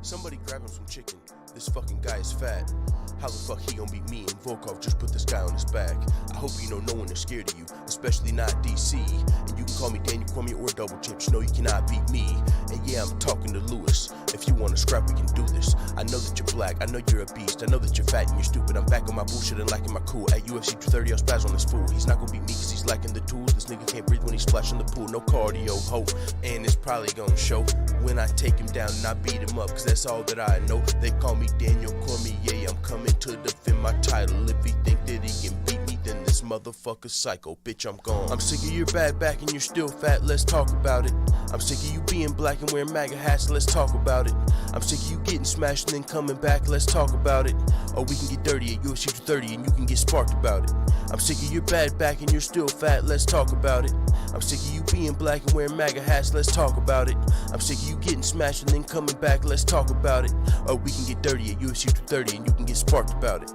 Somebody grab him some chicken. This fucking guy is fat. How the fuck he gon' beat me and Volkov just put this guy on his back? I hope you know no one is scared of you, especially not DC. And you can call me Daniel Cormier or Double Chips, you know you cannot beat me. And yeah, I'm talking to Lewis. If you wanna scrap, we can do this. I know that you're black, I know you're a beast, I know that you're fat and you're stupid. I'm back on my bullshit and lacking my cool. At UFC 230, I'll spaz on this fool. He's not gonna beat me cause he's lacking the tools. This nigga can't breathe when he's splashing the pool. No cardio, hope. And it's probably gonna show when I take him down and I beat him up, cause that's all that I know. They call me Daniel Cormier, I'm coming to defend my title. If he think that he can beat me, then this motherfucker's psycho. Bitch, I'm gone. I'm sick of your bad back and you're still fat, let's talk about it. I'm sick of you being black and wearing MAGA hats, let's talk about it. I'm sick of you getting smashed and then coming back, let's talk about it. Or we can get dirty at UFC 230 and you can get sparked about it. I'm sick of your bad back and you're still fat, let's talk about it. I'm sick of you being black and wearing MAGA hats, let's talk about it. I'm sick of you getting smashed and then coming back, let's talk about it. Or we can get dirty at UFC 230 and you can get sparked about it.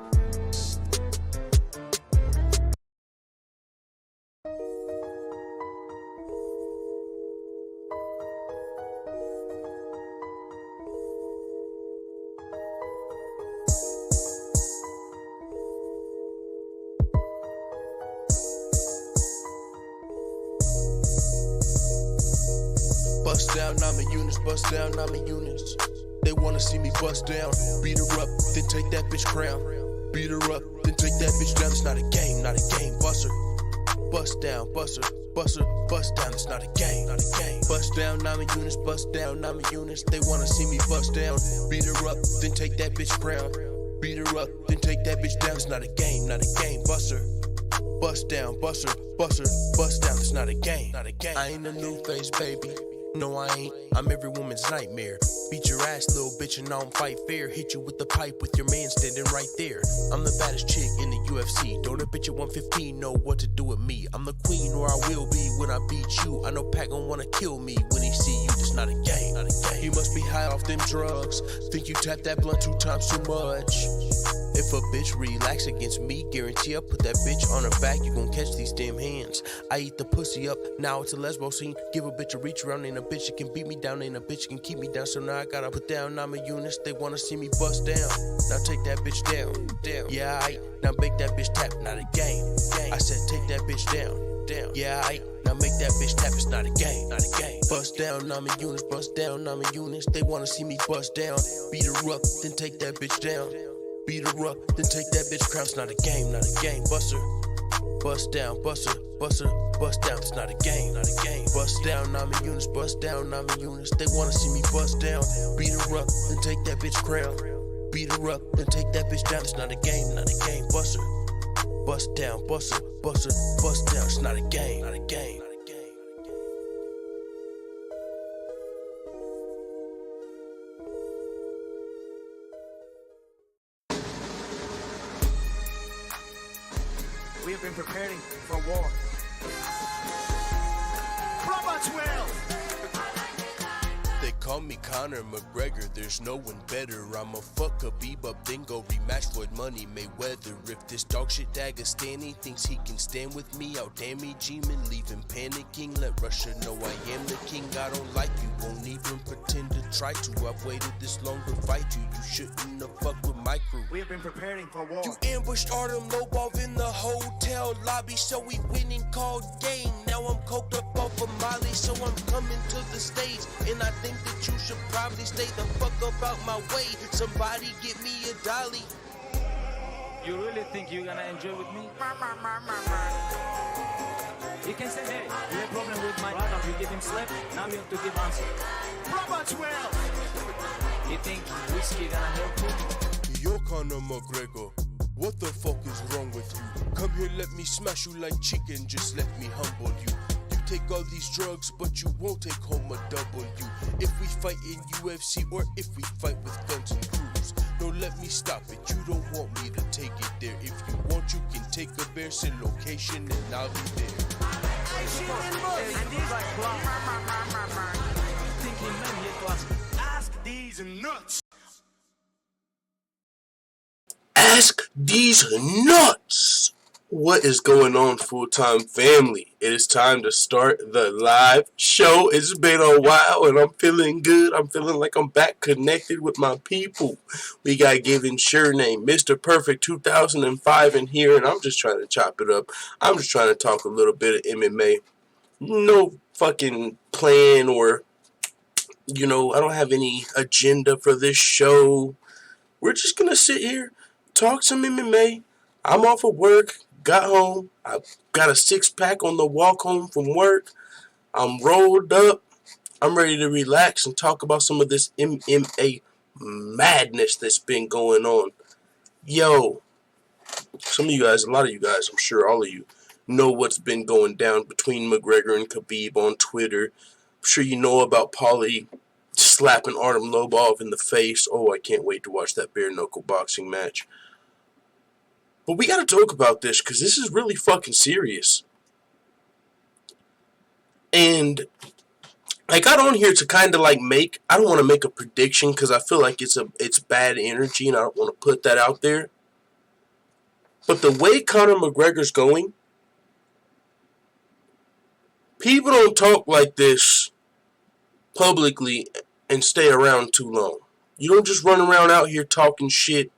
Bust down, I'm a Eunice, bust down, I'm a Eunice. They wanna see me bust down, beat her up, then take that bitch crown. Beat her up, then take that bitch down. It's not a game, not a game. Bust her, bust down, bust her, bust her, bust down. It's not a game, not a game. Bust down, I'm a Eunice, bust down, I'm a Eunice. They wanna see me bust down, beat her up, then take that bitch crown. Beat her up, then take that bitch down. It's not a game, not a game. Bust her, bust down, bust her, bust her, bust down. It's not a game, not a game. I ain't a new face, baby. No, I ain't. I'm every woman's nightmare. Beat your ass, little bitch, and I don't fight fair. Hit you with the pipe with your man standing right there. I'm the baddest chick in the UFC. Don't a bitch at 115 know what to do with me. I'm the queen, or I will be when I beat you. I know Pat gon' wanna kill me when he see you. It's not a game, not a game. You must be high off them drugs. Think you tapped that blunt 2 times too much. If a bitch relax against me, guarantee I put that bitch on her back. You gon' catch these damn hands. I eat the pussy up, now it's a lesbo scene. Give a bitch a reach around, ain't a bitch that can beat me down, ain't a bitch that can keep me down. So now I gotta put down, I'm a Eunice. They wanna see me bust down. Now take that bitch down, down. Yeah, I now make that bitch tap, not a game. I said take that bitch down, down. Yeah, I now make that bitch tap, it's not a game, not a game. Bust down, I'm a Eunice, bust down, I'm a Eunice. They wanna see me bust down. Beat her up, then take that bitch down. Beat her up, then take that bitch crown. It's not a game, not a game. Bust her, bust down, bust her, bust her, bust down. It's not a game, not a game. Bust down, I'm a Eunice, bust down, I'm a Eunice. They wanna see me bust down. Beat her up, then take that bitch crown. Beat her up, then take that bitch down. It's not a game, not a game. Bust her, bust down, bust her, bust her, bust down. It's not a game, not a game. We have been preparing for war. Robert Will! They call me Conor McGregor, there's no one better. I'ma fuck Khabib up, then go rematch Floyd Money Mayweather. If this dog shit Dagestani thinks he can stand with me, I'll damage him and leave him panicking. Let Russia know I am the king. I don't like you, won't even pretend to try to. I've waited this long to fight you. You shouldn't have fucked with my crew. We have been preparing for war. You ambushed Artem Lobov in the hotel lobby, so we went and called game. Now I'm coked up off of Molly, so I'm coming to the stage. And I think that you should probably stay the fuck up out my way. Somebody get me a dolly. You really think you're gonna enjoy with me? You can say, hey, you have a problem with my brother. You give him slap, now you have to give answer. Robert Will! You think whiskey gonna help you? Yo, Conor McGregor, what the fuck is wrong with you? Come here, let me smash you like chicken, just let me humble you. You take all these drugs, but you won't take home a W. If we fight in UFC or if we fight with guns and crews, no, let me stop it, you don't want me to take it there. If you want, you can take a bear, send location, and I'll be there. Ask these nuts! Ask these nuts! What is going on, full-time family? It is time to start the live show. It's been a while and I'm feeling good. I'm feeling like I'm back connected with my people. We got given SureName, Mr. Perfect 2005 in here, and I'm just trying to chop it up. I'm just trying to talk a little bit of MMA. No fucking plan or, I don't have any agenda for this show. We're just going to sit here, talk some MMA. I'm off of work. Got home, I got a six-pack on the walk home from work. I'm rolled up. I'm ready to relax and talk about some of this MMA madness that's been going on. Yo, some of you guys, a lot of you guys, I'm sure all of you, know what's been going down between McGregor and Khabib on Twitter. I'm sure you know about Paulie slapping Artem Lobov in the face. Oh, I can't wait to watch that bare-knuckle boxing match. But we gotta talk about this because this is really fucking serious. And I got on here to kind of like I don't want to make a prediction because I feel like it's bad energy and I don't want to put that out there. But the way Conor McGregor's going, people don't talk like this publicly and stay around too long. You don't just run around out here talking shit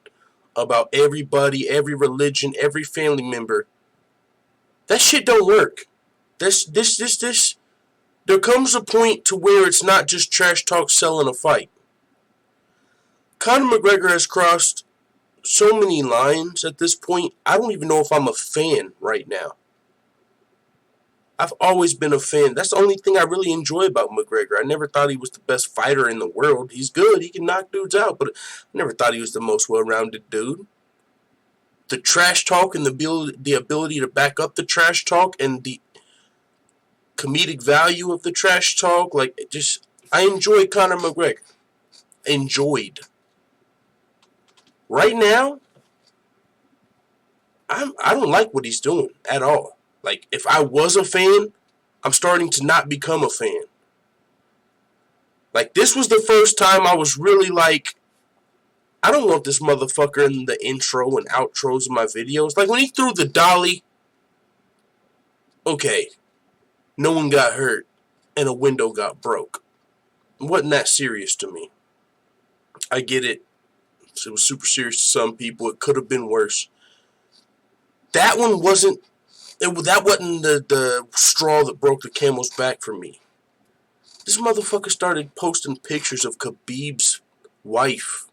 about everybody, every religion, every family member. That shit don't work. There comes a point to where it's not just trash talk selling a fight. Conor McGregor has crossed so many lines at this point, I don't even know if I'm a fan right now. I've always been a fan. That's the only thing I really enjoy about McGregor. I never thought he was the best fighter in the world. He's good. He can knock dudes out. But I never thought he was the most well-rounded dude. The trash talk and the ability to back up the trash talk and the comedic value of the trash talk. I enjoy Conor McGregor. Enjoyed. Right now, I don't like what he's doing at all. Like, if I was a fan, I'm starting to not become a fan. Like, this was the first time I was really like, I don't want this motherfucker in the intro and outros of my videos. Like, when he threw the dolly, okay, no one got hurt and a window got broke. It wasn't that serious to me. I get it. It was super serious to some people. It could have been worse. That one wasn't. That wasn't the straw that broke the camel's back for me. This motherfucker started posting pictures of Khabib's wife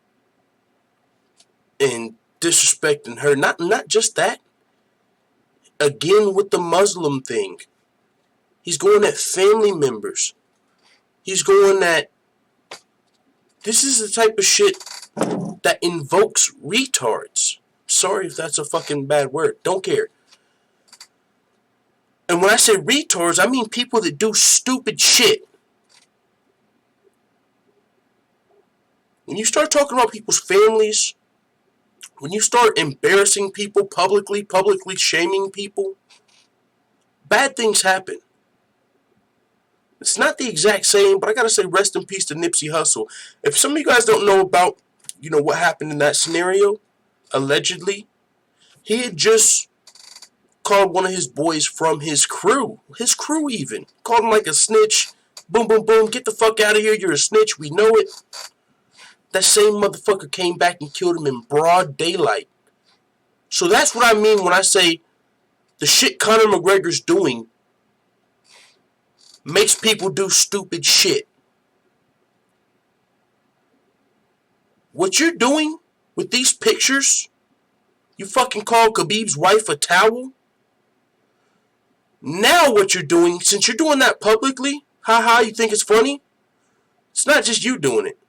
and disrespecting her. Not just that. Again with the Muslim thing. He's going at family members. He's going at... This is the type of shit that invokes retards. Sorry if that's a fucking bad word. Don't care. And when I say retards, I mean people that do stupid shit. When you start talking about people's families, when you start embarrassing people publicly shaming people, bad things happen. It's not the exact same, but I gotta say rest in peace to Nipsey Hussle. If some of you guys don't know about, what happened in that scenario, allegedly, he had just called one of his boys from his crew even, called him like a snitch, boom, boom, boom, get the fuck out of here, you're a snitch, we know it. That same motherfucker came back and killed him in broad daylight. So that's what I mean when I say the shit Conor McGregor's doing makes people do stupid shit. What you're doing with these pictures, you fucking call Khabib's wife a towel? Now what you're doing, since you're doing that publicly, you think it's funny? It's not just you doing it.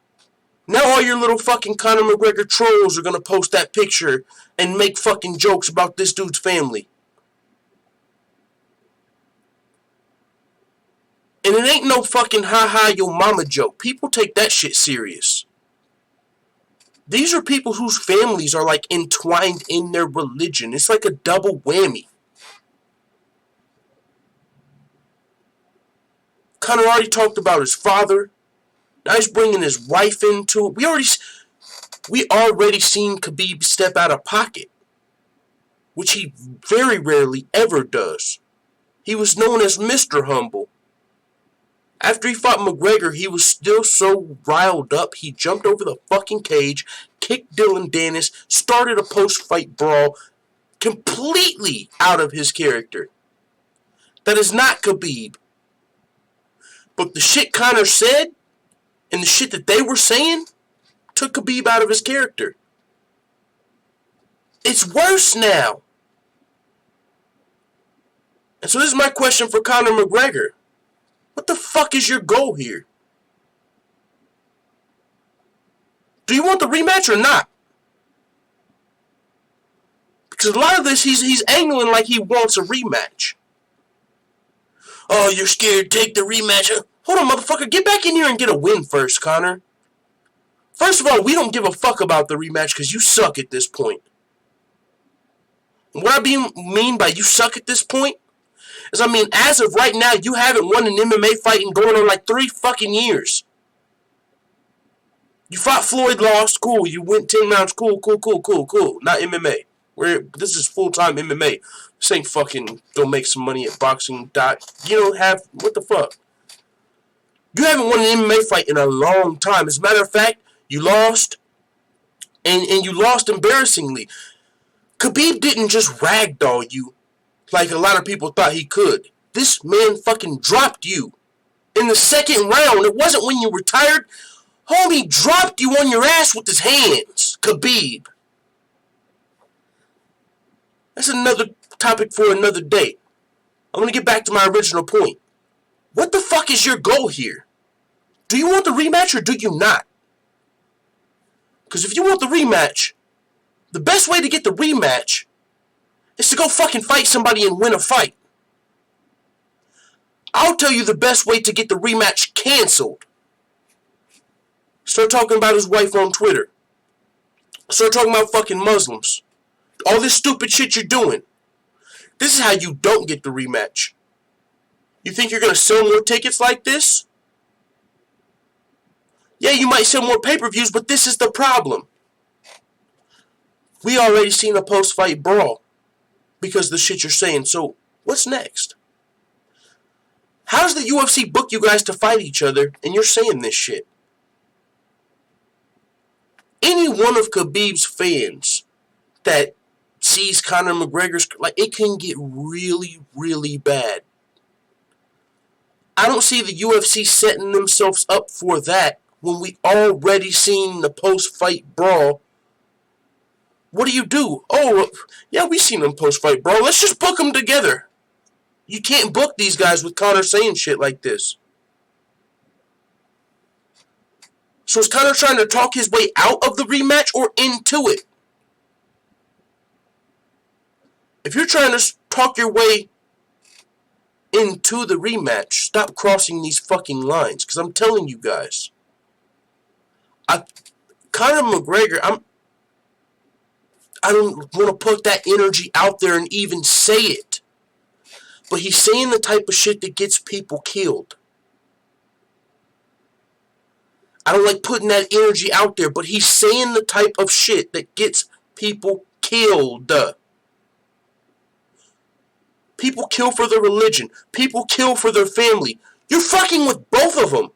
Now all your little fucking Conor McGregor trolls are gonna post that picture and make fucking jokes about this dude's family. And it ain't no fucking your mama joke. People take that shit serious. These are people whose families are like entwined in their religion. It's like a double whammy. Conor already talked about his father. Now he's bringing his wife into it. We already seen Khabib step out of pocket. which he very rarely ever does. He was known as Mr. Humble. After he fought McGregor, he was still so riled up, he jumped over the fucking cage, kicked Dylan Dennis, started a post-fight brawl, completely out of his character. That is not Khabib. But the shit Conor said, and the shit that they were saying, took Khabib out of his character. It's worse now. And so this is my question for Conor McGregor. What the fuck is your goal here? Do you want the rematch or not? Because a lot of this, he's angling like he wants a rematch. Oh, you're scared. Take the rematch. Hold on, motherfucker. Get back in here and get a win first, Conor. First of all, we don't give a fuck about the rematch because you suck at this point. And what I mean by you suck at this point is, I mean, as of right now, you haven't won an MMA fight in going on like 3 fucking years. You fought Floyd, lost, cool. You went 10 rounds, cool. Not MMA. This is full-time MMA. This ain't fucking go make some money at boxing. You don't have, what the fuck? You haven't won an MMA fight in a long time. As a matter of fact, you lost, and you lost embarrassingly. Khabib didn't just ragdoll you like a lot of people thought he could. This man fucking dropped you in the second round. It wasn't when you were tired. Homie dropped you on your ass with his hands. Khabib. That's another topic for another day. I'm going to get back to my original point. What the fuck is your goal here? Do you want the rematch or do you not? Because if you want the rematch, the best way to get the rematch is to go fucking fight somebody and win a fight. I'll tell you the best way to get the rematch canceled. Start talking about his wife on Twitter. Start talking about fucking Muslims. All this stupid shit you're doing. This is how you don't get the rematch. You think you're going to sell more tickets like this? Yeah, you might sell more pay-per-views, but this is the problem. We already seen a post-fight brawl because of the shit you're saying. So, what's next? How does the UFC book you guys to fight each other and you're saying this shit? Any one of Khabib's fans that sees Conor McGregor's, like, it can get really, really bad. I don't see the UFC setting themselves up for that when we already seen the post-fight brawl. What do? Oh, yeah, we seen them post-fight brawl. Let's just book them together. You can't book these guys with Conor saying shit like this. So is Conor trying to talk his way out of the rematch or into it? If you're trying to talk your way into the rematch, stop crossing these fucking lines. Because I'm telling you guys, Conor McGregor, I don't want to put that energy out there and even say it. But he's saying the type of shit that gets people killed. I don't like putting that energy out there, but he's saying the type of shit that gets people killed. People kill for their religion. People kill for their family. You're fucking with both of them.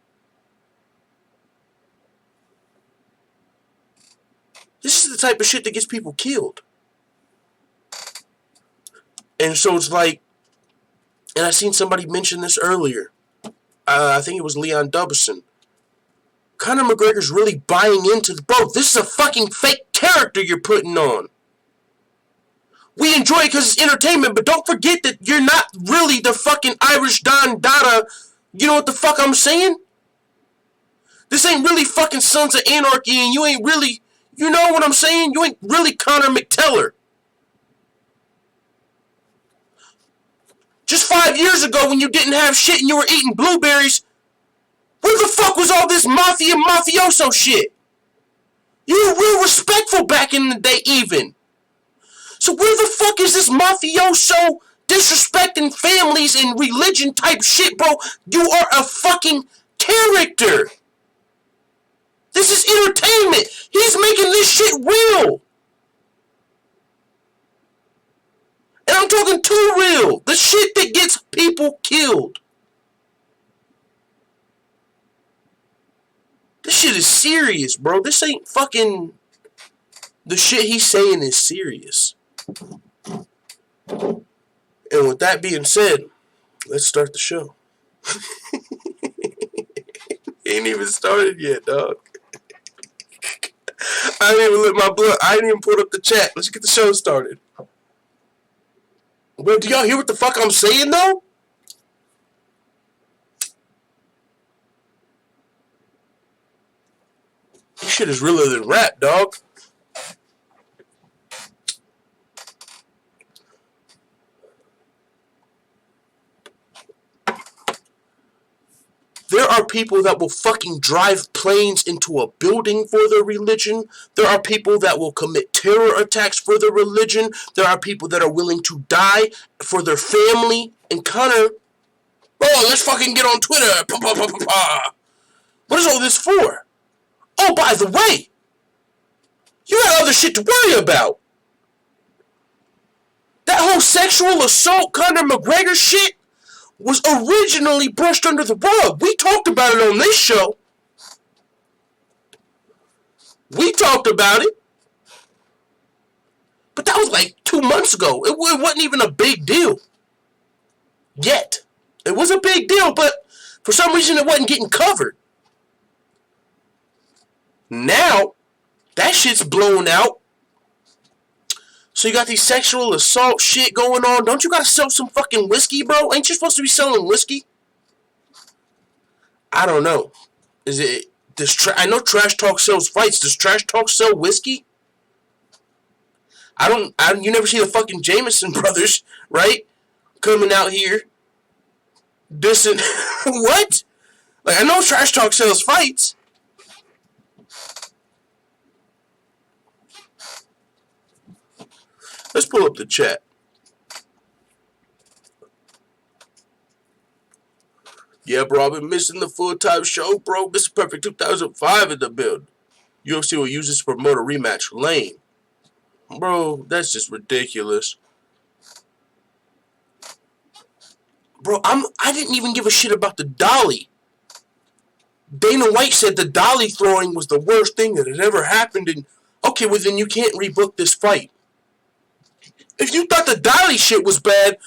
This is the type of shit that gets people killed. And so it's like, and I seen somebody mention this earlier. I think it was Leon Dubison. Conor McGregor's really buying into the bro. This is a fucking fake character you're putting on. We enjoy it because it's entertainment, but don't forget that you're not really the fucking Irish Don Dada. You know what the fuck I'm saying? This ain't really fucking Sons of Anarchy, and you ain't really, you know what I'm saying? You ain't really Connor McTeller. Just 5 years ago when you didn't have shit and you were eating blueberries, where the fuck was all this mafioso shit? You were real respectful back in the day even. So where the fuck is this mafioso disrespecting families and religion type shit, bro? You are a fucking character. This is entertainment. He's making this shit real. And I'm talking too real. The shit that gets people killed. This shit is serious, bro. This ain't fucking... The shit he's saying is serious. And with that being said, let's start the show. Ain't even started yet, dog. I didn't even let my blood... I didn't even put up the chat. Let's get the show started. Well, do y'all hear what the fuck I'm saying, though? This shit is realer than rap, dog. There are people that will fucking drive planes into a building for their religion. There are people that will commit terror attacks for their religion. There are people that are willing to die for their family. And Connor, oh, let's fucking get on Twitter. What is all this for? Oh, by the way, you got other shit to worry about. That whole sexual assault Conor McGregor shit was originally brushed under the rug. We talked about it on this show. We talked about it. But that was like 2 months ago. It wasn't even a big deal. Yet. It was a big deal, but for some reason it wasn't getting covered. Now, that shit's blown out. So you got these sexual assault shit going on. Don't you gotta sell some fucking whiskey, bro? Ain't you supposed to be selling whiskey? I don't know. Is it... I know Trash Talk sells fights. Does Trash Talk sell whiskey? You never see the fucking Jameson brothers, right? Coming out here. Dissing... What? Like, I know Trash Talk sells fights. Let's pull up the chat. Yeah, bro, I've been missing the full-time show, bro. Mr. Perfect 2005 in the build. UFC will use this to promote a rematch. Lame. Bro, that's just ridiculous. Bro, I didn't even give a shit about the dolly. Dana White said the dolly throwing was the worst thing that had ever happened. And okay, well then you can't rebook this fight. If you thought the dolly shit was bad,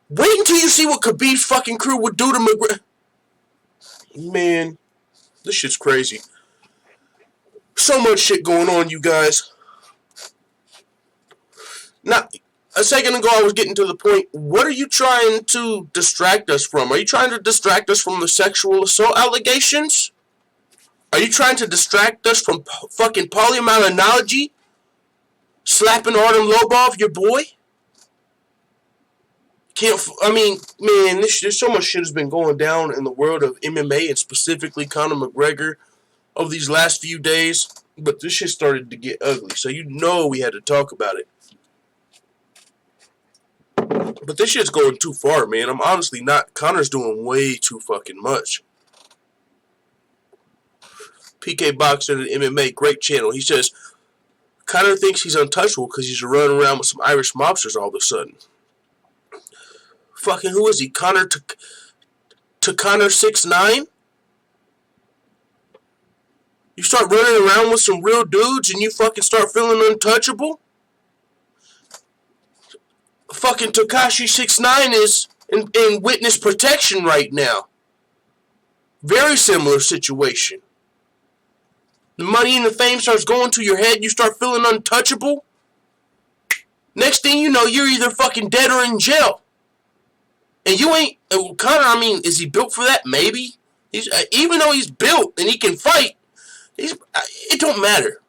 wait until you see what Khabib's fucking crew would do to McGregor. Man, this shit's crazy. So much shit going on, you guys. Now, a second ago I was getting to the point, what are you trying to distract us from? Are you trying to distract us from the sexual assault allegations? Are you trying to distract us from fucking Paulie Malinaggi slapping Artem Lobov, your boy? Man, there's so much shit has been going down in the world of MMA and specifically Conor McGregor over these last few days. But this shit started to get ugly, so you know we had to talk about it. But this shit's going too far, man. I'm honestly not. Conor's doing way too fucking much. PK Boxer and MMA, great channel. He says, Conor thinks he's untouchable because he's running around with some Irish mobsters all of a sudden. Fucking who is he? Conor to Conor 6'9"? You start running around with some real dudes and you fucking start feeling untouchable? Fucking Tekashi 6'9" is in witness protection right now. Very similar situation. The money and the fame starts going to your head, you start feeling untouchable. Next thing you know, you're either fucking dead or in jail. And you ain't... Conor, is he built for that? Maybe. Even though he's built and he can fight, it don't matter.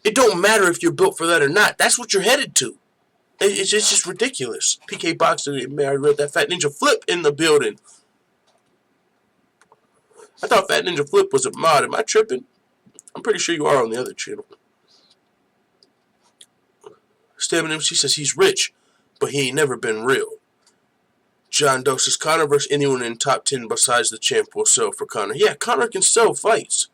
It don't matter if you're built for that or not. That's what you're headed to. It's just ridiculous. PK Boxer, man, I read that Fat Ninja Flip in the building. I thought Fat Ninja Flip was a mod. Am I tripping? I'm pretty sure you are on the other channel. Stamina MC says he's rich, but he ain't never been real. John Doe says Conor versus anyone in top 10 besides the champ will sell for Conor. Yeah, Conor can sell fights.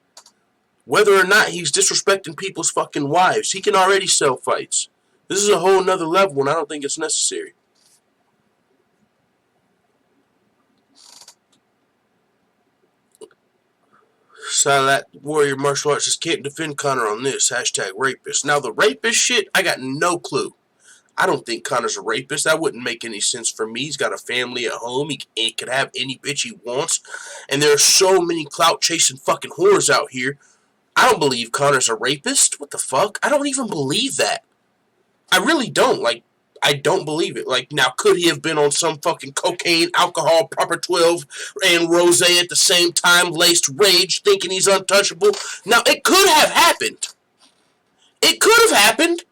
Whether or not he's disrespecting people's fucking wives, he can already sell fights. This is a whole nother level, and I don't think it's necessary. Silent Warrior Martial Arts just can't defend Conor on this. Hashtag rapist. Now, the rapist shit, I got no clue. I don't think Conor's a rapist. That wouldn't make any sense for me. He's got a family at home. He could have any bitch he wants. And there are so many clout-chasing fucking whores out here. I don't believe Conor's a rapist. What the fuck? I don't even believe that. I really don't. Like, I don't believe it. Like, now, could he have been on some fucking cocaine, alcohol, proper 12, and rosé at the same time, laced rage, thinking he's untouchable? Now, it could have happened. It could have happened.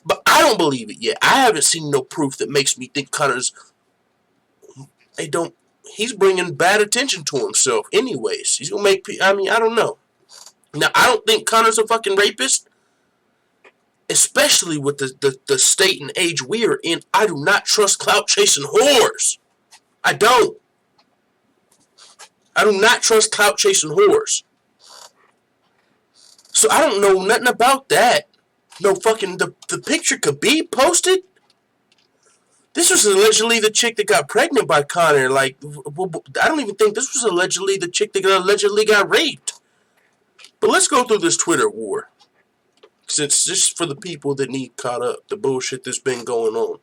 But I don't believe it yet. I haven't seen no proof that makes me think Conor's... He's bringing bad attention to himself anyways. He's gonna make... I don't know. Now, I don't think Conor's a fucking rapist. Especially with the state and age we are in. I do not trust clout-chasing whores. I don't. I do not trust clout-chasing whores. So I don't know nothing about that. No fucking, the picture Khabib posted? This was allegedly the chick that got pregnant by Conor. Like, I don't even think this was allegedly the chick that allegedly got raped. But let's go through this Twitter war. Since just for the people that need caught up, the bullshit that's been going on.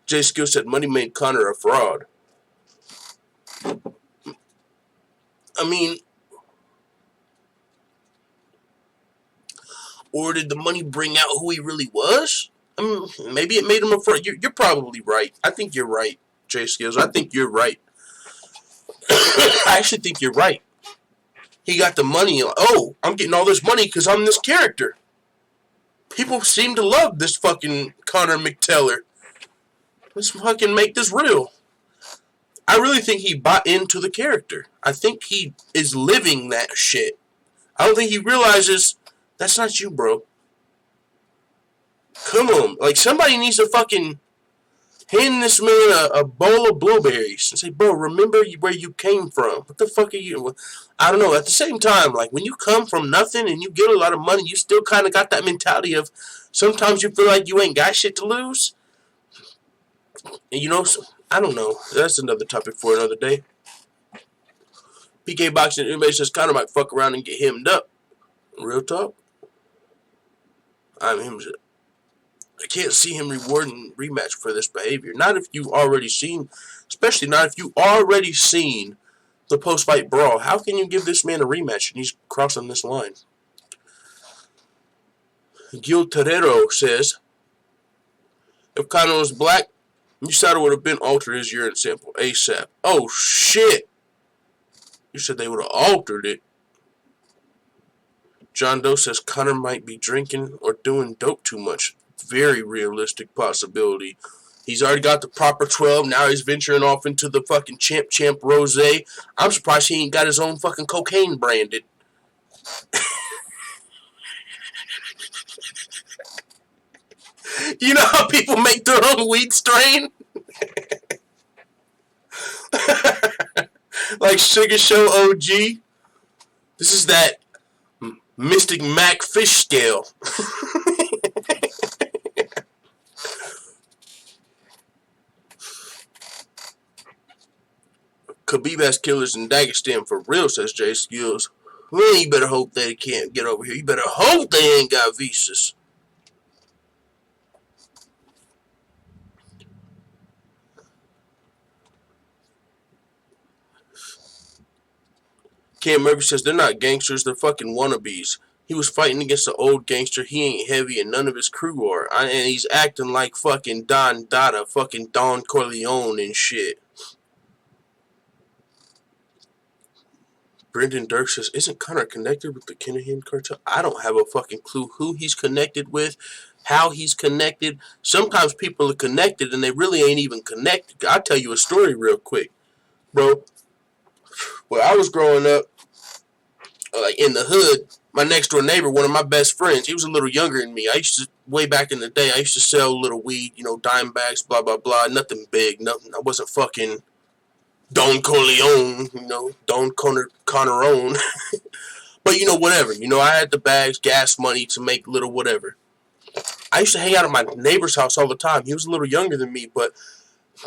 Jay Skillz said money made Conor a fraud. I mean... Or did the money bring out who he really was? I mean, maybe it made him a fraud. You're probably right. I think you're right, Jay Skillz. I think you're right. I actually think you're right. He got the money. Oh, I'm getting all this money because I'm this character. People seem to love this fucking Conor McTeller. Let's fucking make this real. I really think he bought into the character. I think he is living that shit. I don't think he realizes... That's not you, bro. Come on. Like, somebody needs to fucking hand this man a bowl of blueberries and say, bro, remember where you came from. What the fuck are you... I don't know. At the same time, like, when you come from nothing and you get a lot of money, you still kind of got that mentality of sometimes you feel like you ain't got shit to lose. And, you know, so, I don't know. That's another topic for another day. PK Boxing, everybody says Conor might fuck around and get hemmed up. Real talk. I can't see him rewarding rematch for this behavior. Not if you've already seen, especially not if you already seen the post-fight brawl. How can you give this man a rematch and he's crossing this line? Gil Terrero says, if Conor was black, USADA would have been altered his urine sample ASAP. Oh shit! You said they would have altered it. John Doe says Conor might be drinking or doing dope too much. Very realistic possibility. He's already got the proper 12. Now he's venturing off into the fucking Champ Rosé. I'm surprised he ain't got his own fucking cocaine branded. You know how people make their own weed strain? Like Sugar Show OG. This is that Mystic Mac fish scale. Khabib has killers in Dagestan for real, says Jay Skillz. Well, you better hope they can't get over here. You better hope they ain't got visas. Cam Murphy says they're not gangsters, they're fucking wannabes. He was fighting against an old gangster, he ain't heavy, and none of his crew are. And he's acting like fucking Don Dada, fucking Don Corleone and shit. Brendan Dirk says, isn't Conor connected with the Kinahan cartel? I don't have a fucking clue who he's connected with, how he's connected. Sometimes people are connected and they really ain't even connected. I'll tell you a story real quick, bro. When I was growing up, like in the hood, my next door neighbor, one of my best friends, he was a little younger than me. I used to, way back in the day, I used to sell little weed, you know, dime bags, blah, blah, blah. Nothing big, nothing. I wasn't fucking Don Corleone, you know, Don Conorone. But, you know, whatever. You know, I had the bags, gas money to make little whatever. I used to hang out at my neighbor's house all the time. He was a little younger than me, but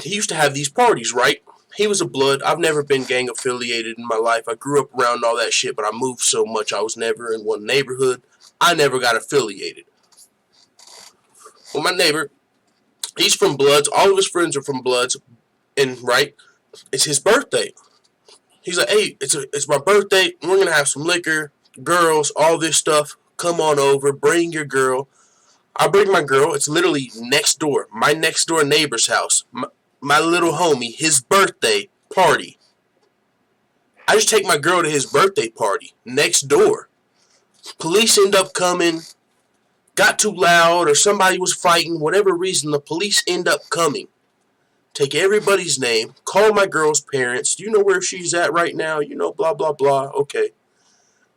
he used to have these parties, right? He was a blood. I've never been gang affiliated in my life. I grew up around all that shit, but I moved so much. I was never in one neighborhood. I never got affiliated. Well, my neighbor, he's from Bloods. All of his friends are from Bloods. And, right, it's his birthday. He's like, hey, it's my birthday. We're going to have some liquor, girls, all this stuff. Come on over. Bring your girl. I bring my girl. It's literally next door. My next door neighbor's house. My little homie, his birthday party. I just take my girl to his birthday party next door. Police end up coming. Got too loud or somebody was fighting. Whatever reason, the police end up coming. Take everybody's name. Call my girl's parents. Do you know where she's at right now? You know, blah, blah, blah. Okay.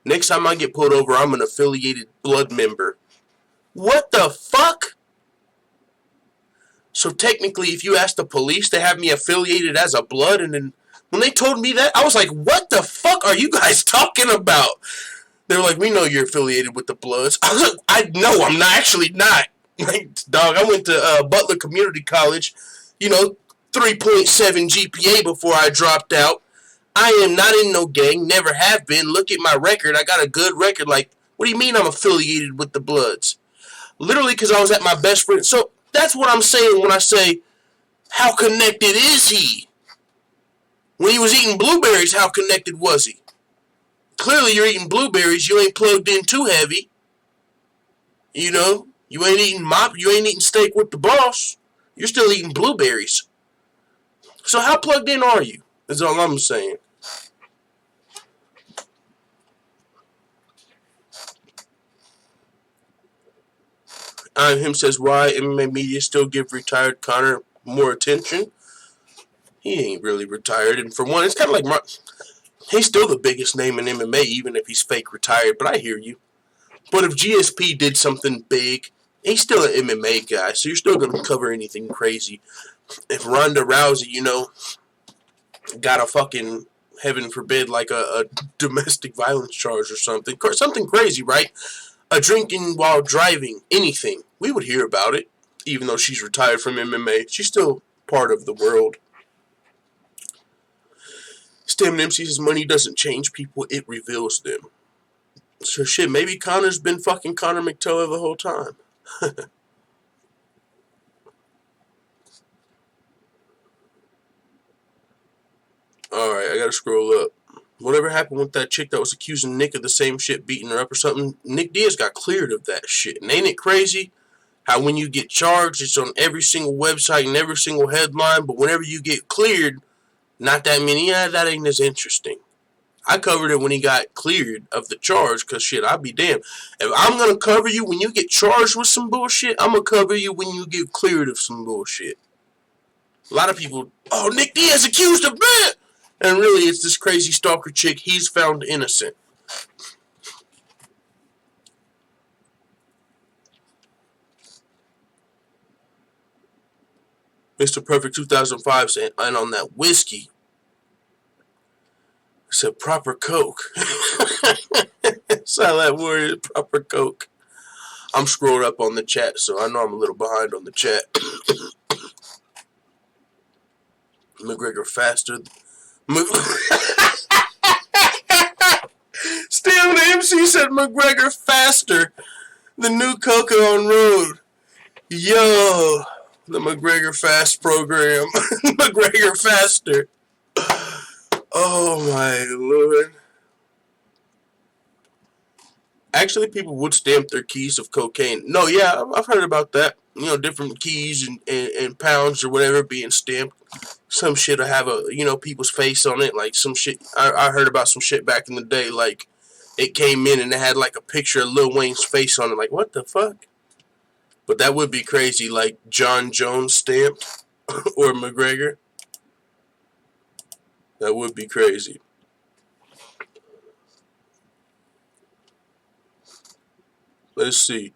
Next time I get pulled over, I'm an affiliated blood member. What the fuck? So technically, if you ask the police, they have me affiliated as a blood, and then when they told me that, I was like, what the fuck are you guys talking about? They were like, we know you're affiliated with the Bloods. I was like, no, I'm not, actually not. Like, dog, I went to Butler Community College, you know, 3.7 GPA before I dropped out. I am not in no gang, never have been. Look at my record. I got a good record. Like, what do you mean I'm affiliated with the Bloods? Literally because I was at my best friend. So that's what I'm saying when I say, how connected is he? When he was eating blueberries, how connected was he? Clearly you're eating blueberries. You ain't plugged in too heavy. You know, you ain't eating steak with the boss. You're still eating blueberries. So how plugged in are you? That's all I'm saying. Him says, why MMA media still give retired Conor more attention? He ain't really retired. And for one, it's kind of like he's still the biggest name in MMA, even if he's fake retired. But I hear you. But if GSP did something big, he's still an MMA guy. So you're still going to cover anything crazy. If Ronda Rousey, you know, got a fucking, heaven forbid, like a domestic violence charge or something. Something crazy, right? A drinking while driving, anything. We would hear about it. Even though she's retired from MMA, she's still part of the world. Stem MC says money doesn't change people, it reveals them. So shit, maybe Conor's been fucking Conor McTellar the whole time. Alright, I gotta scroll up. Whatever happened with that chick that was accusing Nick of the same shit, beating her up or something? Nick Diaz got cleared of that shit. And ain't it crazy how when you get charged, it's on every single website and every single headline, but whenever you get cleared, not that many. Yeah, that ain't as interesting. I covered it when he got cleared of the charge, because shit, I'd be damned. If I'm going to cover you when you get charged with some bullshit, I'm going to cover you when you get cleared of some bullshit. A lot of people, oh, Nick Diaz accused of that! And really, it's this crazy stalker chick. He's found innocent. Mr. Perfect 2005 said, and on that whiskey, it said proper coke. Saw that word, proper coke. I'm scrolled up on the chat, so I know I'm a little behind on the chat. McGregor faster. Still, the MC said McGregor faster. The new Coca on road. Yo, the McGregor Fast program. McGregor faster. Oh my lord. Actually, people would stamp their keys of cocaine. No, yeah, I've heard about that. You know, different keys and pounds or whatever being stamped. Some shit will have a, you know, people's face on it. Like some shit, I heard about some shit back in the day. Like, it came in and it had like a picture of Lil Wayne's face on it. Like, what the fuck? But that would be crazy. Like John Jones stamped or McGregor. That would be crazy. Let's see.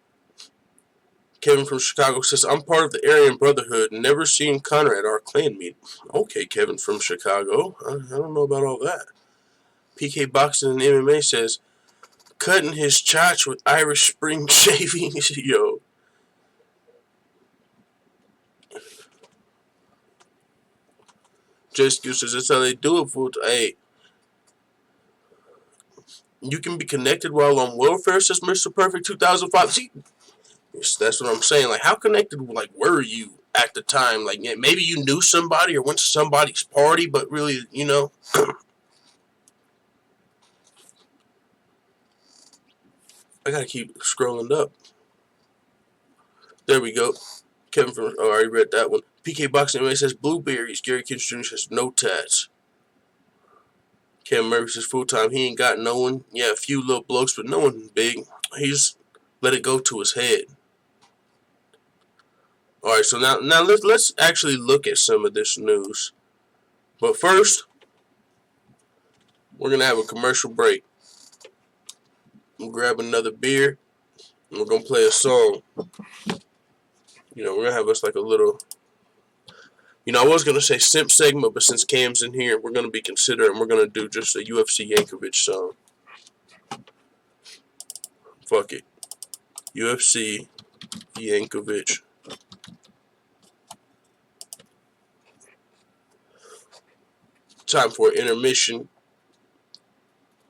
Kevin from Chicago says, I'm part of the Aryan Brotherhood. Never seen Conor at our clan meet. Okay, Kevin from Chicago. I don't know about all that. PK Boxing and MMA says, cutting his chops with Irish Spring shavings. Yo. Just excuses. That's how they do it, fool. Hey. You can be connected while on welfare, says Mr. Perfect 2005. See, that's what I'm saying. Like, how connected, like, were you at the time? Like, yeah, maybe you knew somebody or went to somebody's party, but really, you know. I gotta keep scrolling up. There we go. Kevin from, oh, I already read that one. PK Boxing MMA says blueberries. Gary Kidd Jr. says no tats. Kevin Murphy says full time. He ain't got no one. Yeah, a few little blokes, but no one big. He's let it go to his head. All right, so now let's actually look at some of this news. But first, we're gonna have a commercial break. We'll grab another beer, and we're gonna play a song. You know, we're gonna have us like a little. You know, I was gonna say simp segment, but since Cam's in here, we're gonna be considerate. We're gonna do just a UFC Yankovic song. Fuck it, UFC Yankovic. Time for an intermission.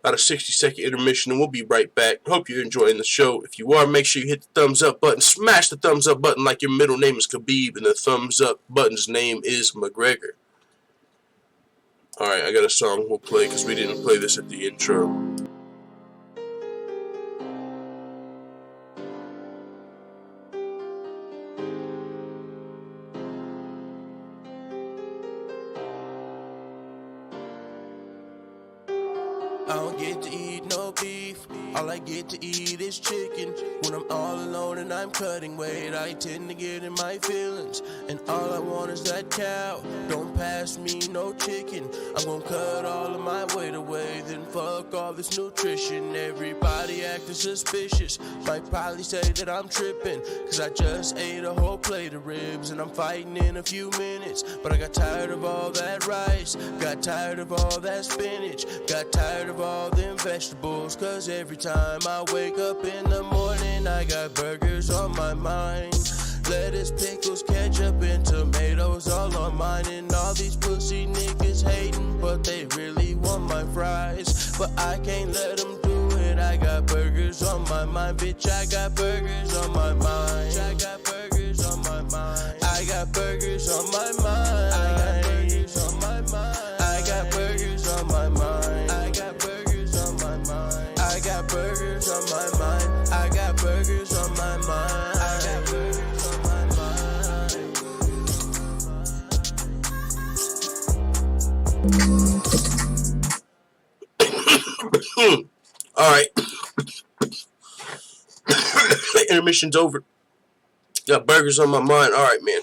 About a 60-second intermission, and we'll be right back. Hope you're enjoying the show. If you are, make sure you hit the thumbs up button. Smash the thumbs up button like your middle name is Khabib and the thumbs up button's name is McGregor. Alright, I got a song we'll play because we didn't play this at the intro. I don't get to eat no beef, all I get to eat is chicken. When I'm all alone and I'm cutting weight, I tend to get in my feelings. And all I want is that cow, don't pass me no chicken. I'm gonna cut all of my weight away, then fuck all this nutrition. Everybody acting suspicious, might probably say that I'm tripping, cause I just ate a whole plate of ribs and I'm fighting in a few minutes. But I got tired of all that rice, got tired of all that spinach, got tired of all them vegetables, cause every time I wake up in the morning I got burgers on my mind. Lettuce, pickles, ketchup, and tomatoes all on mine. And all these pussy niggas hating, but they really want my fries. But I can't let them do it, I got burgers on my mind. Bitch, I got burgers on my mind. I got burgers on my mind. I got burgers on my mind. I got burgers on my mind. I got burgers on my mind. I got burgers on my mind. I got burgers on my mind. I got burgers on my mind. I got burgers on my mind. Alright. Intermission's over. Got burgers on my mind. Alright, man.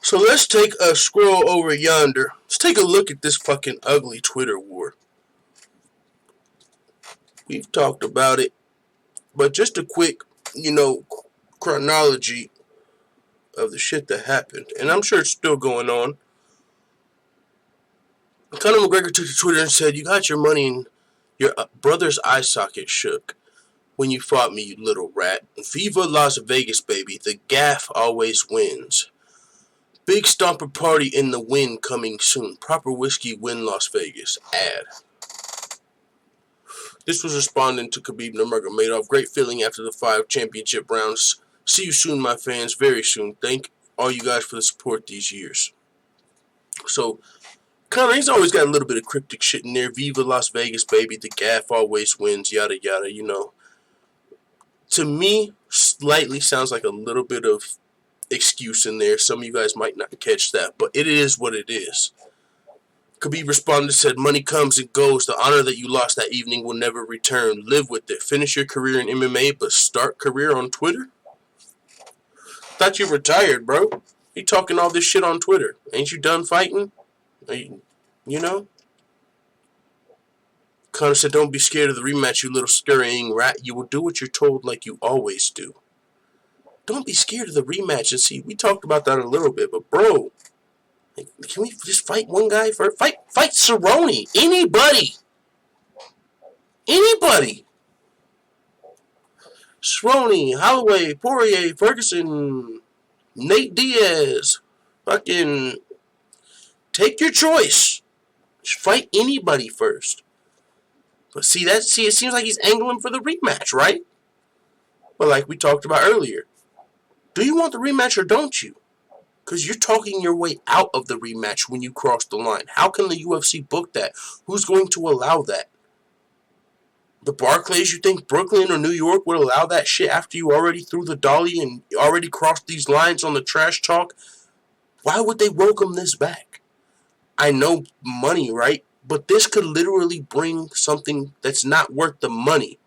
So let's take a scroll over yonder. Let's take a look at this fucking ugly Twitter war. We've talked about it, but just a quick, chronology of the shit that happened. And I'm sure it's still going on. Conor McGregor took to Twitter and said, "You got your money in your brother's eye socket shook when you fought me, you little rat. Viva Las Vegas, baby. The gaff always wins. Big stomper party in the win coming soon. Proper whiskey win Las Vegas. Ad." This was responding to Khabib Nurmagomedov. Great feeling after the 5 championship rounds. See you soon, my fans. Very soon. Thank all you guys for the support these years. So, Conor, he's always got a little bit of cryptic shit in there. Viva Las Vegas, baby. The gaff always wins. Yada, yada, To me, slightly sounds like a little bit of excuse in there. Some of you guys might not catch that, but it is what it is. Khabib responded, said, "Money comes and goes. The honor that you lost that evening will never return. Live with it. Finish your career in MMA, but start career on Twitter?" Thought you retired, bro. You talking all this shit on Twitter. Ain't you done fighting? Conor said, "Don't be scared of the rematch, you little scurrying rat. You will do what you're told like you always do." Don't be scared of the rematch. And see, we talked about that a little bit, but bro, can we just fight one guy first? Fight Cerrone. Anybody. Cerrone, Holloway, Poirier, Ferguson, Nate Diaz. Fucking take your choice. Just fight anybody first. But it seems like he's angling for the rematch, right? But like we talked about earlier, do you want the rematch or don't you? Because you're talking your way out of the rematch when you cross the line. How can the UFC book that? Who's going to allow that? The Barclays, you think Brooklyn or New York would allow that shit after you already threw the dolly and already crossed these lines on the trash talk? Why would they welcome this back? I know money, right? But this could literally bring something that's not worth the money.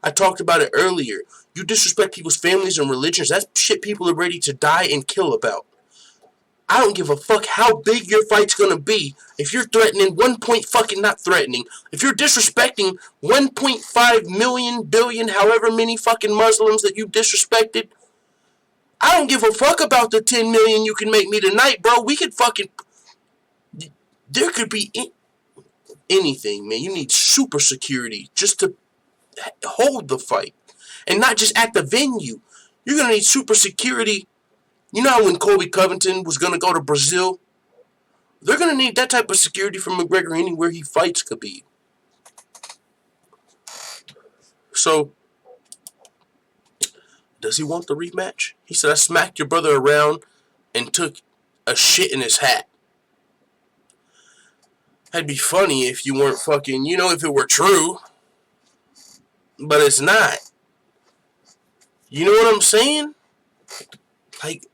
I talked about it earlier. You disrespect people's families and religions. That's shit people are ready to die and kill about. I don't give a fuck how big your fight's gonna be. If you're threatening if you're disrespecting 1.5 million, billion, however many fucking Muslims that you disrespected, I don't give a fuck about the 10 million you can make me tonight, bro. We could fucking... There could be anything, man. You need super security just to hold the fight. And not just at the venue. You're gonna need super security. You know how when Colby Covington was going to go to Brazil? They're going to need that type of security from McGregor anywhere he fights Khabib. So, does he want the rematch? He said, I smacked your brother around and took a shit in his hat. That'd be funny if you weren't fucking, if it were true. But it's not. You know what I'm saying? Like,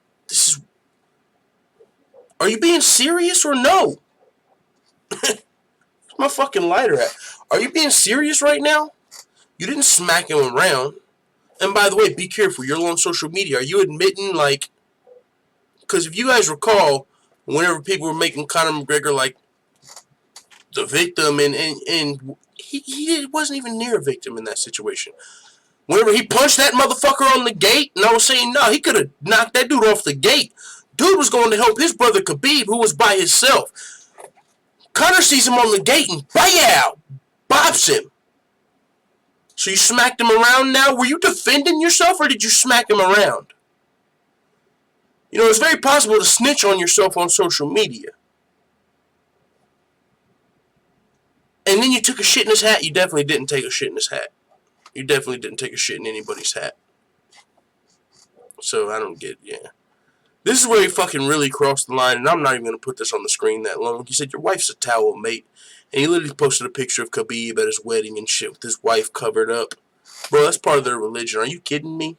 are you being serious or no? Where's my fucking lighter at? Are you being serious right now? You didn't smack him around. And by the way, be careful. You're on social media. Are you admitting, because if you guys recall, whenever people were making Conor McGregor, the victim, and he wasn't even near a victim in that situation. Whenever he punched that motherfucker on the gate, and I was saying, no, he could have knocked that dude off the gate. Dude was going to help his brother Khabib, who was by himself. Conor sees him on the gate and bow, bops him. So you smacked him around now? Were you defending yourself or did you smack him around? It's very possible to snitch on yourself on social media. And then you took a shit in his hat. You definitely didn't take a shit in his hat. You definitely didn't take a shit in anybody's hat. So I don't get, This is where he fucking really crossed the line, and I'm not even going to put this on the screen that long. He said, your wife's a towel, mate. And he literally posted a picture of Khabib at his wedding and shit with his wife covered up. Bro, that's part of their religion. Are you kidding me?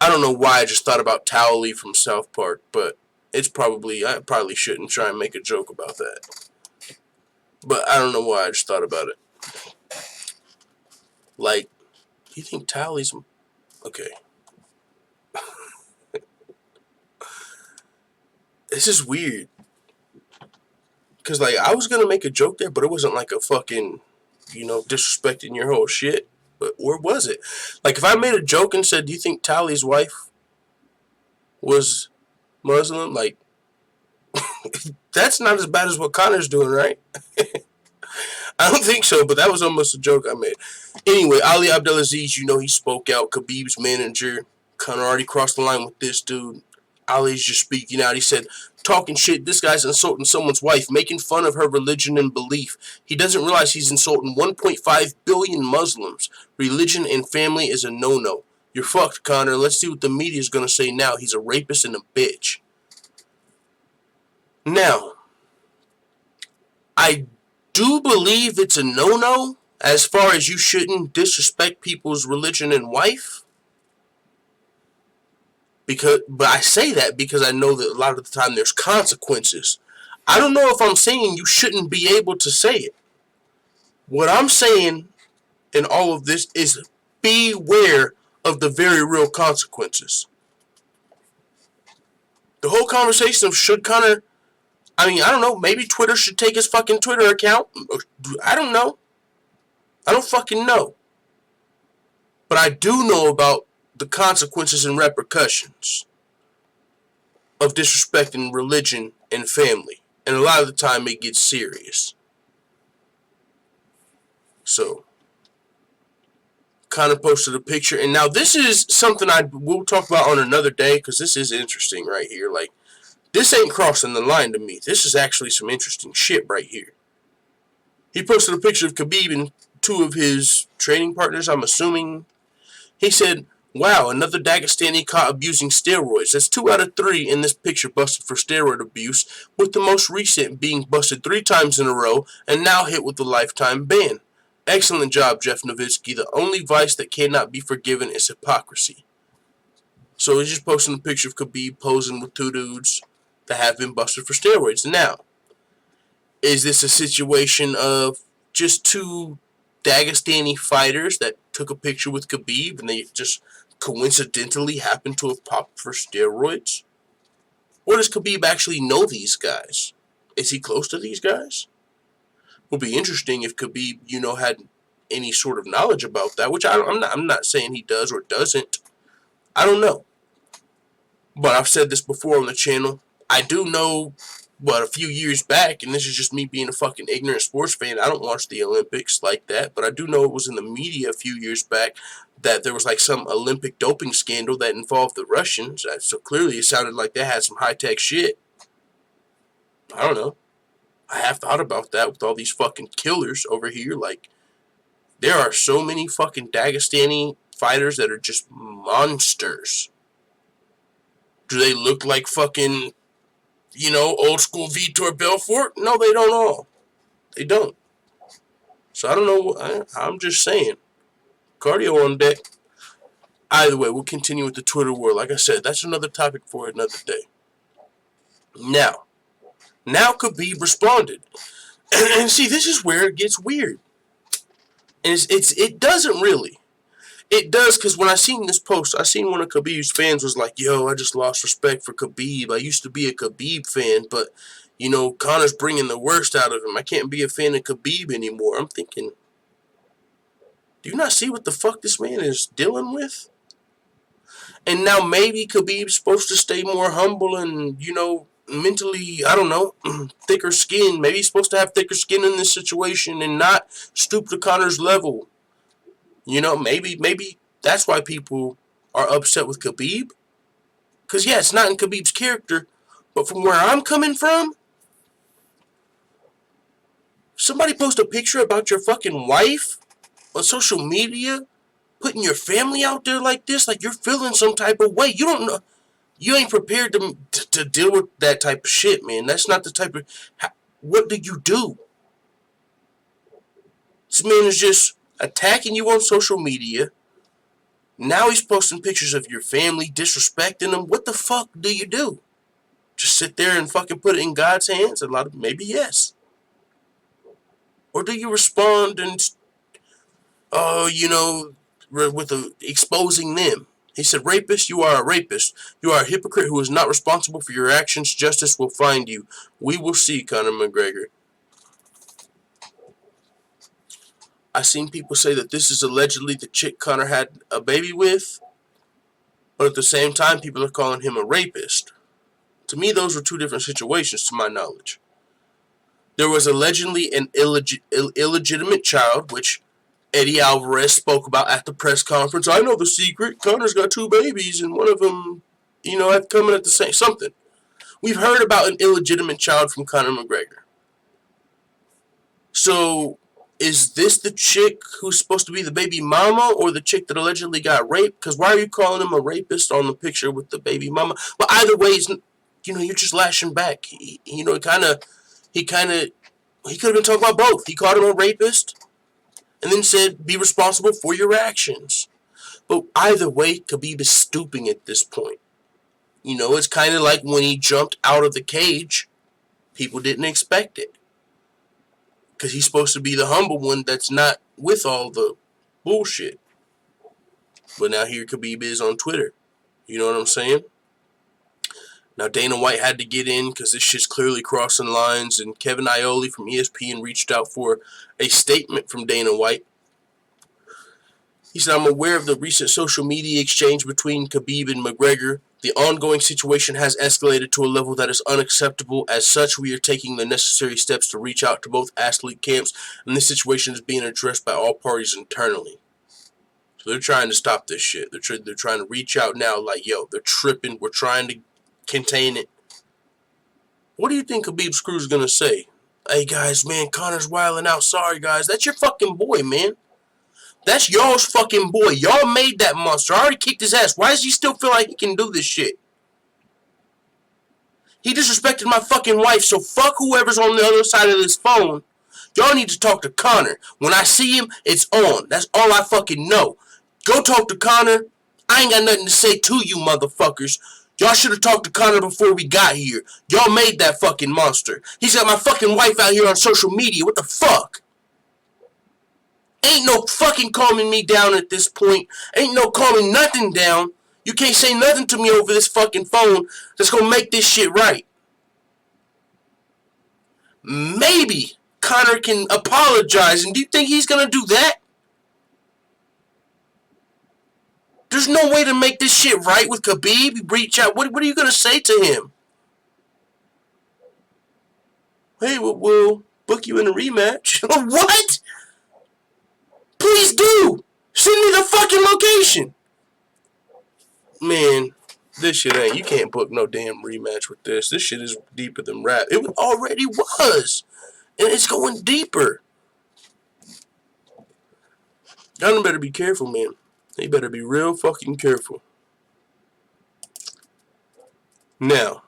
I don't know why I just thought about Towley from South Park, but I probably shouldn't try and make a joke about that. But I don't know why I just thought about it. Do you think Towley's... Okay. This is weird. Because, I was going to make a joke there, but it wasn't a fucking, disrespecting your whole shit. Or was it? If I made a joke and said, do you think Tali's wife was Muslim? That's not as bad as what Conor's doing, right? I don't think so, but that was almost a joke I made. Anyway, Ali Abdelaziz, he spoke out. Khabib's manager. Conor already crossed the line with this dude. Ali's just speaking out. He said, talking shit, this guy's insulting someone's wife, making fun of her religion and belief. He doesn't realize he's insulting 1.5 billion Muslims. Religion and family is a no-no. You're fucked, Conor. Let's see what the media's gonna say now. He's a rapist and a bitch. Now, I do believe it's a no-no as far as you shouldn't disrespect people's religion and wife. But I say that because I know that a lot of the time there's consequences. I don't know if I'm saying you shouldn't be able to say it. What I'm saying in all of this is beware of the very real consequences. The whole conversation of should Conor... I don't know, maybe Twitter should take his fucking Twitter account. I don't know. I don't fucking know. But I do know about the consequences and repercussions of disrespecting religion and family. And a lot of the time it gets serious. So, Conor posted a picture, and now this is something we'll talk about on another day, because this is interesting right here. Like, this ain't crossing the line to me. This is actually some interesting shit right here. He posted a picture of Khabib and two of his training partners, I'm assuming. He said, wow, another Dagestani caught abusing steroids. That's 2 out of 3 in this picture busted for steroid abuse, with the most recent being busted 3 times in a row and now hit with a lifetime ban. Excellent job, Jeff Nowitzki. The only vice that cannot be forgiven is hypocrisy. So he's just posting a picture of Khabib posing with 2 dudes that have been busted for steroids. Now, is this a situation of just 2 Dagestani fighters that took a picture with Khabib and they just coincidentally happened to have popped for steroids? Or does Khabib actually know these guys? Is he close to these guys? It would be interesting if Khabib, had any sort of knowledge about that, which I'm not saying he does or doesn't. I don't know. But I've said this before on the channel. I do know, a few years back, and this is just me being a fucking ignorant sports fan, I don't watch the Olympics like that, but I do know it was in the media a few years back that there was like some Olympic doping scandal that involved the Russians. So clearly it sounded like they had some high-tech shit. I don't know. I have thought about that with all these fucking killers over here. Like, there are so many fucking Dagestani fighters that are just monsters. Do they look like fucking, old school Vitor Belfort? No, they don't all. They don't. So I don't know. I'm just saying. Cardio on deck. Either way, we'll continue with the Twitter war. Like I said, that's another topic for another day. Now Khabib responded. And see, this is where it gets weird. And it doesn't really. It does, because when I seen this post, I seen one of Khabib's fans was like, yo, I just lost respect for Khabib. I used to be a Khabib fan, but, Conor's bringing the worst out of him. I can't be a fan of Khabib anymore. I'm thinking, do you not see what the fuck this man is dealing with? And now maybe Khabib's supposed to stay more humble and, mentally, I don't know, thicker skin. Maybe he's supposed to have thicker skin in this situation and not stoop to Conor's level. Maybe that's why people are upset with Khabib. Because, yeah, it's not in Khabib's character. But from where I'm coming from, somebody post a picture about your fucking wife on social media, putting your family out there like this, like you're feeling some type of way. You don't know. You ain't prepared to deal with that type of shit, man. That's not the type of... What do you do? This man is just attacking you on social media. Now he's posting pictures of your family, disrespecting them. What the fuck do you do? Just sit there and fucking put it in God's hands? Maybe yes. Or do you respond and, with exposing them? He said, rapist, you are a rapist. You are a hypocrite who is not responsible for your actions. Justice will find you. We will see, Conor McGregor. I seen people say that this is allegedly the chick Conor had a baby with, but at the same time, people are calling him a rapist. To me, those were 2 different situations, to my knowledge. There was allegedly an illegitimate child, which Eddie Alvarez spoke about at the press conference. I know the secret. Conor's got 2 babies, and one of them, had coming at the same something. We've heard about an illegitimate child from Conor McGregor. So, is this the chick who's supposed to be the baby mama, or the chick that allegedly got raped? Because why are you calling him a rapist on the picture with the baby mama? But either way, you're just lashing back. He could have been talking about both. He called him a rapist, and then said, be responsible for your actions. But either way, Khabib is stooping at this point. It's kind of like when he jumped out of the cage, people didn't expect it. Because he's supposed to be the humble one that's not with all the bullshit. But now here Khabib is on Twitter. You know what I'm saying? Now Dana White had to get in because this shit's clearly crossing lines, and Kevin Iole from ESPN reached out for a statement from Dana White. He said, I'm aware of the recent social media exchange between Khabib and McGregor. The ongoing situation has escalated to a level that is unacceptable. As such, we are taking the necessary steps to reach out to both athlete camps, and this situation is being addressed by all parties internally. So they're trying to stop this shit. They're trying to reach out now like, yo, they're tripping. We're trying to contain it. What do you think Khabib's crew's gonna say? Hey, guys, man, Conor's wilding out. Sorry, guys. That's your fucking boy, man. That's y'all's fucking boy. Y'all made that monster. I already kicked his ass. Why does he still feel like he can do this shit? He disrespected my fucking wife, so fuck whoever's on the other side of this phone. Y'all need to talk to Conor. When I see him, it's on. That's all I fucking know. Go talk to Conor. I ain't got nothing to say to you motherfuckers. Y'all should have talked to Conor before we got here. Y'all made that fucking monster. He's got my fucking wife out here on social media. What the fuck? Ain't no fucking calming me down at this point. Ain't no calming nothing down. You can't say nothing to me over this fucking phone that's gonna make this shit right. Maybe Conor can apologize, and do you think he's gonna do that? There's no way to make this shit right with Khabib. You reach out. What are you gonna say to him? Hey, we'll book you in a rematch. What? Please do. Send me the fucking location. Man, this shit ain't. You can't book no damn rematch with this. This shit is deeper than rap. It already was. And it's going deeper. Y'all better be careful, man. They better be real fucking careful. Now,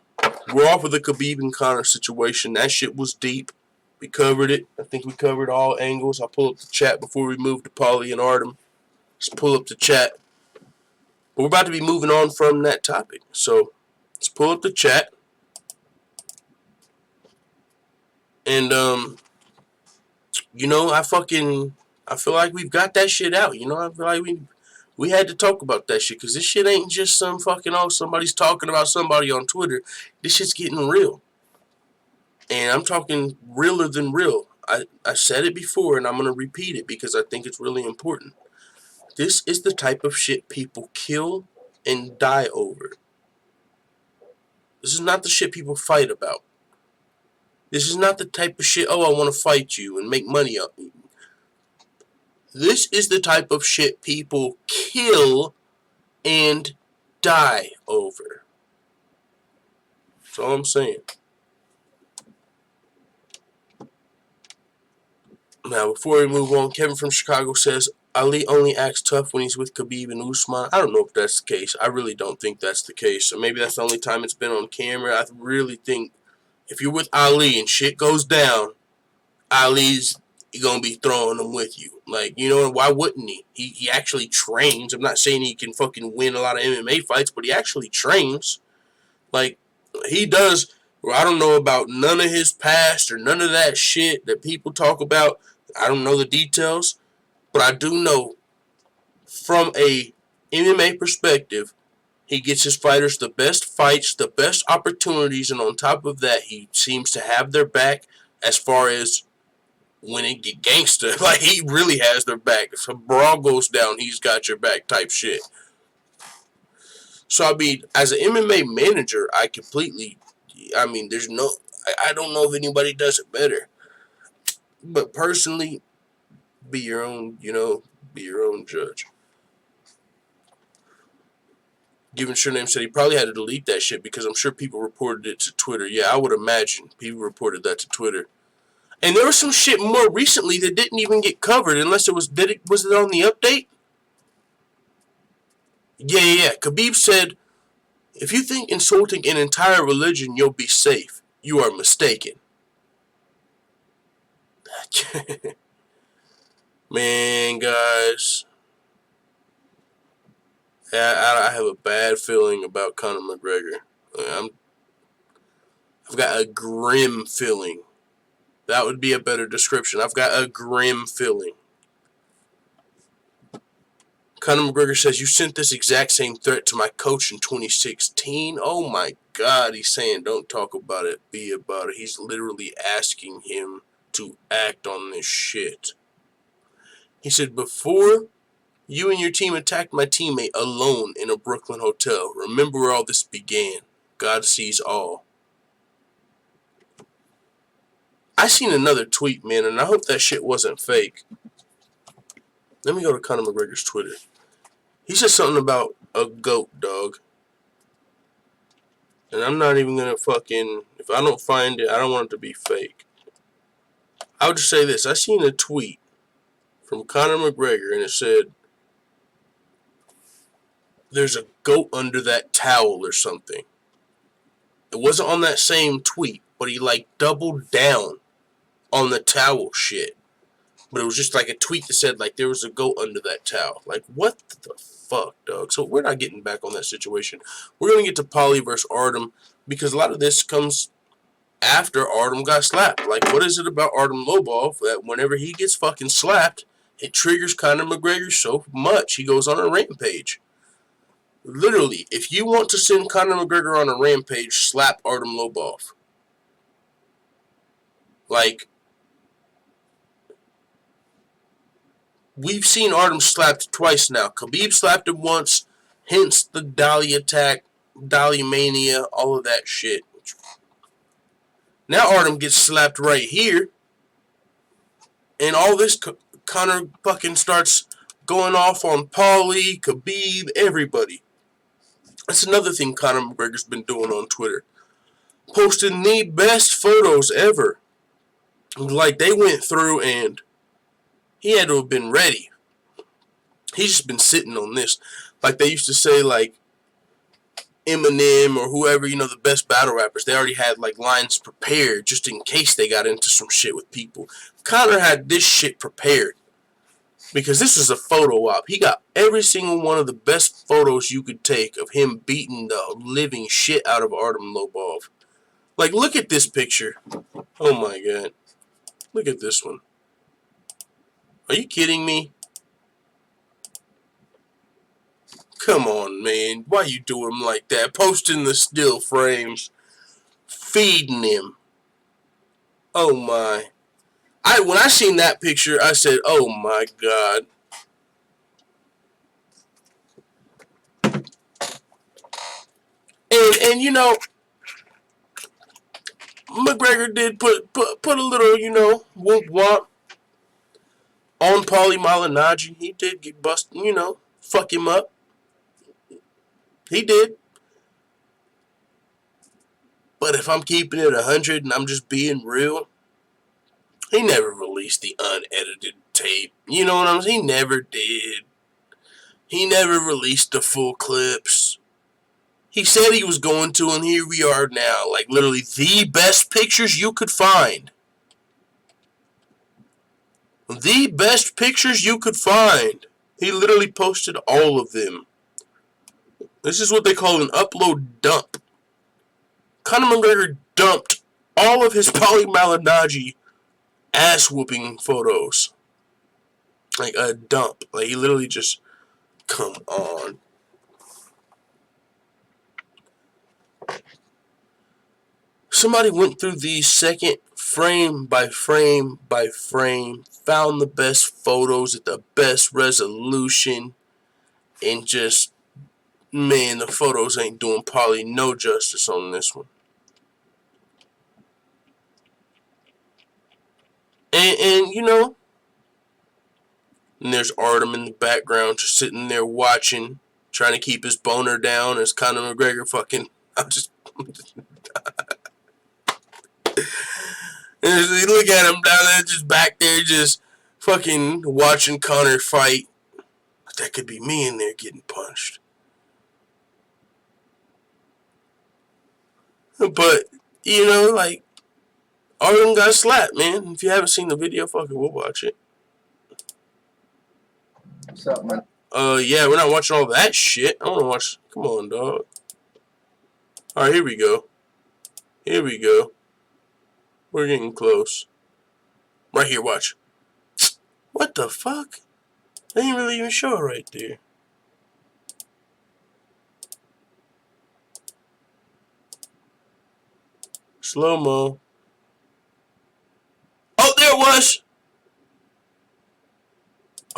we're off of the Khabib and Conor situation. That shit was deep. We covered it. I think we covered all angles. I'll pull up the chat before we move to Paulie and Artem. Let's pull up the chat. But we're about to be moving on from that topic. So, let's pull up the chat. And, you know, I feel like we've got that shit out. You know, I feel like we had to talk about that shit. Because this shit ain't just some fucking, somebody's talking about somebody on Twitter. This shit's getting real. And I'm talking realer than real. I said it before, and I'm going to repeat it because I think it's really important. This is the type of shit people kill and die over. This is not the shit people fight about. This is not the type of shit, I want to fight you and make money off you. This is the type of shit people kill and die over. That's all I'm saying. Now, before we move on, Kevin from Chicago says, Ali only acts tough when he's with Khabib and Usman. I don't know if that's the case. I really don't think that's the case. So maybe that's the only time it's been on camera. I really think if you're with Ali and shit goes down, Ali's going to be throwing them with you. Like, you know, why wouldn't he? He actually trains. I'm not saying he can fucking win a lot of MMA fights, but he actually trains. Like, he does. Well, I don't know about none of his past or none of that shit that people talk about. I don't know the details. But I do know from a MMA perspective, he gets his fighters the best fights, the best opportunities, and on top of that, he seems to have their back as far as when it get gangster. Like, he really has their back. If a brawl goes down, he's got your back type shit. So, I mean, as an MMA manager, I don't know if anybody does it better. But personally, be your own judge. Given SureName said he probably had to delete that shit because I'm sure people reported it to Twitter. Yeah, I would imagine people reported that to Twitter. And there was some shit more recently that didn't even get covered unless was it on the update? Yeah. Khabib said, if you think insulting an entire religion you'll be safe, you are mistaken. Man, guys, I have a bad feeling about Conor McGregor. I've got a grim feeling. That would be a better description. I've got a grim feeling. Conor McGregor says, you sent this exact same threat to my coach in 2016. Oh my God, he's saying don't talk about it, be about it. He's literally asking him to act on this shit. He said, before you and your team attacked my teammate alone in a Brooklyn hotel, remember where all this began. God sees all. I seen another tweet, man, and I hope that shit wasn't fake. Let me go to Conor McGregor's Twitter. He said something about a goat, dog. And I'm not even gonna fucking... If I don't find it, I don't want it to be fake. I would just say this. I seen a tweet from Conor McGregor, and it said, there's a goat under that towel or something. It wasn't on that same tweet, but he, like, doubled down on the towel shit. But it was just, like, a tweet that said, like, there was a goat under that towel. Like, what the fuck, dog? So we're not getting back on that situation. We're going to get to Paulie versus Artem, because a lot of this comes after Artem got slapped. Like, what is it about Artem Lobov that whenever he gets fucking slapped, it triggers Conor McGregor so much he goes on a rampage? Literally, if you want to send Conor McGregor on a rampage, slap Artem Lobov. Like, we've seen Artem slapped twice now. Khabib slapped him once, hence the Dali attack, Dali mania, all of that shit. Now Artem gets slapped right here, and all this Conor fucking starts going off on Paulie, Khabib, everybody. That's another thing Conor McGregor's been doing on Twitter. Posting the best photos ever. Like, they went through and he had to have been ready. He's just been sitting on this. Like they used to say, like, Eminem or whoever, you know, the best battle rappers, they already had, like, lines prepared just in case they got into some shit with people. Conor had this shit prepared. Because this is a photo op. He got every single one of the best photos you could take of him beating the living shit out of Artem Lobov. Like, look at this picture. Oh my god. Look at this one. Are you kidding me? Come on, man. Why you do him like that? Posting the still frames. Feeding him. Oh my. When I seen that picture, I said, oh my god. And you know, McGregor did put a little, you know, whoop womp on Paulie Malinaggi. He did get busted, you know, fuck him up. He did. But if I'm keeping it 100 and I'm just being real, he never released the unedited tape. You know what I'm saying? He never did. He never released the full clips. He said he was going to, and here we are now. Like, literally, the best pictures you could find. The best pictures you could find. He literally posted all of them. This is what they call an upload dump. Conor McGregor dumped all of his Paulie Malinaggi ass-whooping photos. Like a dump. Like, he literally just... Come on. Somebody went through these second frame by frame by frame, found the best photos at the best resolution, and just, man, the photos ain't doing Paulie no justice on this one. And you know, and there's Artem in the background just sitting there watching, trying to keep his boner down as Conor McGregor fucking, I'm just and you look at him down there, just back there, just fucking watching Conor fight. That could be me in there getting punched. But, you know, like, Artem got slapped, man. If you haven't seen the video, fucking we'll watch it. What's up, man? Yeah, we're not watching all that shit. I want to watch. Come on, dog. Alright, here we go. Here we go. We're getting close. Right here, watch. What the fuck? They ain't really even show it right there. Slow-mo. Oh, there it was!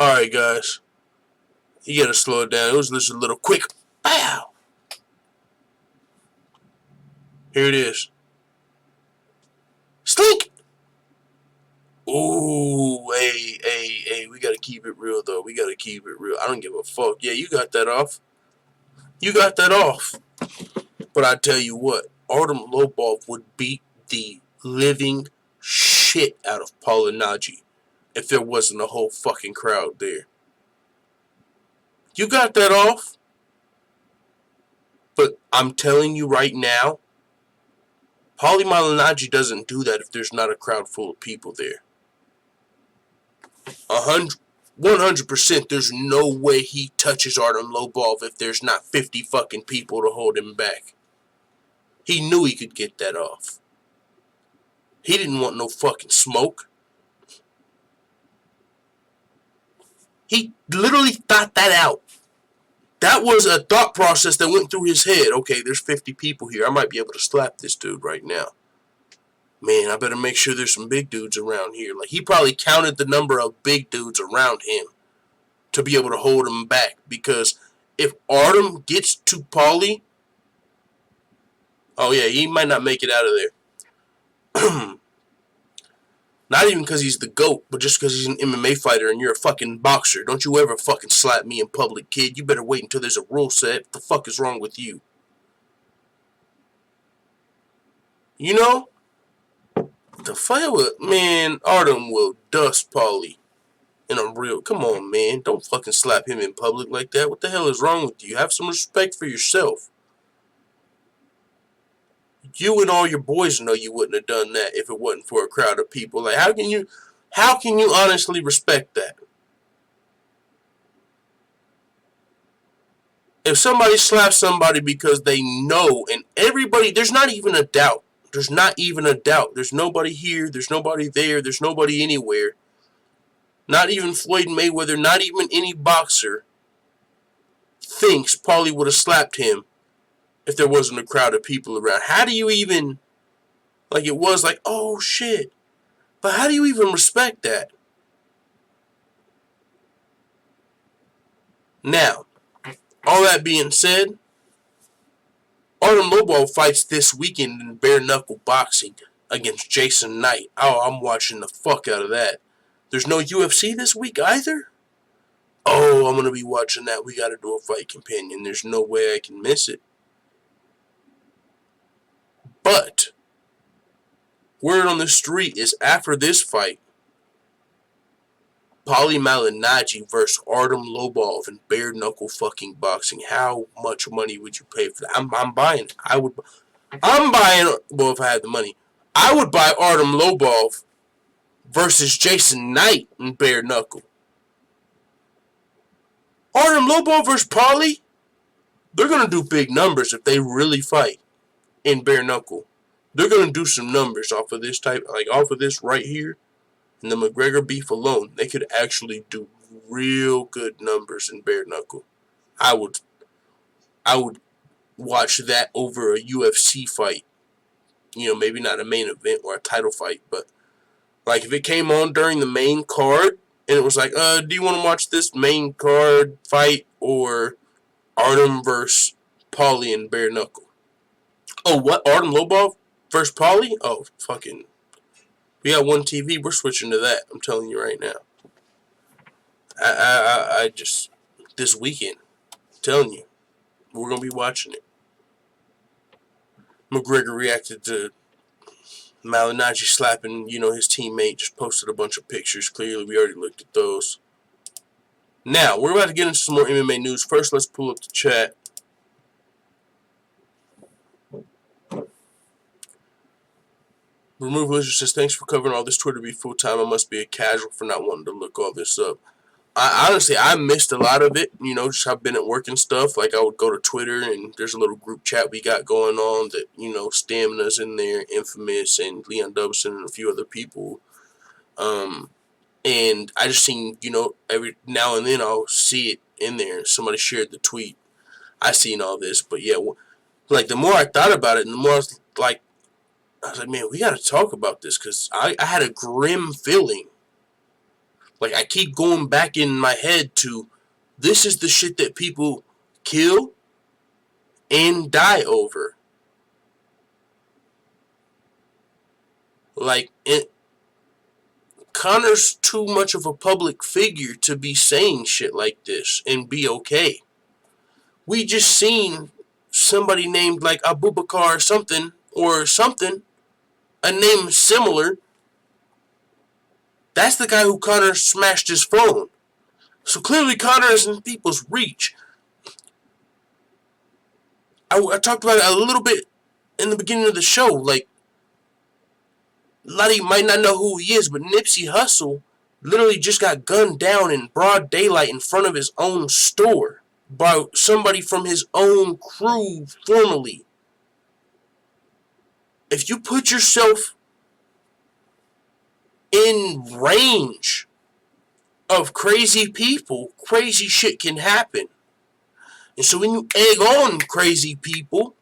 Alright, guys. You gotta slow it down. It was just a little quick. Wow! Here it is. Slink! Ooh, hey, We gotta keep it real, though. We gotta keep it real. I don't give a fuck. Yeah, you got that off. You got that off. But I tell you what, Artem Lobov would beat the living shit out of Malinaggi if there wasn't a whole fucking crowd there. You got that off. But I'm telling you right now, Paulie Malinaggi doesn't do that if there's not a crowd full of people there. 100%, there's no way he touches Artem Lobov if there's not 50 fucking people to hold him back. He knew he could get that off. He didn't want no fucking smoke. He literally thought that out. That was a thought process that went through his head. Okay, there's 50 people here. I might be able to slap this dude right now. Man, I better make sure there's some big dudes around here. Like, he probably counted the number of big dudes around him to be able to hold him back. Because if Artem gets to Paulie, oh yeah, he might not make it out of there. Not even because he's the GOAT, but just because he's an MMA fighter and you're a fucking boxer. Don't you ever fucking slap me in public, kid. You better wait until there's a rule set. What the fuck is wrong with you? You know? The fight with, man, Artem will dust Paulie. And I'm real. Come on, man. Don't fucking slap him in public like that. What the hell is wrong with you? Have some respect for yourself. You and all your boys know you wouldn't have done that if it wasn't for a crowd of people. Like, how can you honestly respect that? If somebody slaps somebody because they know, and everybody, there's not even a doubt. There's not even a doubt. There's nobody here. There's nobody there. There's nobody anywhere. Not even Floyd Mayweather, not even any boxer thinks Paulie would have slapped him if there wasn't a crowd of people around. How do you even, like, it was like, oh shit. But how do you even respect that? Now, all that being said, Artem Lobov fights this weekend in bare knuckle boxing against Jason Knight. Oh, I'm watching the fuck out of that. There's no UFC this week either? Oh, I'm going to be watching that. We got to do a fight companion. There's no way I can miss it. But word on the street is after this fight, Paulie Malinaggi versus Artem Lobov in bare knuckle fucking boxing. How much money would you pay for that? I'm buying it. I'm buying. Well, if I had the money, I would buy Artem Lobov versus Jason Knight in bare knuckle. Artem Lobov versus Paulie. They're gonna do big numbers if they really fight in bare knuckle. They're gonna do some numbers off of this type, like off of this right here, and the McGregor beef alone. They could actually do real good numbers in bare knuckle. I would watch that over a UFC fight. You know, maybe not a main event or a title fight, but like if it came on during the main card and it was like, do you want to watch this main card fight or Artem versus Paulie in bare knuckle? Oh, what? Artem Lobov versus Paulie? Oh, fucking. We got one TV. We're switching to that. I'm telling you right now. I just, this weekend, I'm telling you, we're going to be watching it. McGregor reacted to Malinaggi slapping, his teammate. Just posted a bunch of pictures. Clearly, we already looked at those. Now, we're about to get into some more MMA news. First, let's pull up the chat. RemovedLizaard says, thanks for covering all this Twitter beef full time. I must be a casual for not wanting to look all this up. I missed a lot of it. Just I've been at work and stuff. Like, I would go to Twitter, and there's a little group chat we got going on that, Stamina's in there, Infamous, and Leon Dubson, and a few other people. And I just seen, every now and then I'll see it in there. Somebody shared the tweet. I seen all this. But, yeah, like, the more I thought about it, and the more I was like, man, we got to talk about this, because I had a grim feeling. Like, I keep going back in my head to, this is the shit that people kill and die over. Like, Conor's too much of a public figure to be saying shit like this and be okay. We just seen somebody named like Abubakar or something, a name similar. That's the guy who Conor smashed his phone. So clearly Conor is in people's reach. I talked about it a little bit in the beginning of the show. Like, a lot of you might not know who he is, but Nipsey Hussle literally just got gunned down in broad daylight in front of his own store by somebody from his own crew formerly. If you put yourself in range of crazy people, crazy shit can happen. And so when you egg on crazy people,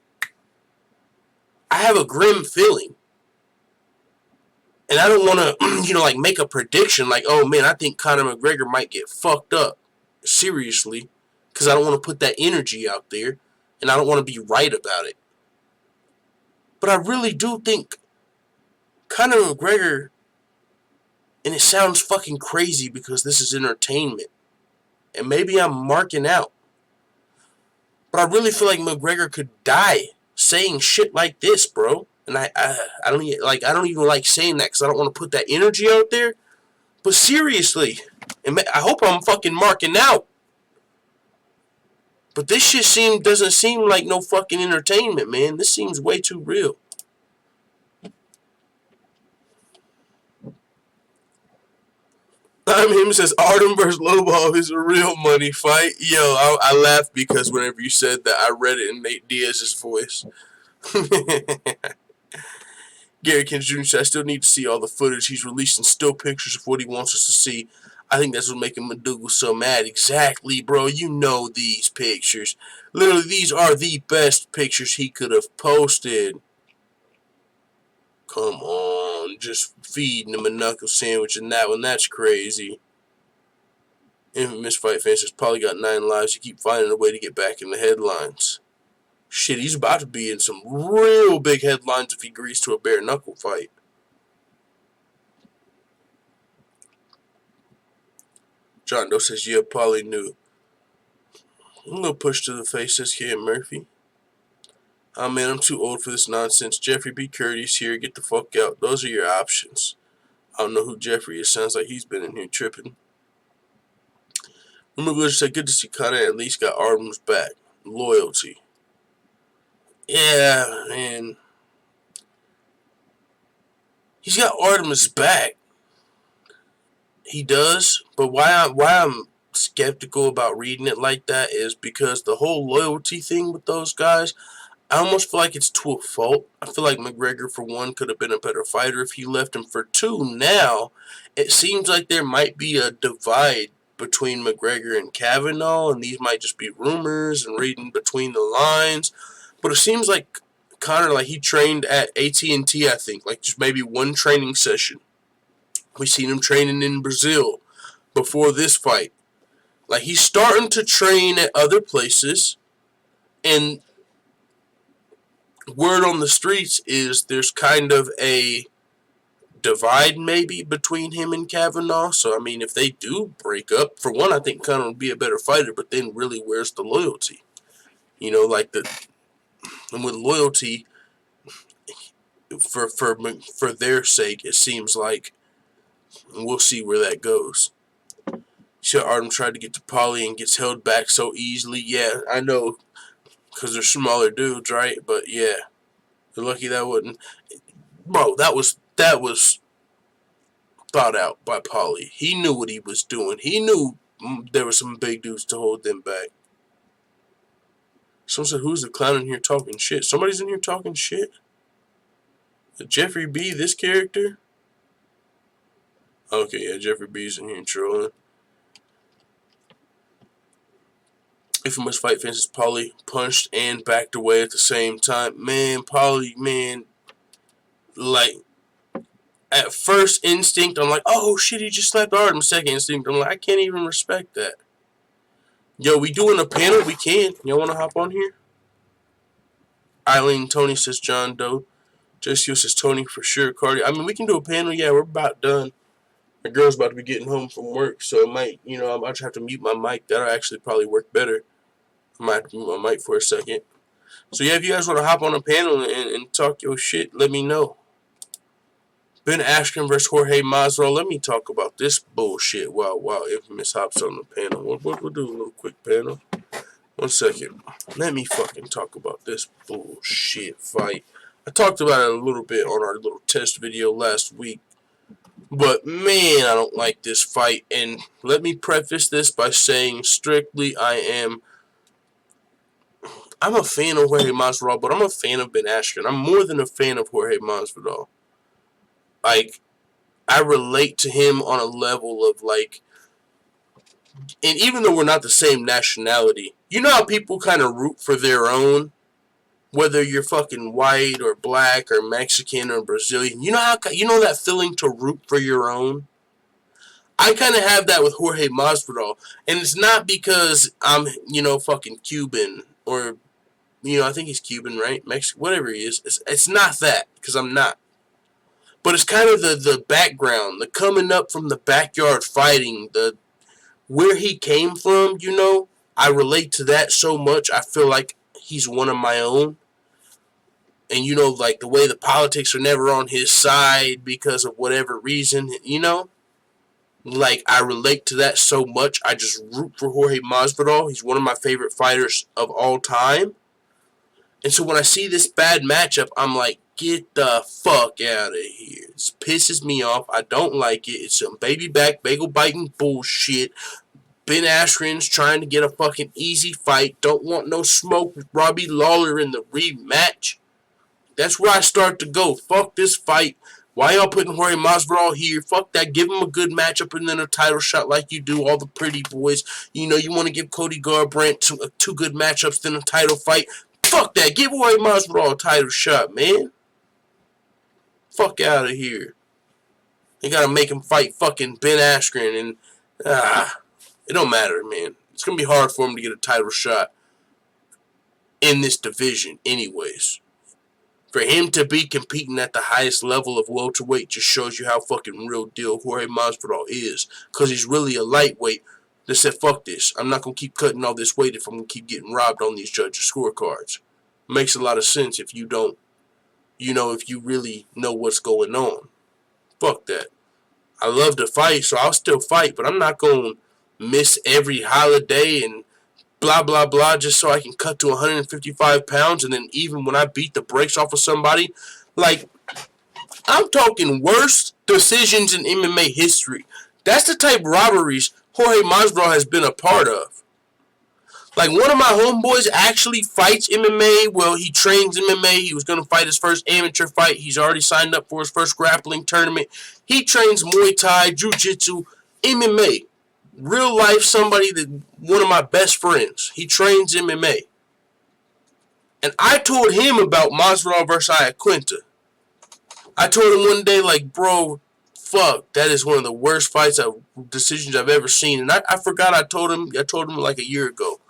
I have a grim feeling. And I don't want to, like make a prediction like, oh man, I think Conor McGregor might get fucked up. Seriously. Because I don't want to put that energy out there. And I don't want to be right about it. But I really do think Conor McGregor, and it sounds fucking crazy because this is entertainment. And maybe I'm marking out. But I really feel like McGregor could die saying shit like this, bro. And I don't even like saying that because I don't want to put that energy out there. But seriously, and I hope I'm fucking marking out. But this shit doesn't seem like no fucking entertainment, man. This seems way too real. Him says Artem versus Lobov is a real money fight. Yo, I laughed because whenever you said that, I read it in Nate Diaz's voice. Gary Kins Jr. said, I still need to see all the footage. He's releasing still pictures of what he wants us to see. I think that's what's making McDougal so mad. Exactly, bro. You know these pictures. Literally, these are the best pictures he could have posted. Come on. Just feeding him a knuckle sandwich and that one. That's crazy. Infamous Fight fans says, Paulie got 9 lives. You keep finding a way to get back in the headlines. Shit, he's about to be in some real big headlines if he agrees to a bare knuckle fight. John Doe says, yeah, Paulie knew. A little push to the face, says Cam Murphy. Oh man, I'm too old for this nonsense. Jeffrey, be courteous here. Get the fuck out. Those are your options. I don't know who Jeffrey is. Sounds like he's been in here tripping. Remember, said, good to see Conor at least got Artem's back. Loyalty. Yeah, man. He's got Artemis back. He does, but why I'm skeptical about reading it like that is because the whole loyalty thing with those guys, I almost feel like it's to a fault. I feel like McGregor, for one, could have been a better fighter if he left him. For two, now, it seems like there might be a divide between McGregor and Kavanaugh, and these might just be rumors and reading between the lines. But it seems like Conor, like he trained at AT&T, I think, like just maybe one training session. We seen him training in Brazil before this fight. Like he's starting to train at other places, and word on the streets is there's kind of a divide maybe between him and Kavanaugh. So I mean, if they do break up, for one, I think Conor would be a better fighter. But then, really, where's the loyalty? You know, like and with loyalty, for their sake, it seems like, and we'll see where that goes. Sure, Artem tried to get to Paulie and gets held back so easily. Yeah, I know, because they're smaller dudes, right? But yeah, they're lucky that wouldn't. Bro, that was thought out by Paulie. He knew what he was doing. He knew there were some big dudes to hold them back. Someone said, who's the clown in here talking shit? Somebody's in here talking shit? Jeffrey B, this character? Okay, yeah, Jeffrey B's in here trolling. If you must fight fans, Paulie punched and backed away at the same time. Man, Paulie, man, like, at first instinct, I'm like, oh shit, he just slapped Artem. Second instinct, I'm like, I can't even respect that. Yo, we doing a panel? We can. Y'all want to hop on here? Eileen Tony says John Doe. Jesse says Tony for sure. Cardi. I mean, we can do a panel. Yeah, we're about done. My girl's about to be getting home from work, so it might, I might have to mute my mic. That'll actually probably work better. I might have to mute my mic for a second. So yeah, if you guys want to hop on a panel and talk your shit, let me know. Ben Askren versus Jorge Masvidal. Let me talk about this bullshit while Infamous hops on the panel. We'll do a little quick panel. 1 second. Let me fucking talk about this bullshit fight. I talked about it a little bit on our little test video last week. But man, I don't like this fight. And let me preface this by saying strictly I'm a fan of Jorge Masvidal, but I'm a fan of Ben Askren. I'm more than a fan of Jorge Masvidal. Like, I relate to him on a level of like, and even though we're not the same nationality, you know how people kind of root for their own, whether you're fucking white or black or Mexican or Brazilian. You know that feeling to root for your own? I kind of have that with Jorge Masvidal, and it's not because I'm, fucking Cuban or, I think he's Cuban, right? Mexican, whatever he is. It's not that, because I'm not. But it's kind of the background, the coming up from the backyard fighting, where he came from, I relate to that so much. I feel like he's one of my own. And, like the way the politics are never on his side because of whatever reason, Like, I relate to that so much. I just root for Jorge Masvidal. He's one of my favorite fighters of all time. And so when I see this bad matchup, I'm like, get the fuck out of here. This pisses me off. I don't like it. It's some baby back, bagel biting bullshit. Ben Askren's trying to get a fucking easy fight. Don't want no smoke with Robbie Lawler in the rematch. That's where I start to go. Fuck this fight. Why y'all putting Jorge Masvidal here? Fuck that. Give him a good matchup and then a title shot like you do all the pretty boys. You want to give Cody Garbrandt two good matchups, then a title fight. Fuck that. Give Jorge Masvidal a title shot, man. Fuck out of here. You gotta make him fight fucking Ben Askren, and it don't matter, man. It's gonna be hard for him to get a title shot in this division anyways. For him to be competing at the highest level of welterweight just shows you how fucking real deal Jorge Masvidal is. Because he's really a lightweight that said, fuck this. I'm not going to keep cutting all this weight if I'm going to keep getting robbed on these judges' scorecards. Makes a lot of sense if you don't, if you really know what's going on. Fuck that. I love to fight, so I'll still fight, but I'm not going to miss every holiday and blah, blah, blah, just so I can cut to 155 pounds, and then even when I beat the brakes off of somebody, like, I'm talking worst decisions in MMA history. That's the type of robberies Jorge Masvidal has been a part of. Like, one of my homeboys actually fights MMA. Well, he trains MMA. He was going to fight his first amateur fight. He's already signed up for his first grappling tournament. He trains Muay Thai, Jiu-Jitsu, MMA. Real life, somebody that one of my best friends. He trains MMA. And I told him about Masvidal versus Quintin. I told him one day, like, bro, fuck, that is one of the worst decisions I've ever seen. And I forgot I told him like a year ago.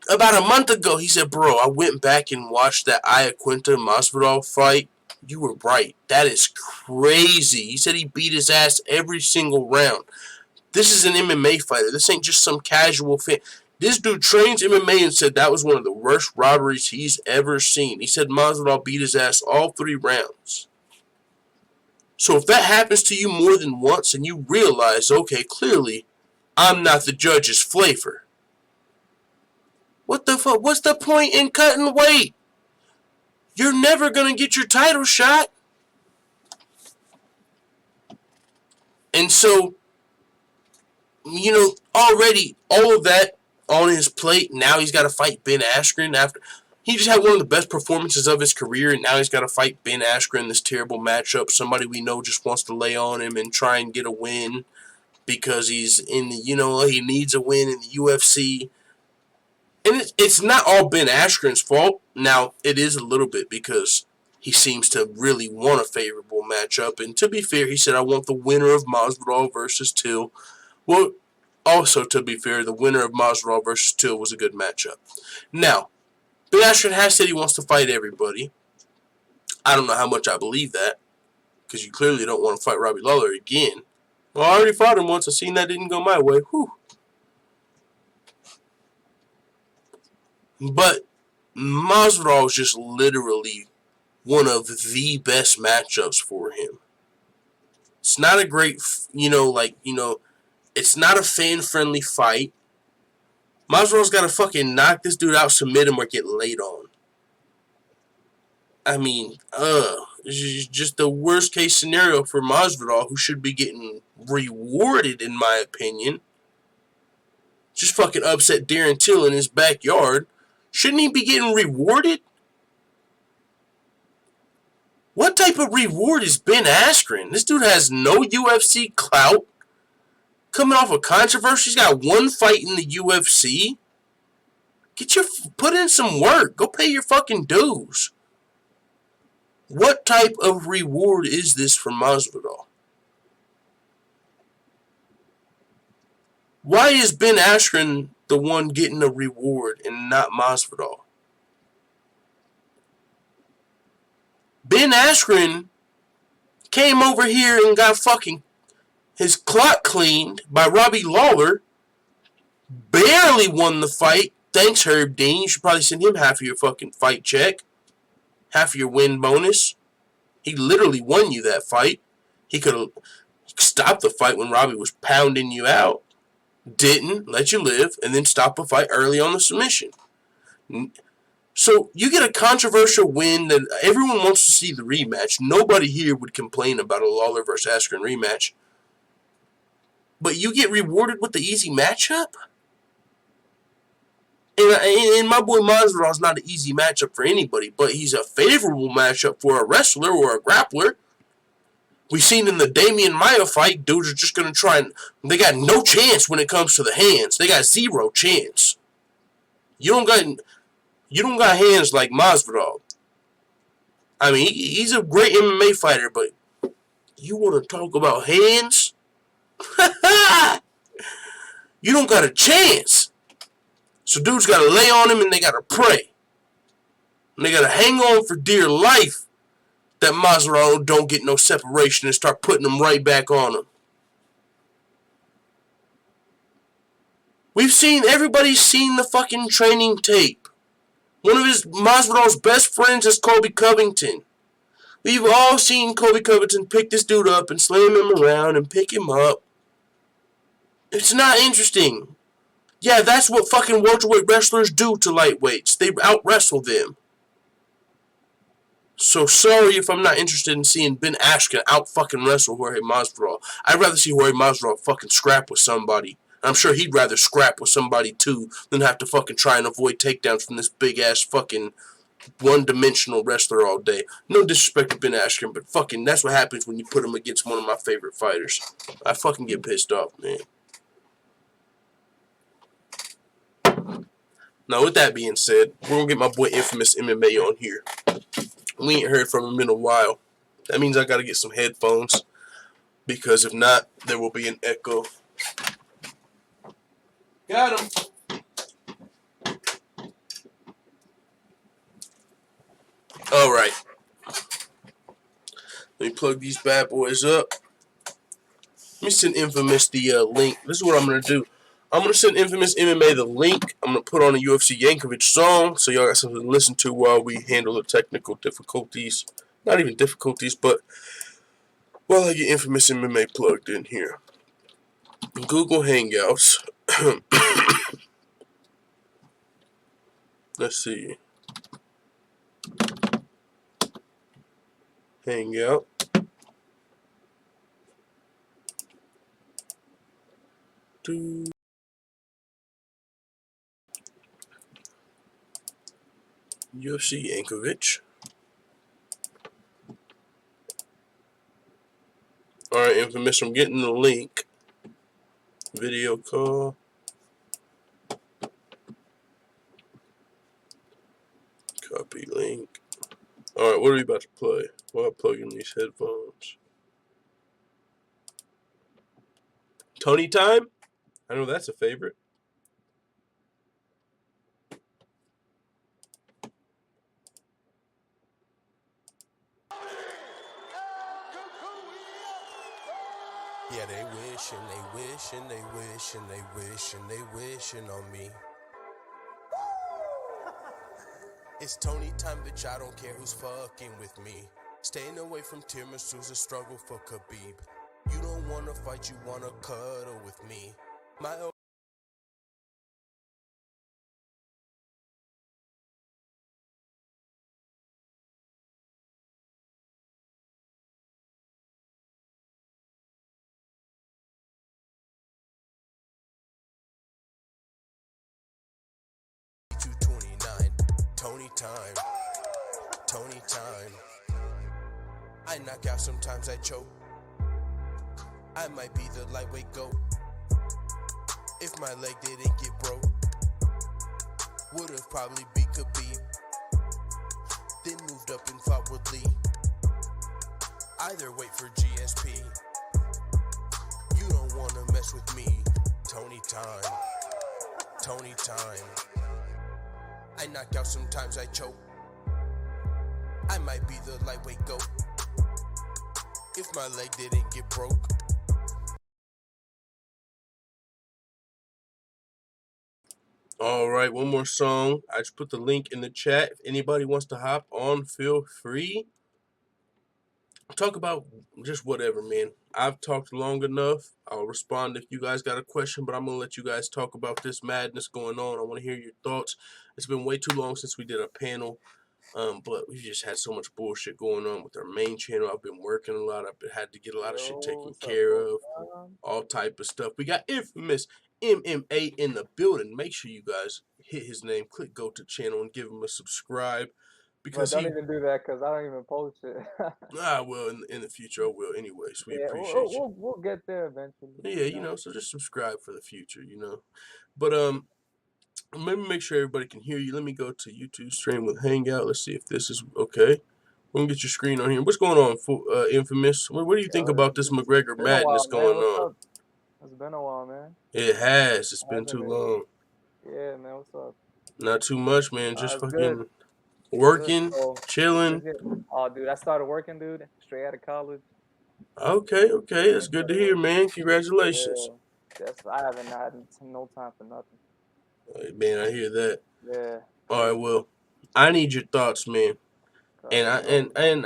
About a month ago, he said, bro, I went back and watched that Quintin Masvidal fight. You were right. That is crazy. He said he beat his ass every single round. This is an MMA fighter. This ain't just some casual fan. This dude trains MMA and said that was one of the worst robberies he's ever seen. He said Masvidal beat his ass all 3 rounds. So if that happens to you more than once and you realize, okay, clearly, I'm not the judge's flavor. What the fuck? What's the point in cutting weight? You're never going to get your title shot. And so, already all of that on his plate. Now he's got to fight Ben Askren after he just had one of the best performances of his career, and now he's got to fight Ben Askren in this terrible matchup. Somebody we know just wants to lay on him and try and get a win because he's in the, he needs a win in the UFC. And it's not all Ben Askren's fault. Now, it is a little bit because he seems to really want a favorable matchup. And to be fair, he said, I want the winner of Masvidal versus Till. Well, also, to be fair, the winner of Masvidal versus Till was a good matchup. Now, Ben Askren has said he wants to fight everybody. I don't know how much I believe that, because you clearly don't want to fight Robbie Lawler again. Well, I already fought him once. I seen that didn't go my way. Whew. But Masvidal is just literally one of the best matchups for him. It's not a great, it's not a fan-friendly fight. Masvidal's got to fucking knock this dude out, submit him, or get laid on. I mean, it's just the worst case scenario for Masvidal, who should be getting rewarded, in my opinion. Just fucking upset Darren Till in his backyard. Shouldn't he be getting rewarded? What type of reward is Ben Askren? This dude has no UFC clout. Coming off a controversy, he's got one fight in the UFC. Put in some work. Go pay your fucking dues. What type of reward is this for Masvidal? Why is Ben Askren the one getting a reward and not Masvidal? Ben Askren came over here and got fucking his clock cleaned by Robbie Lawler. Barely won the fight. Thanks, Herb Dean. You should probably send him half of your fucking fight check. Half of your win bonus. He literally won you that fight. He could have stopped the fight when Robbie was pounding you out. Didn't. Let you live. And then stop the fight early on the submission. So you get a controversial win that everyone wants to see the rematch. Nobody here would complain about a Lawler versus Askren rematch. But you get rewarded with the easy matchup? And my boy Masvidal is not an easy matchup for anybody, but he's a favorable matchup for a wrestler or a grappler. We've seen in the Damian Maia fight, dudes are just going to try and... They got no chance when it comes to the hands. They got zero chance. You don't got hands like Masvidal. I mean, he's a great MMA fighter, but you want to talk about hands? You don't got a chance. So dudes got to lay on him and they got to pray. And they got to hang on for dear life that Masvidal don't get no separation and start putting them right back on him. Everybody's seen the fucking training tape. One of Masvidal's best friends is Colby Covington. We've all seen Colby Covington pick this dude up and slam him around and pick him up. It's not interesting. Yeah, that's what fucking welterweight wrestlers do to lightweights. They out-wrestle them. So sorry if I'm not interested in seeing Ben Askren out-fucking wrestle Jorge Masvidal. I'd rather see Jorge Masvidal fucking scrap with somebody. I'm sure he'd rather scrap with somebody too than have to fucking try and avoid takedowns from this big-ass fucking one-dimensional wrestler all day. No disrespect to Ben Askren, but fucking that's what happens when you put him against one of my favorite fighters. I fucking get pissed off, man. Now, with that being said, we're going to get my boy Infamous MMA on here. We ain't heard from him in a while. That means I got to get some headphones, because if not, there will be an echo. Got him. Alright. Let me plug these bad boys up. Let me send Infamous the link. This is what I'm going to do. I'm going to send Infamous MMA the link. I'm going to put on a UFC Yankovic song, so y'all got something to listen to while we handle the technical difficulties. Not even difficulties, but while I get Infamous MMA plugged in here. Google Hangouts. Let's see. Hangout. UFC Yankovic. Alright, Infamous, I'm getting the link. Video call. Copy link. Alright, what are we about to play? While I plug in these headphones. Tony time? I know that's a favorite. Yeah, Yeah, they wishing, they wishing, they wishing, they wishing, they wishing on me. It's Tony time, bitch, I don't care who's fucking with me. Staying away from tiramisu's a struggle for Khabib. You don't wanna fight, you wanna cuddle with me. My Tony time, Tony time. I knock out, sometimes I choke. I might be the lightweight goat. If my leg didn't get broke, would've probably beat Khabib. Then moved up and fought with Lee. Either wait for GSP. You don't wanna mess with me. Tony time, Tony time. I knock out, sometimes I choke. I might be the lightweight goat. If my leg didn't get broke. All right, one more song. I just put the link in the chat. If anybody wants to hop on, feel free. Talk about just whatever, man. I've talked long enough. I'll respond if you guys got a question, but I'm going to let you guys talk about this madness going on. I want to hear your thoughts. It's been way too long since we did a panel, but we just had so much bullshit going on with our main channel. I've been working a lot. I've had to get a lot of shit taken care of, all type of stuff. We got infamous MMA in the building. Make sure you guys hit his name, click go to channel, and give him a subscribe. Because don't even do that because I don't even post it. Well, in the future I will anyways. We appreciate you. We'll get there eventually. Yeah, you know, so just subscribe for the future, you know. But let me make sure everybody can hear you. Let me go to YouTube stream with Hangout. Let's see if this is okay. We're gonna get your screen on here. What's going on, Infamous? What do you think about this McGregor madness going on? It's been a while, man. It has. It's been too long. Yeah, man. What's up? Not too much, man. Just fucking good. working, chilling. Oh, dude, I started working, dude, straight out of college. Okay. That's good to hear, man. Congratulations. Yeah, I haven't had no time for nothing. Hey, man, I hear that. Yeah. All right, well, I need your thoughts, man. And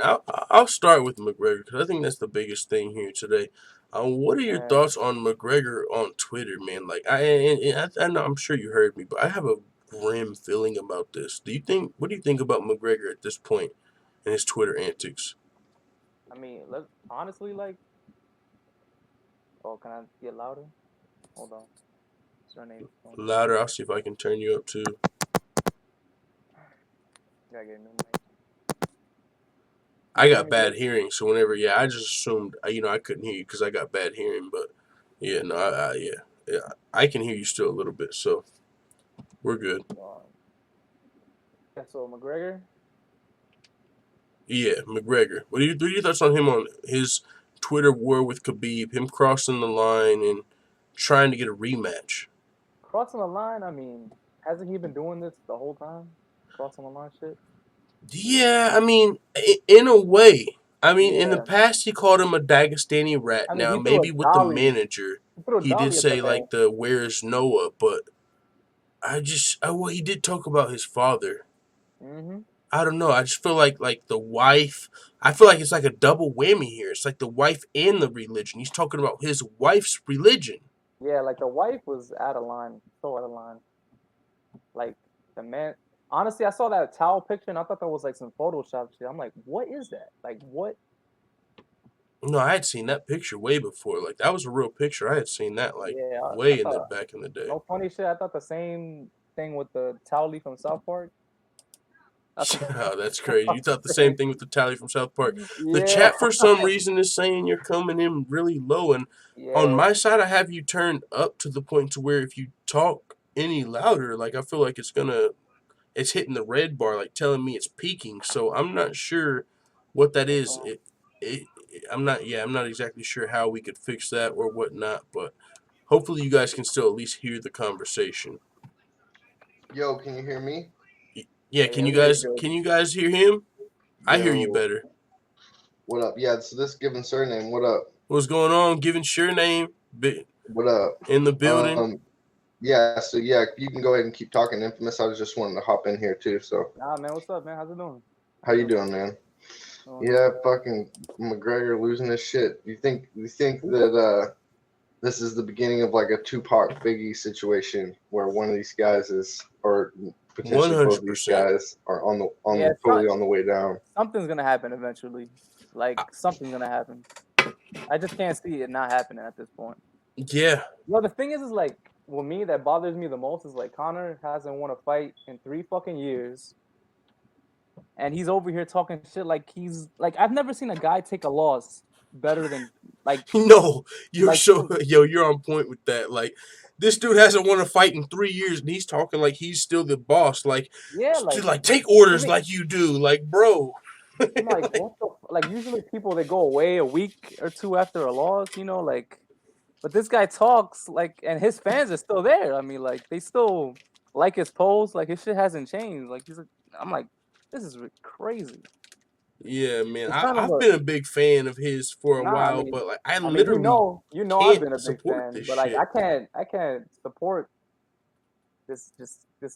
I'll start with McGregor because I think that's the biggest thing here today. What are your thoughts on McGregor on Twitter, man? Like I know, I'm sure you heard me, but I have a grim feeling about this. What do you think about McGregor at this point and his Twitter antics? I mean, honestly, like, can I get louder? Hold on. SureName. Louder. I'll see if I can turn you up too. Gotta get a new mic. I got bad hearing, so whenever, I just assumed, I couldn't hear you because I got bad hearing, but yeah, no, I can hear you still a little bit, so we're good. So McGregor? Yeah, McGregor. What are your thoughts on him, on his Twitter war with Khabib, him crossing the line and trying to get a rematch? Crossing the line? I mean, hasn't he been doing this the whole time? Crossing the line shit? Yeah, I mean, in a way. I mean, in the past, he called him a Dagestani rat. Now, maybe with the manager, he did say, like, where's Noah, but he did talk about his father. Mm-hmm. I don't know. I just feel like the wife, I feel like it's like a double whammy here. It's like the wife and the religion. He's talking about his wife's religion. Yeah, like the wife was out of line, so out of line. Like, the man... Honestly, I saw that towel picture and I thought that was like some Photoshop shit. I'm like, what is that? Like, what? No, I had seen that picture way before. Like, that was a real picture. I had seen that, like, back in the day. No funny shit. I thought the same thing with the towel from South Park. Oh, that's crazy. You thought the same thing with the tally from South Park. The chat, for some reason, is saying you're coming in really low. And on my side, I have you turned up to the point to where if you talk any louder, like, I feel like it's hitting the red bar, like telling me it's peaking. So I'm not sure what that is. I'm not exactly sure how we could fix that or whatnot, but hopefully you guys can still at least hear the conversation. Yo, can you hear me? Yeah, can you guys hear him? I hear you better. What up? Yeah, so this given surname, what up? What's going on? Giving SureName What up? in the building. Yeah, so yeah, you can go ahead and keep talking, Infamous. I was just wanting to hop in here too. So, Nah, man, what's up, man? How's it doing? how you doing, man? Yeah, fucking McGregor losing his shit. You think that this is the beginning of like a Tupac Biggie situation where one of these guys is, or potentially both of these 100%. guys are totally on the way down? Something's gonna happen eventually. Like something's gonna happen. I just can't see it not happening at this point. Yeah. Well, the thing is like, with me, that bothers me the most is like Conor hasn't won a fight in 3 fucking years, and he's over here talking shit like he's like, I've never seen a guy take a loss better than like. No, you're Like, you're on point with that. Like, this dude hasn't won a fight in 3 years, and he's talking like he's still the boss. Like, yeah, like take orders like you do. Like, bro. I'm like, what the like? Usually people, they go away a week or two after a loss, you know, like. But this guy talks like, and his fans are still there. I mean, like, they still like his posts. Like, his shit hasn't changed. Like, I'm like, this is crazy. Yeah, man. I've been a big fan of his for a while, but like I literally I've been a big fan, but like shit. I can't support this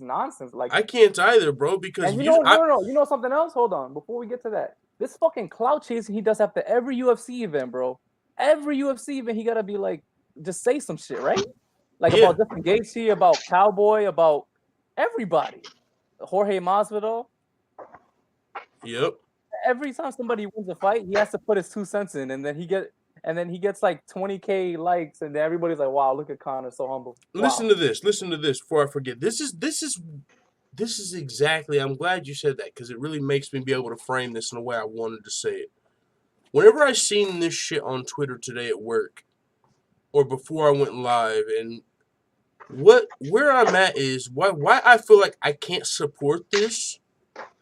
nonsense. Like, I can't either, bro. Because and you know something else. Hold on, before we get to that, this fucking clout chasing he does after every UFC event, bro. Every UFC event, he gotta be like, just say some shit, right? Like about different Gaethje, about Cowboy, about everybody. Jorge Masvidal. Yep. Every time somebody wins a fight, he has to put his 2 cents in, and then he gets like 20K likes, and then everybody's like, "Wow, look at Conor, so humble." Wow. Listen to this before I forget. This is exactly. I'm glad you said that because it really makes me be able to frame this in the way I wanted to say it. Whenever I seen this shit on Twitter today at work, or before I went live, and where I'm at is why I feel like I can't support this.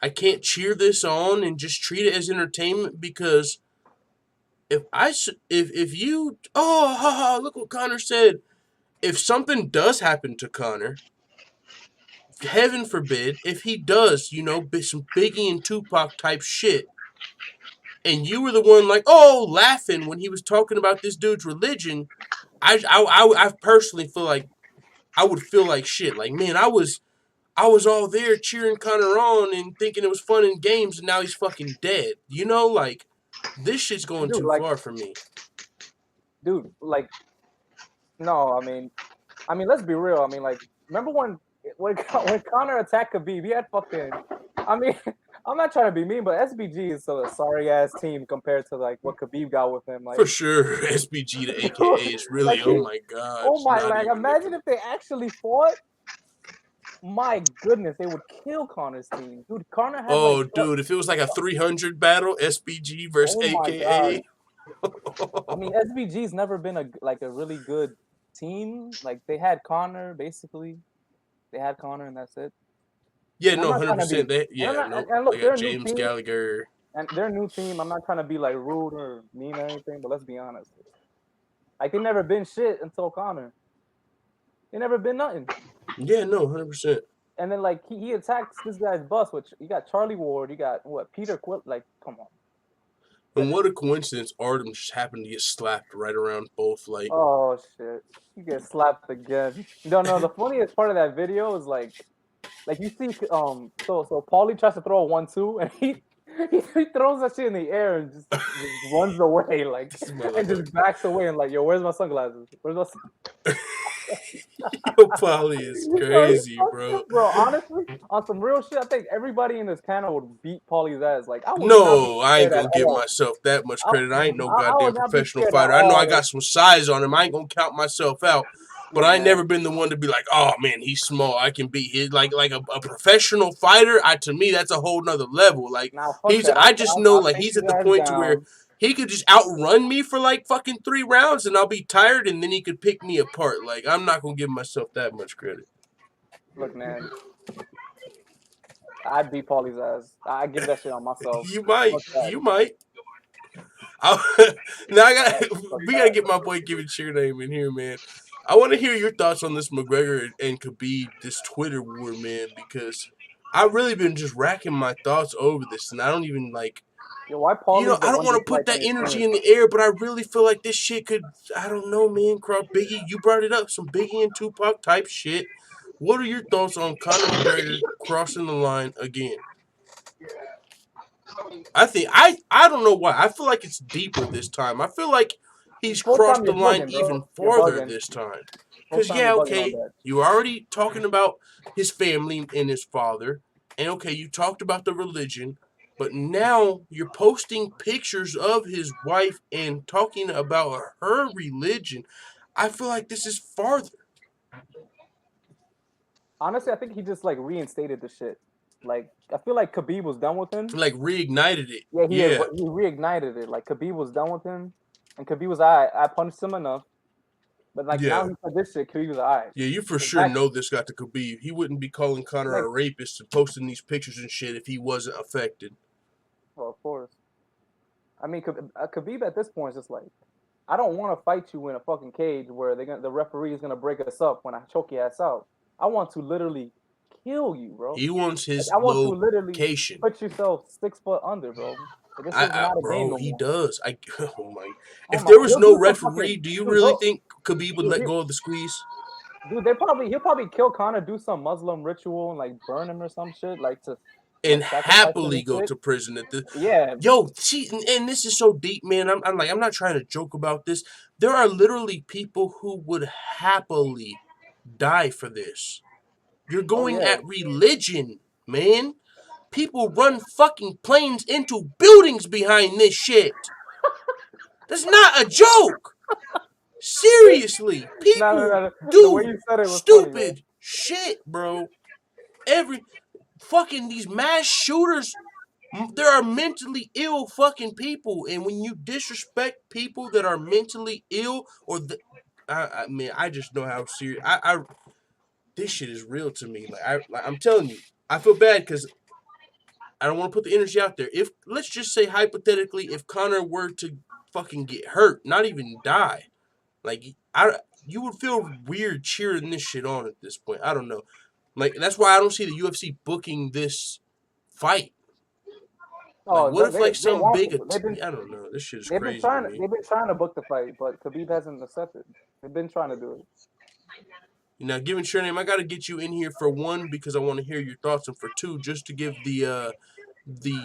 I can't cheer this on and just treat it as entertainment, because if you look what Conor said. If something does happen to Conor, heaven forbid, if he does, some Biggie and Tupac type shit, and you were the one like, laughing when he was talking about this dude's religion, I personally feel like I would feel like shit. Like, man, I was all there cheering Conor on and thinking it was fun and games, and now he's fucking dead. Like, this shit's going too far for me. Dude, like, no, I mean, let's be real. I mean, like, remember when Conor attacked Khabib, he had fucking. I mean, I'm not trying to be mean, but SBG is a sorry ass team compared to like what Khabib got with him. Like, for sure, SBG to AKA is really. Like, oh my god. Oh my, like, imagine if they actually fought. My goodness, they would kill Conor's team, dude. Conor had dude, if it was like a 300 battle, SBG versus AKA. I mean, SBG's never been a really good team. Like, they had Conor, basically. They had Conor, and that's it. Yeah, no, 100%. They got James Gallagher. And their new team, I'm not trying to be like rude or mean or anything, but let's be honest. Like, they never been shit until Conor. They never been nothing. Yeah, no, 100%. And then, like, he attacks this guy's bus, which you got Charlie Ward, you got Peter Quill. Like, come on. And what a coincidence! Artem just happened to get slapped right around both. Like, oh shit, he gets slapped again. No, the funniest part of that video is like you see, so Paulie tries to throw a 1-2, and he throws that shit in the air and just runs away, like, and just backs away and like, yo, where's my sunglasses? Where's my Yo, Paulie is crazy, bro. Bro, honestly, on some real shit, I think everybody in this channel would beat Paulie's ass. Like, I ain't gonna give myself that much credit. I ain't no goddamn professional fighter. I know I got some size on him. I ain't gonna count myself out. But I ain't never been the one to be like, oh man, he's small, I can beat his like a professional fighter. To me, that's a whole nother level. Like, I just know like he's at the point to where he could just outrun me for like fucking 3 rounds, and I'll be tired, and then he could pick me apart. Like, I'm not gonna give myself that much credit. Look, man, I'd beat Paulie's ass. I give that shit on myself. You might. Now we gotta get my boy Giving SureName in here, man. I want to hear your thoughts on this McGregor and Khabib, this Twitter war, man, because I've really been just racking my thoughts over this, and I don't even like. Yo, why Paulie's the I don't one want to put disliked on that his energy stream? in the air, but I really feel like this shit could, I don't know, man. Biggie, you brought it up, some Biggie and Tupac type shit. What are your thoughts on Conor McGregor crossing the line again? I don't know why. I feel like it's deeper this time. I feel like he's Full time, crossed the you're line bugging, even bro. You're farther bugging. this time. Full Because, time, yeah, you're bugging on okay, that. you were already talking about his family and his father. And, okay, you talked about the religion. But now you're posting pictures of his wife and talking about her religion. I feel like this is farther. Honestly, I think he just like reinstated the shit. Like I feel like Khabib was done with him. Like, reignited it. Yeah, Yeah. he reignited it. Like Khabib was done with him, and Khabib was alright. I punished him enough, but like now Yeah. he said this shit. Khabib was alright. Yeah, you for sure Exactly. know this got to Khabib. He wouldn't be calling Conor Like, a rapist and posting these pictures and shit if he wasn't affected. well, of course. I mean, Khabib at this point is just like, I don't want to fight you in a fucking cage where the referee is gonna break us up when I choke your ass out. I want to literally kill you, bro. He wants his I want to literally location. put yourself 6 foot under, bro. Like, this is not a game Bro, no he more. does. Oh my! Oh If my, there was he'll no do some referee, fucking do you dude, really bro. think Khabib would let go of the squeeze? Dude, he'll probably kill Connor, do some Muslim ritual and like burn him or some shit, like to And like sacrifice him happily and go shit. to prison at the Yeah, yo. See, and this is so deep, man. I'm not trying to joke about this. There are literally people who would happily die for this. You're oh going yeah. at religion, man. People run fucking planes into buildings behind this shit. That's not a joke. Seriously, people No. The way do you said it was funny, man. stupid shit, bro. Every fucking these mass shooters, there are mentally ill fucking people, and when you disrespect people that are mentally ill, or I mean, I just know how serious. This shit is real to me. I'm telling you, I feel bad because I don't want to put the energy out there. If let's just say hypothetically, if Conor were to fucking get hurt, not even die, like you would feel weird cheering this shit on at this point. I don't know. Like that's why I don't see the UFC booking this fight. Like Oh, what if like they some want big to. I don't know. This shit is crazy to me. They've been trying to book the fight, but Khabib hasn't accepted. They've been trying to do it. Now, given SureName, I got to get you in here for one because I want to hear your thoughts, and for two, just to give the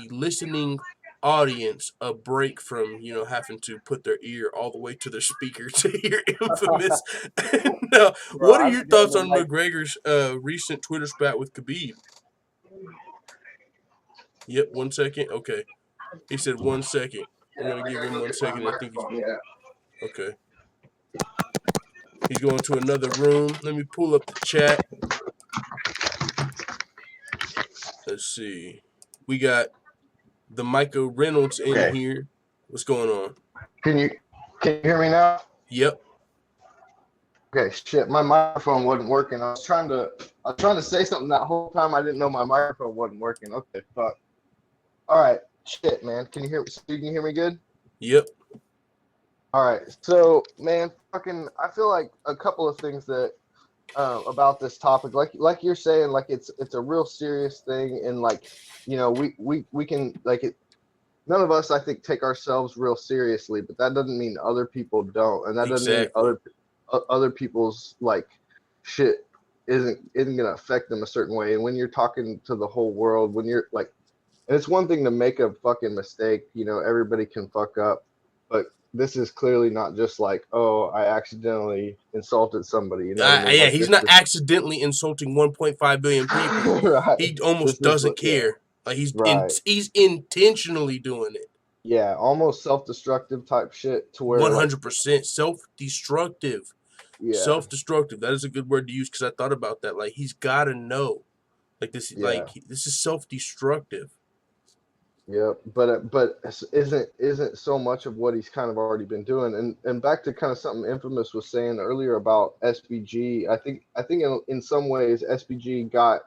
listening audience a break from having to put their ear all the way to their speaker to hear Infamous. Now, Bro, what are I your forget thoughts when on like McGregor's recent Twitter spat with Khabib? Yep, 1 second. Okay, he said 1 second. We're gonna give him 1 second. I think he's okay. He's going to another room. Let me pull up the chat. Let's see. We got the Micah Reynolds in here. What's going on? Can you hear me now? Yep. Okay, shit, my microphone wasn't working. I was trying to say something that whole time. I didn't know my microphone wasn't working. Okay, fuck. All right, shit, man. Can you hear me good? Yep. All right. So, man, I feel like a couple of things that about this topic, like you're saying, like it's a real serious thing, and like, we can like it. None of us, I think, take ourselves real seriously, but that doesn't mean other people don't, and that doesn't mean other people's like shit isn't gonna affect them a certain way. And when you're talking to the whole world, when you're like, and it's one thing to make a fucking mistake, everybody can fuck up, but this is clearly not just like, oh, I accidentally insulted somebody. You know what I mean? Yeah, Like, he's not accidentally insulting 1.5 billion people. Right. He almost doesn't care. Like he's right. He's intentionally doing it. Yeah, almost self-destructive type shit to where 100% self-destructive. Yeah. Self-destructive. That is a good word to use because I thought about that. Like he's got to know. Like this. Yeah. Like this is self-destructive. Yeah, but isn't so much of what he's kind of already been doing, and back to kind of something Infamous was saying earlier about SBG. I think in some ways SBG got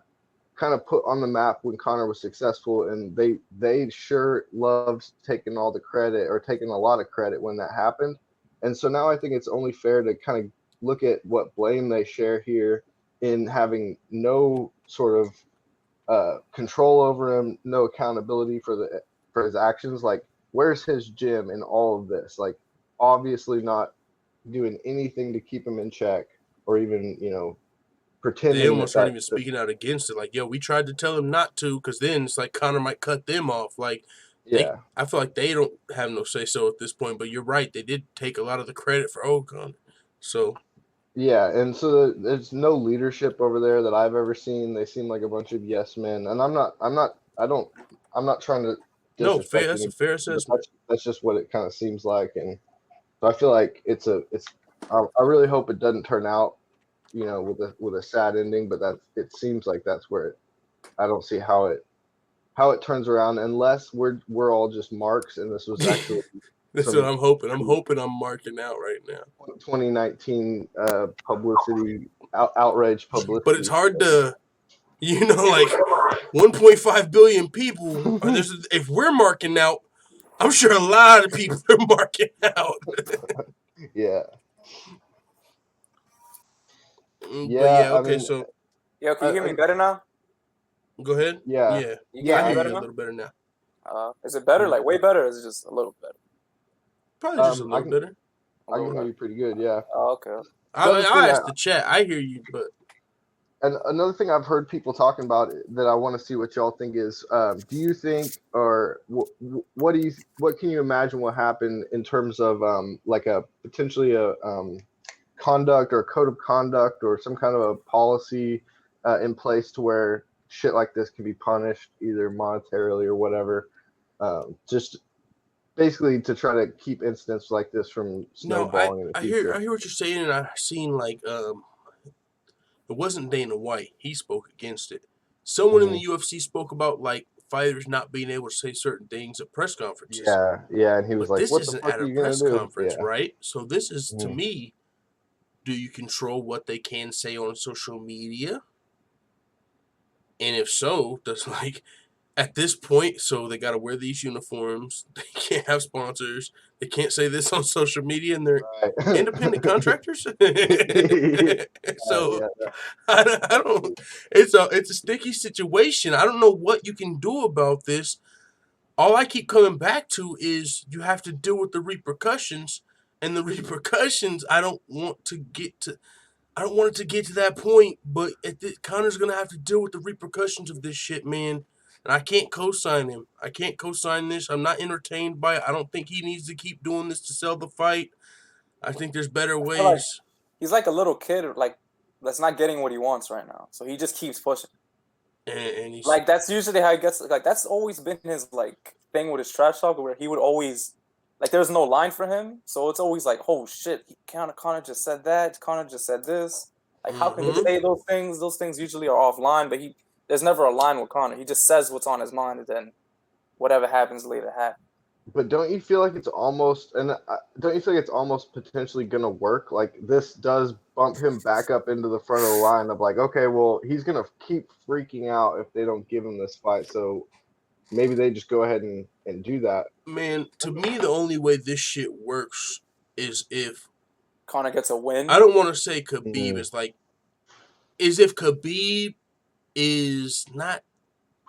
kind of put on the map when Conor was successful, and they sure loved taking all the credit or taking a lot of credit when that happened, and so now I think it's only fair to kind of look at what blame they share here in having no sort of control over him, no accountability for for his actions. Like, where's his gym in all of this? Like, obviously not doing anything to keep him in check, or even, you know, pretending they almost aren't even speaking out against it. Like, yo, we tried to tell him not to, because then it's like Conor might cut them off. Like, I feel like they don't have no say so at this point. But you're right, they did take a lot of the credit for Conor. So yeah, and so there's no leadership over there that I've ever seen. They seem like a bunch of yes men, and I'm not trying to disrespect that's a anybody, fair but assessment. that's just what it kind of seems like, and so I feel like I really hope it doesn't turn out, you know, with a sad ending, but it seems like that's where I don't see how it turns around, unless we're all just marks and this was actually That's what I'm hoping. I'm hoping I'm marking out right now. 2019 outrage publicity. But it's hard to, you know, like 1.5 billion people. If we're marking out, I'm sure a lot of people are marking out. Yeah. Yeah. Okay. I mean, so. Yo, can you hear me better now? Go ahead. Yeah. Yeah. I hear you a little better now. Is it better? Like way better? Or is it just a little better? Probably just a little better. I can hear you pretty good. Yeah. Oh, okay. I asked the chat. I hear you, but. And another thing I've heard people talking about that I want to see what y'all think is, do you think, or what can you imagine will happen in terms of like potentially a conduct or code of conduct or some kind of a policy in place to where shit like this can be punished either monetarily or whatever, just basically to try to keep incidents like this from snowballing in the future. I hear what you're saying, and I've seen like it wasn't Dana White. He spoke against it. Someone in the UFC spoke about like fighters not being able to say certain things at press conferences. Yeah, and he was like, "This "What isn't the fuck at are a you gonna press do?" conference, right?" So this is to me. Do you control what they can say on social media? And if so, does like at this point, so they got to wear these uniforms. They can't have sponsors. They can't say this on social media, and they're independent contractors. So I don't. It's a sticky situation. I don't know what you can do about this. All I keep coming back to is you have to deal with the repercussions, and the repercussions. I don't want it to get to that point, but Conor's gonna have to deal with the repercussions of this shit, man. And I can't co-sign him. I can't co-sign this. I'm not entertained by it. I don't think he needs to keep doing this to sell the fight. I think there's better ways. Like he's like a little kid, like that's not getting what he wants right now, so he just keeps pushing. And he's like that's usually how he gets. Like that's always been his like thing with his trash talk, where he would always like there's no line for him, so it's always like, oh shit, Connor just said that. Connor just said this. Like how can he say those things? Those things usually are offline, but there's never a line with Connor. He just says what's on his mind, and then whatever happens later happens. But don't you feel like it's almost potentially gonna work? Like this does bump him back up into the front of the line of like, okay, well he's gonna keep freaking out if they don't give him this fight, so maybe they just go ahead and do that. Man, to me the only way this shit works is if Connor gets a win. I don't want to say Khabib is if Khabib is not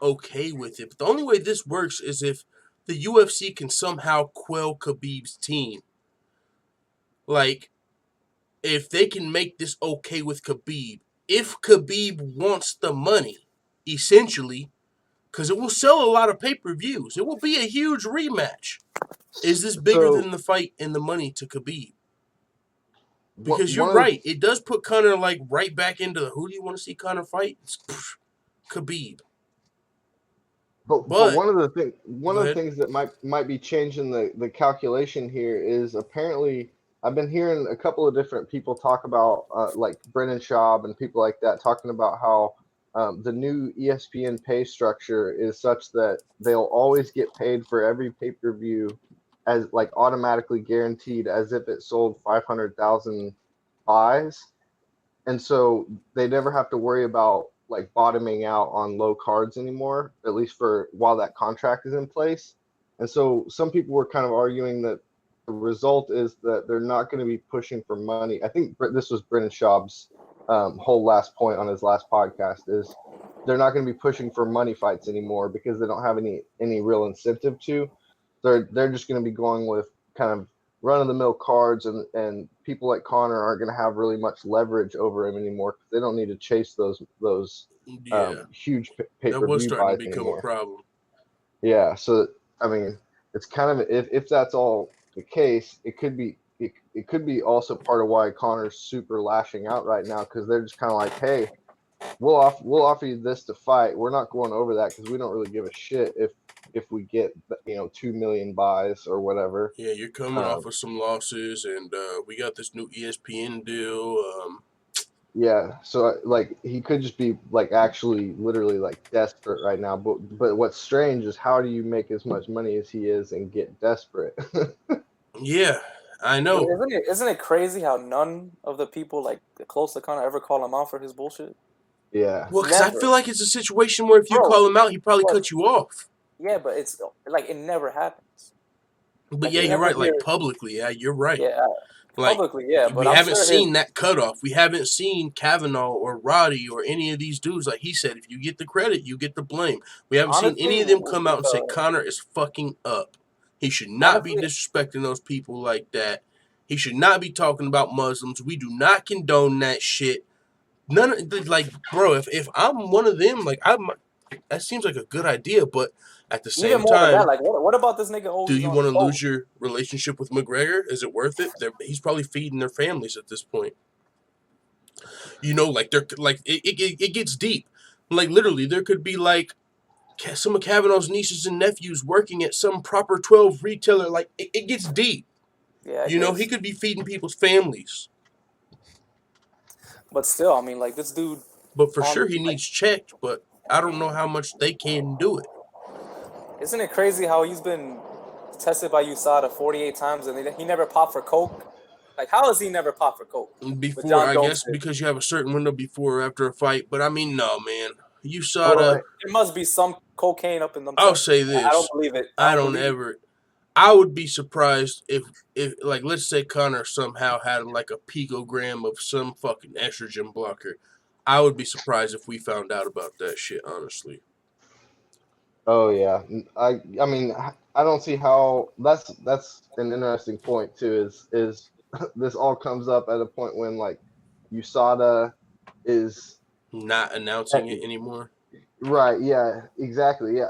okay with it. But the only way this works is if the UFC can somehow quell Khabib's team. Like, if they can make this okay with Khabib. If Khabib wants the money, essentially, because it will sell a lot of pay-per-views. It will be a huge rematch. Is this bigger than the fight and the money to Khabib? Because you're right. It does put Conor like right back into the who do you want to see Conor fight? It's Khabib. But one of the things that might be changing the calculation here is apparently I've been hearing a couple of different people talk about like Brennan Schaub and people like that talking about how the new ESPN pay structure is such that they'll always get paid for every pay-per-view as like automatically guaranteed as if it sold 500,000 buys. And so they never have to worry about like bottoming out on low cards anymore, at least for while that contract is in place. And so some people were kind of arguing that the result is that they're not going to be pushing for money. I think this was Brennan Schaub's whole last point on his last podcast is they're not going to be pushing for money fights anymore because they don't have any real incentive to. They're just going to be going with kind of run-of-the-mill cards, and people like Conor aren't going to have really much leverage over him anymore because they don't need to chase those huge That was pay-per-view starting buys to become anymore. a problem. Yeah, so I mean, it's kind of if that's all the case, it could be also part of why Conor's super lashing out right now, because they're just kind of like, hey, we'll offer you this to fight. We're not going over that because we don't really give a shit if we get 2 million buys or whatever. Yeah, you're coming off of some losses, and we got this new ESPN deal. Yeah, so like he could just be like actually literally like desperate right now. But what's strange is how do you make as much money as he is and get desperate? Yeah, I know. Isn't it crazy how none of the people like close to Conor ever call him out for his bullshit? Yeah. Well, because I feel like it's a situation where if you call him out, he probably cut you off. Yeah, but it's like it never happens. But like, yeah, you're right. Like publicly, yeah, you're right. Yeah, like, publicly, yeah. But we haven't seen that cutoff. We haven't seen Kavanaugh or Roddy or any of these dudes. Like he said, if you get the credit, you get the blame. We haven't seen any of them come out and say Conor is fucking up. He should not be disrespecting those people like that. He should not be talking about Muslims. We do not condone that shit. None of like, bro. If I'm one of them, like that seems like a good idea, but at the same time, that, like, what about this nigga? Do you want to lose your relationship with McGregor? Is it worth it? He's probably feeding their families at this point. Like they're like it gets deep. Like literally, there could be like some of Kavanaugh's nieces and nephews working at some Proper 12 retailer. Like it gets deep. Yeah, he could be feeding people's families. But still, I mean, like this dude. But for sure, he needs checked. But I don't know how much they can do it. Isn't it crazy how he's been tested by USADA 48 times and he never popped for coke? Like, how has he never popped for coke? Before, I guess, because you have a certain window before or after a fight. But I mean, no, man. USADA. There must be some cocaine up in them. I'll say this. I don't believe it. I would be surprised if like, let's say Conor somehow had like a picogram of some fucking estrogen blocker. I would be surprised if we found out about that shit, honestly. Oh yeah, I mean I don't see how that's an interesting point too. Is this all comes up at a point when like USADA is not announcing it anymore? Right. Yeah. Exactly. Yeah,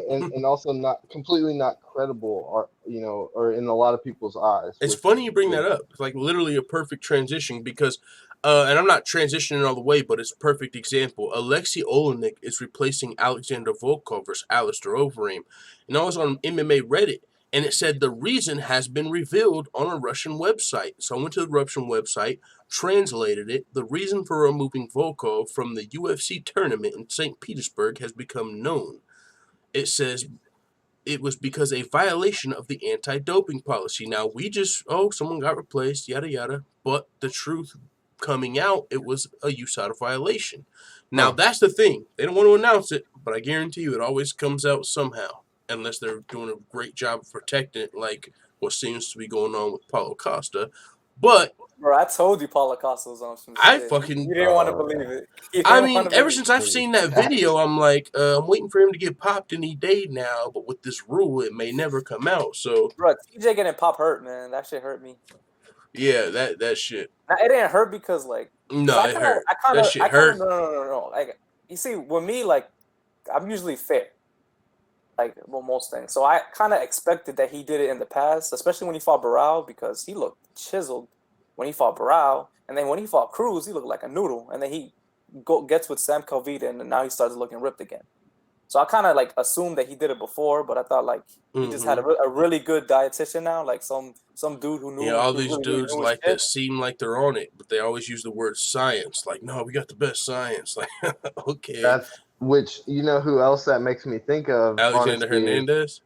and also not credible, or in a lot of people's eyes. It's funny you bring that up. It's like literally a perfect transition because. And I'm not transitioning all the way, but it's a perfect example. Alexei Olenek is replacing Alexander Volkov versus Alistair Overeem. And I was on MMA Reddit, and it said the reason has been revealed on a Russian website. So I went to the Russian website, translated it. The reason for removing Volkov from the UFC tournament in St. Petersburg has become known. It says it was because a violation of the anti-doping policy. Now, we just, someone got replaced, yada, yada. But the truth coming out, it was a USADA violation. Now, that's the thing. They don't want to announce it, but I guarantee you it always comes out somehow, unless they're doing a great job of protecting it, like what seems to be going on with Paulo Costa. But bro, I told you Paulo Costa was on some shit. You didn't want to believe it. I mean, ever since I've seen that video, I'm like, I'm waiting for him to get popped any day now, but with this rule, it may never come out. So, bro, TJ getting pop hurt, man. That shit hurt me. Yeah, that shit. Now, it didn't hurt because, like... No, it hurt. That shit hurt. No. Like, you see, with me, like, I'm usually fair. Like, well, most things. So I kind of expected that he did it in the past, especially when he fought Barao, because he looked chiseled when he fought Barao. And then when he fought Cruz, he looked like a noodle. And then he gets with Sam Calvita, and now he starts looking ripped again. So I kind of, like, assumed that he did it before, but I thought, like, he just had a really good dietitian now, like some dude who knew. Yeah, all these really dudes like that seem like they're on it, but they always use the word science. Like, no, we got the best science. Like, okay. Which, you know who else that makes me think of? Alexander Hernandez?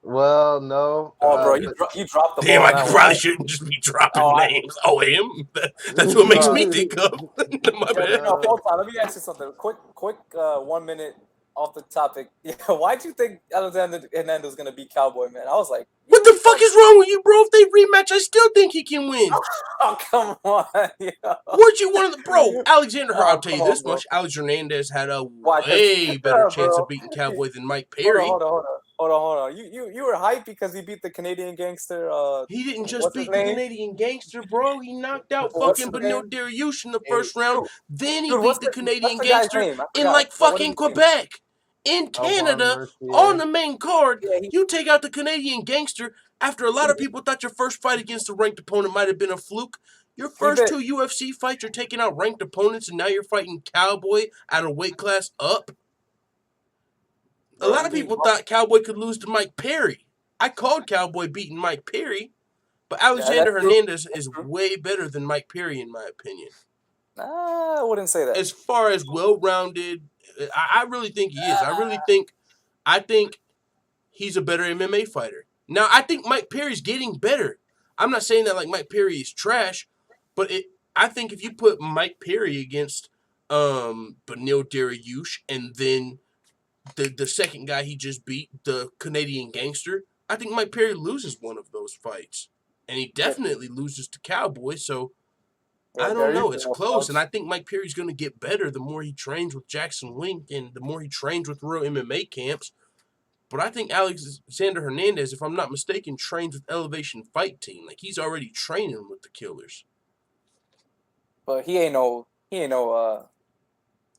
Well, no. Oh, bro, you dropped the damn, ball. I probably shouldn't just be dropping names. Him? That's what makes me think of. My bad. No, hold on. Let me ask you something. Quick 1 minute off the topic. Yeah, why'd you think Alexander Hernandez was gonna beat Cowboy, man? I was like, What the fuck is wrong with you, bro? If they rematch, I still think he can win. oh come on, yo. Weren't you one of the bro? Alexander, I'll Oh, tell come you on, this bro. much: Alex Hernandez had a Why? 'Cause- way better chance bro. of beating Cowboy than Mike Hold Perry. on. You were hyped because he beat the Canadian gangster. He didn't just what's his beat the name? Canadian gangster, bro. He knocked out What's fucking his Benil name? Dariush in the Hey, first round. dude, Then he dude, beat the Canadian what's the guy's gangster name? I in forgot. like What is fucking his name? Quebec. In Alvaro Canada, Mercier. on the main card, Yeah, you take out the Canadian gangster after a lot of people thought your first fight against a ranked opponent might have been a fluke. Your first bet- two UFC fights, you're taking out ranked opponents, and now you're fighting Cowboy at a weight class up. A lot of people thought Cowboy could lose to Mike Perry. I called Cowboy beating Mike Perry, but Alexander that's true. Hernandez That's is true. way better than Mike Perry, in my opinion. I wouldn't say that. As far as well-rounded, I really think he is. I think he's a better MMA fighter. Now, I think Mike Perry's getting better. I'm not saying that like Mike Perry is trash, but I think if you put Mike Perry against Benil Dariush and then the second guy he just beat, the Canadian gangster, I think Mike Perry loses one of those fights. And he definitely loses to Cowboy, so Yeah, I don't know. Dariush It's is no close, slouch. and I think Mike Perry's going to get better the more he trains with Jackson Wink and the more he trains with real MMA camps. But I think Alexander Hernandez, if I'm not mistaken, trains with Elevation Fight Team. Like, he's already training with the killers. But he ain't no He's a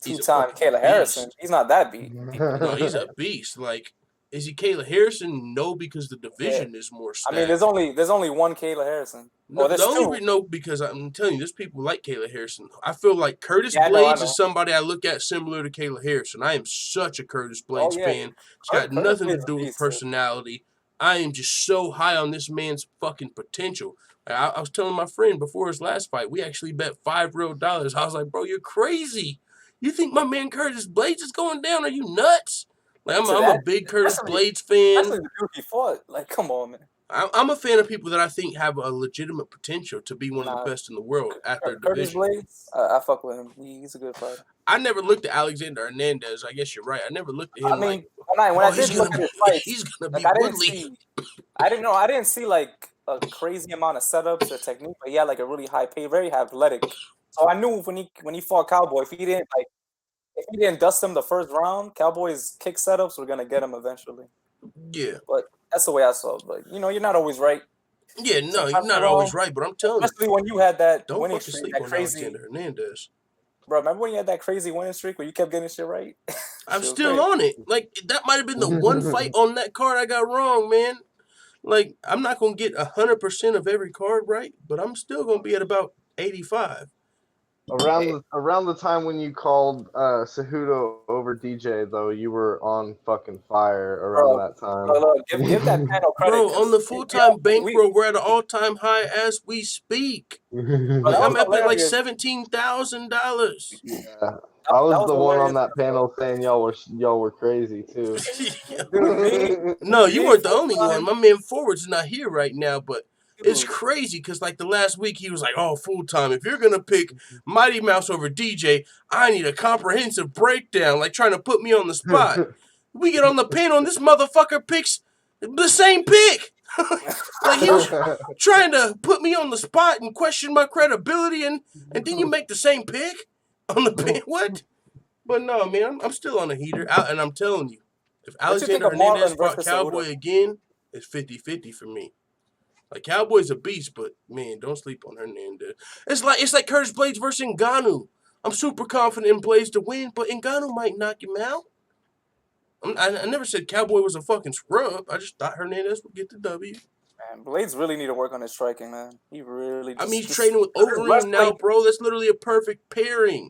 two-time fucking Kayla Harrison. beast. He's not that beat. No, he's a beast. Like, is he Kayla Harrison? No, because the division is more stacked. I mean, there's only one Kayla Harrison. No, there's the only two. no, because I'm telling you, there's people like Kayla Harrison. I feel like Curtis Yeah, I Blades know. is somebody I look at similar to Kayla Harrison. I am such a Curtis Blades yeah. fan. It's got Curtis nothing to Blades is do a with beast, too. personality. I am just so high on this man's fucking potential. I was telling my friend before his last fight, we actually bet $5 real. I was like, bro, you're crazy. You think my man Curtis Blades is going down? Are you nuts? Like, I'm a big Curtis Blades fan. Especially the dude he fought. Like, come on, man. I'm a fan of people that I think have a legitimate potential to be one of the best in the world at their Curtis division. Blades, I fuck with him. He's a good fighter. I never looked at Alexander Hernandez. I guess you're right. I never looked at him I mean, when I did look at his fights, he's gonna be like, Woodley. I didn't see like a crazy amount of setups or technique, but he had like a really high pay, very athletic. So I knew when he fought Cowboy, if he didn't dust him the first round, Cowboy's kick setups were gonna get him eventually. Yeah. But that's the way I saw it. But you're not always right. Yeah, no, you're not always right, but I'm telling you. Especially when you had that don't winning fucking streak, sleep that on crazy. Alexander Hernandez. Bro, remember when you had that crazy winning streak where you kept getting shit right? I'm still on it. Like, that might have been the one fight on that card I got wrong, man. Like, I'm not going to get 100% of every card right, but I'm still going to be at about 85. Around the time when you called Cejudo over DJ, though, you were on fucking fire around that time. Give that panel credit. Bro, on the full-time bankroll, we're at an all-time high as we speak. Like, I'm up at like $17,000. Yeah. I was the one on that panel saying y'all were crazy too. No, you weren't the only one. My man Forward's not here right now, but it's crazy because like the last week he was like, "Oh, full time. If you're gonna pick Mighty Mouse over DJ, I need a comprehensive breakdown." Like trying to put me on the spot. We get on the panel and this motherfucker picks the same pick. Like he was trying to put me on the spot and question my credibility, and then you make the same pick on the panel. What? But no, man, I'm still on a heater, and I'm telling you, if Alexander Hernandez fought Cowboy again, it's 50-50 for me. Like, Cowboy's a beast, but, man, don't sleep on Hernandez. It's like Curtis Blades versus Ngannou. I'm super confident in Blades to win, but Ngannou might knock him out. I never said Cowboy was a fucking scrub. I just thought Hernandez would get the W. Man, Blades really need to work on his striking, man. He really he's training with Overeem now, bro. That's literally a perfect pairing.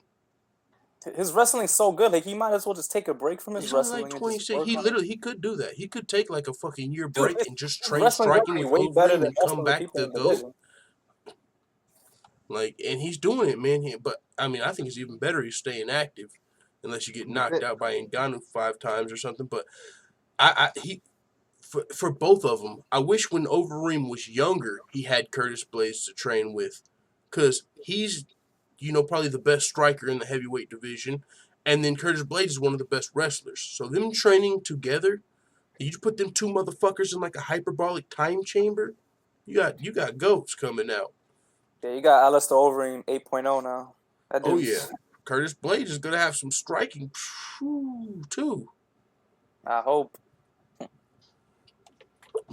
His wrestling's so good, like he might as well just take a break from his wrestling. Like 26. He could do that. He could take like a fucking year break and just train striking with Overeem and come back to go. Like, and he's doing it, man. But I mean, I think it's even better he's staying active, unless you get knocked out by Ngannou 5 times or something. But for both of them, I wish when Overeem was younger, he had Curtis Blades to train with, because he's probably the best striker in the heavyweight division. And then Curtis Blades is one of the best wrestlers. So them training together, you put them two motherfuckers in like a hyperbolic time chamber, you got goats coming out. Yeah, you got Alistair Overeem 8.0 now. That Oh dude's- yeah, Curtis Blades is gonna have some striking too. I hope.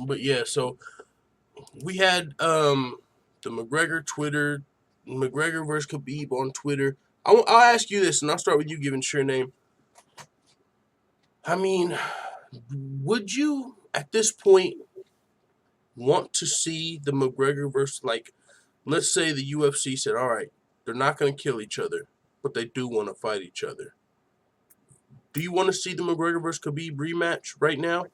But yeah, so we had the McGregor Twitter, McGregor versus Khabib on Twitter. I'll ask you this, and I'll start with you giving SureName. I mean, would you at this point want to see the McGregor versus, like, let's say the UFC said, all right, they're not going to kill each other, but they do want to fight each other. Do you want to see the McGregor versus Khabib rematch right now?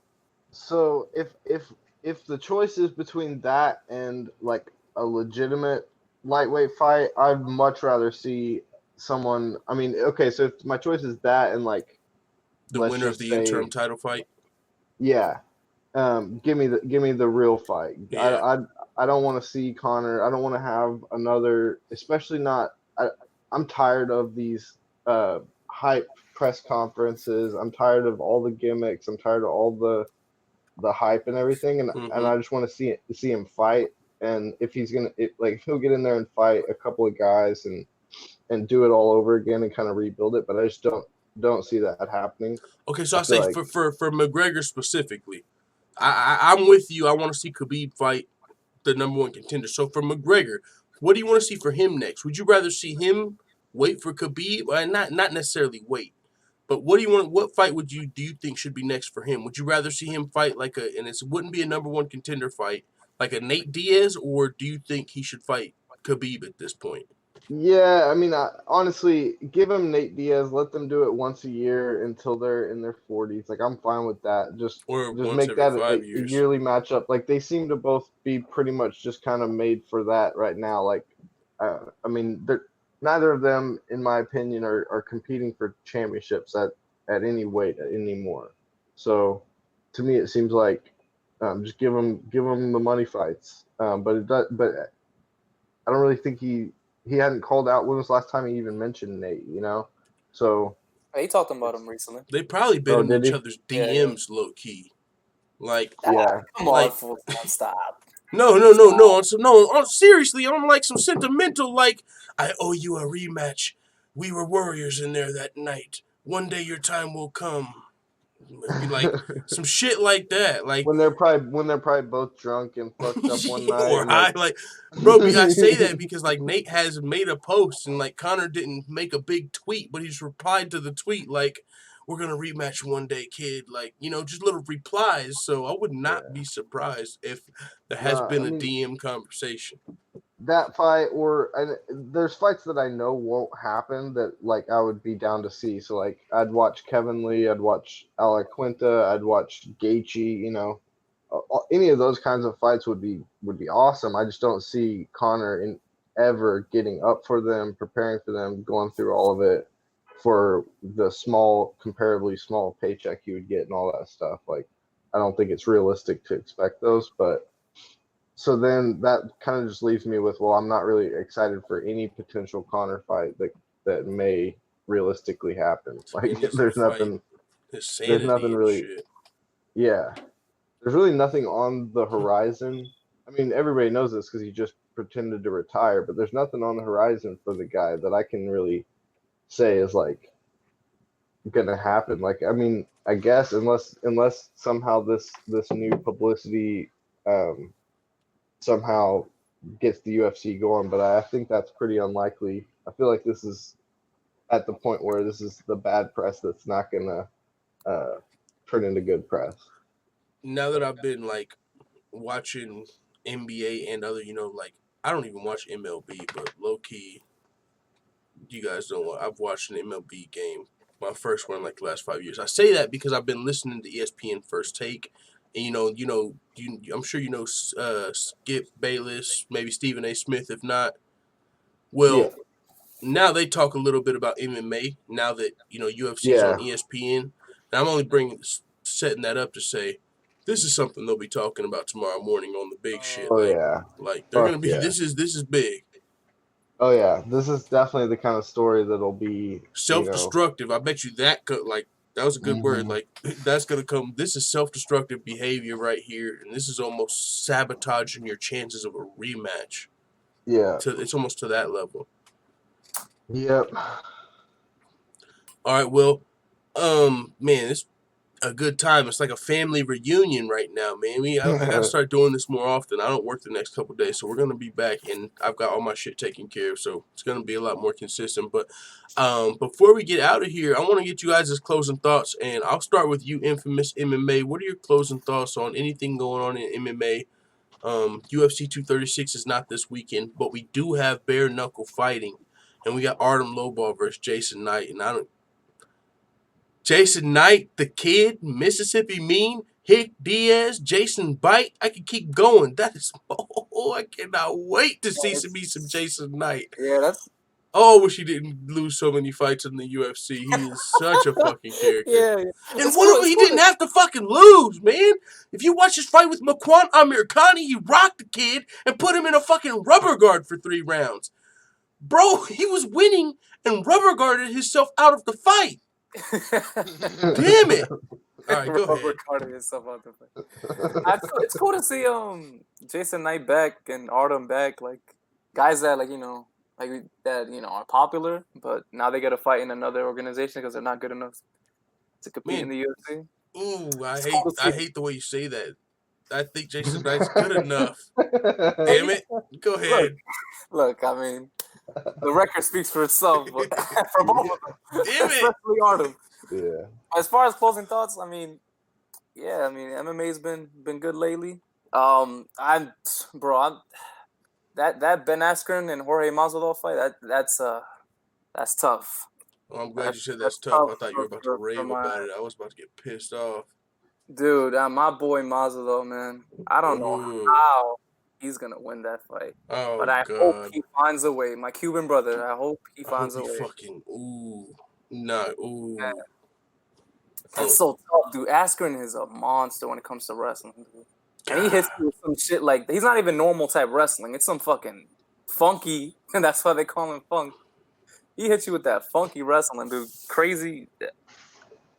So if the choice is between that and like a legitimate lightweight fight, I'd much rather see someone. I mean, okay, so if my choice is that and like The let's winner of just the say- interim title fight? yeah, give me the real fight. Yeah. I don't want to see Conor. I don't want to have another, especially not. I'm tired of these hype press conferences. I'm tired of all the gimmicks. I'm tired of all the hype and everything, and Mhm. and I just want to see him fight. And if he's gonna if he'll get in there and fight a couple of guys and do it all over again and kind of rebuild it, but I just don't see that happening. Okay, so I I say feel like- for McGregor specifically, I'm with you. I want to see Khabib fight the number one contender. So for McGregor, what do you want to see for him next? Would you rather see him wait for Khabib? Not necessarily wait, but what do you want? What fight do you think should be next for him? Would you rather see him fight and it wouldn't be a number one contender fight, like a Nate Diaz, or do you think he should fight Khabib at this point? Yeah, I mean, honestly, give him Nate Diaz. Let them do it once a year until they're in their 40s. Like, I'm fine with that. Just Once make every that 5 a years. yearly matchup. Like, they seem to both be pretty much just kind of made for that right now. Like, I mean, neither of them, in my opinion, are competing for championships at any weight anymore. So, to me, it seems like just give them the money fights. But I don't really think he hadn't called out. When was the last time he even mentioned Nate? You know, so He talked about him recently. They probably been Oh, in did each he? other's Yeah, DMs low key. Like, yeah, Come Like- on, fool. Stop. no. Seriously, I'm like some sentimental. Like, I owe you a rematch. We were warriors in there that night. One day your time will come. Be like some shit like that. Like, when they're probably both drunk and fucked up one night. or and, high. like, Like, bro, I say that because like Nate has made a post and like Conor didn't make a big tweet, but he's replied to the tweet like, "We're gonna rematch one day, kid." Like, just little replies. So I would not be surprised if there has Nah, been I a mean- DM conversation. that fight, there's fights that I know won't happen that like I would be down to see. So like I'd watch Kevin Lee, I'd watch Ala Quinta, I'd watch Gaethje. Any of those kinds of fights would be awesome. I just don't see Conor ever getting up for them, preparing for them, going through all of it for the comparably small paycheck he would get and all that stuff. Like I don't think it's realistic to expect those, but. So then that kind of just leaves me with, well, I'm not really excited for any potential Conor fight that may realistically happen. Like He needs to there's fight nothing, His sanity nothing and really- shit. yeah. There's really nothing on the horizon. I mean, everybody knows this because he just pretended to retire, but there's nothing on the horizon for the guy that I can really say is like gonna happen. Like, I mean, I guess unless somehow this new publicity somehow gets the UFC going, but I think that's pretty unlikely. I feel like this is at the point where this is the bad press that's not gonna turn into good press. Now that I've been like watching NBA and other, like I don't even watch MLB, but low key, you guys don't. I've watched an MLB game, my first one in like the last 5 years. I say that because I've been listening to ESPN First Take, and I'm sure Skip Bayless, maybe Stephen A. Smith, if not. Well, Yeah. now they talk a little bit about MMA. Now that UFC is on ESPN, and I'm only setting that up to say this is something they'll be talking about tomorrow morning on the big shit. Oh like, yeah. like they're Fuck gonna be. yeah. This is big. Oh yeah, this is definitely the kind of story that'll be, self-destructive. I bet you that could that was a good word. Mhm. Like that's gonna come. This is self-destructive behavior right here, and this is almost sabotaging your chances of a rematch. Yeah. It's almost to that level. Yep. All right, well, man, it's a good time. It's like a family reunion right now, man. I gotta start doing this more often. I don't work the next couple of days, so we're gonna be back, and I've got all my shit taken care of, so it's gonna be a lot more consistent. But before we get out of here, I want to get you guys' closing thoughts, and I'll start with you, Infamous MMA. What are your closing thoughts on anything going on in MMA? UFC 236 is not this weekend, but we do have bare knuckle fighting, and we got Artem Lobov versus Jason Knight, and Jason Knight, the Kid, Mississippi Mean, Hick Diaz, Jason Bite. I can keep going. That is, I cannot wait to see some Jason Knight. Yeah, that's. Oh, I wish he didn't lose so many fights in the UFC. He is such a fucking character. Yeah. And what if he didn't have to fucking lose, man? If you watch his fight with Makwan Amirkhani, he rocked the Kid and put him in a fucking rubber guard for 3 rounds. Bro, he was winning and rubber guarded himself out of the fight. Damn it! All right, go ahead. It's cool to see Jason Knight back and Artem back, like guys that are popular, but now they got to fight in another organization because they're not good enough to compete in the UFC. Ooh, I hate the way you say that. I think Jason Knight's good enough. Damn it! Go ahead. Look, I mean, the record speaks for itself for both of them. Damn it! Especially Artem. Yeah. As far as closing thoughts, MMA's been good lately. That Ben Askren and Jorge Masvidal fight, that's tough. Well, I'm glad you said that's tough. I thought you were about to rave about it. I was about to get pissed off. Dude, my boy Masvidal, man. I don't know how he's gonna win that fight, but I hope he finds a way. My Cuban brother, I hope he finds a way. Man. That's so tough, dude. Askren is a monster when it comes to wrestling, dude. And he hits you with some shit like he's not even normal type wrestling. It's some fucking funky, and that's why they call him Funk. He hits you with that funky wrestling, dude. Crazy.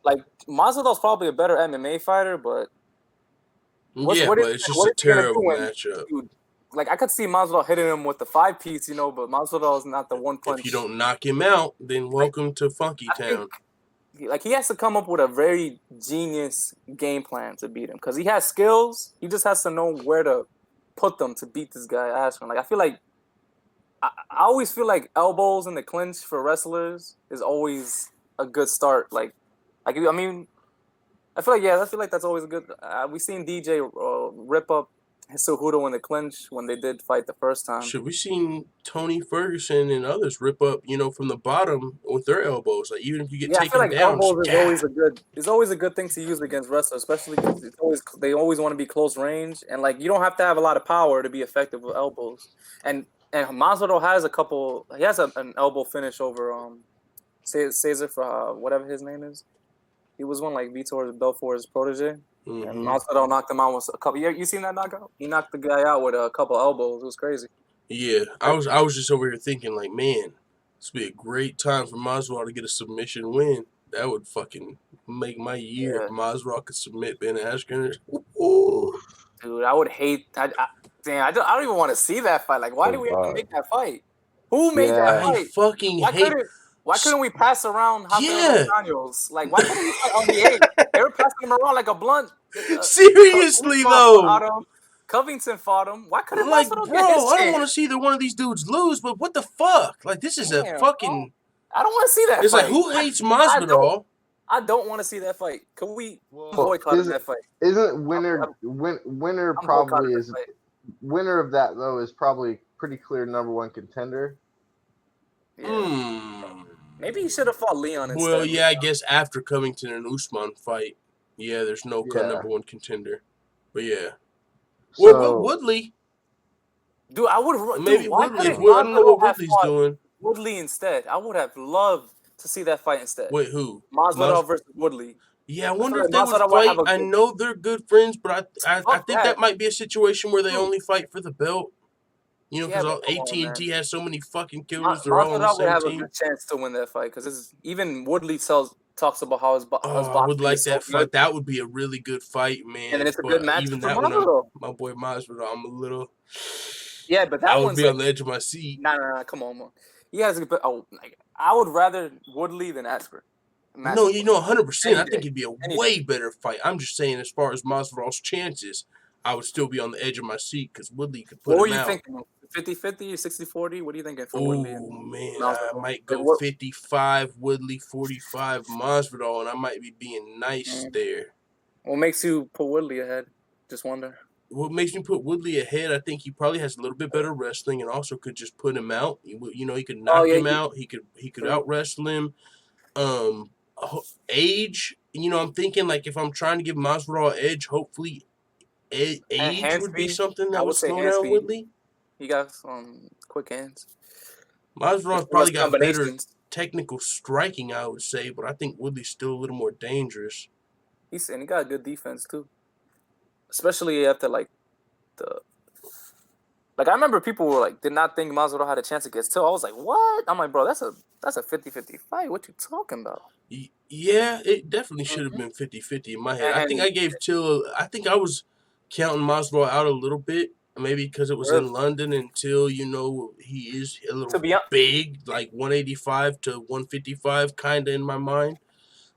Like Masvidal's probably a better MMA fighter, but it's just a terrible matchup. Dude, like I could see Masvidal hitting him with the 5-piece, but Masvidal is not the one punch. If you don't knock him out, then welcome to Funky Town. He has to come up with a very genius game plan to beat him because he has skills. He just has to know where to put them to beat this guy Askren. Like I feel like I always feel like elbows in the clinch for wrestlers is always a good start. I feel like that's always a good. We've seen DJ rip up Cejudo in the clinch when they did fight the first time. We've seen Tony Ferguson and others rip up, from the bottom with their elbows. Like even if you get taken down, elbows is always a good thing to use against wrestlers, especially because they always want to be close range, and you don't have to have a lot of power to be effective with elbows. And Masvidal has he has an elbow finish over Cesar for whatever his name is. He was one like Vitor Belfort's protege. Mm-hmm. And Masvidal knocked him out with a couple. You seen that knockout? He knocked the guy out with a couple elbows. It was crazy. Yeah, I was just over here thinking like, man, this would be a great time for Masvidal to get a submission win. That would fucking make my year. Yeah. If Masvidal could submit Ben Askren. Ooh. Dude, I would hate. I don't even want to see that fight. Like, why do we have to make that fight? Who made that fight? I fucking hate. Why couldn't we pass around Daniels? Like, why couldn't we fight on the 8? They were passing him around like a blunt. Seriously, though. Covington fought him. Why couldn't bro, I don't want to see either one of these dudes lose, but what the fuck? Like, this is a fucking... I don't want to see that It's fight. like, who hates Masvidal? I don't want to see that fight. Can we boycott that fight? Isn't winner probably is... Winner of that, though, is probably pretty clear #1 contender. Yeah. Maybe he should have fought Leon instead. Well, yeah, I guess after Covington and Usman fight, there's no #1 contender. But yeah. Well, Woodley. Dude, I would maybe Woodley. I don't know what Woodley's doing. Woodley instead. I would have loved to see that fight instead. Wait, who? Masvidal versus Woodley. Yeah, I wonder if they would fight. I know they're good friends, but I think that might be a situation where they only fight for the belt. You know, Yeah, because but all come on, AT&T man. has so many fucking killers. They're all on the Masvidal would same have a team. good chance to win that fight because even Woodley talks about how his Oh, I would boxing like is so that good, fight. That would be a really good fight, man. and it's a good But match even for that one, Masvidal. my boy Masvidal, I'm a little. Yeah, but I that would one's be like, on the edge of my seat. nah, come on, man. He has a good. Like I would rather Woodley than Askren. No, you know, 100%. I Any think day. it'd be a Any way better fight. I'm just saying, as far as Masvidal's chances, I would still be on the edge of my seat because Woodley could put What were him you out. thinking? 50-50, 60-40? What are you thinking for Woodley? Oh, man, I Masvidal? might Like, go what? 55 Woodley, 45 Masvidal, and I might be being nice there. What makes you put Woodley ahead? Just wonder. What makes me put Woodley ahead, I think he probably has a little bit better wrestling and also could just put him out. You know, he could knock him out. He could out wrestle him. Age, you know, I'm thinking like if I'm trying to give Masvidal an edge, hopefully age would be something that would slow down Woodley. He got some quick hands. Masvidal's probably got better technical striking, I would say, but I think Woodley's still a little more dangerous. He got good defense too, especially after I remember people were like did not think Masvidal had a chance against Till. I was like, what? I'm like, bro, that's a 50-50 fight. What you talking about? Yeah, it definitely should have been 50-50 in my head. I think I gave Till. I think I was counting Masvidal out a little bit, maybe because it was in London. Until you know he is a little big, like 185 to 155, kind of in my mind.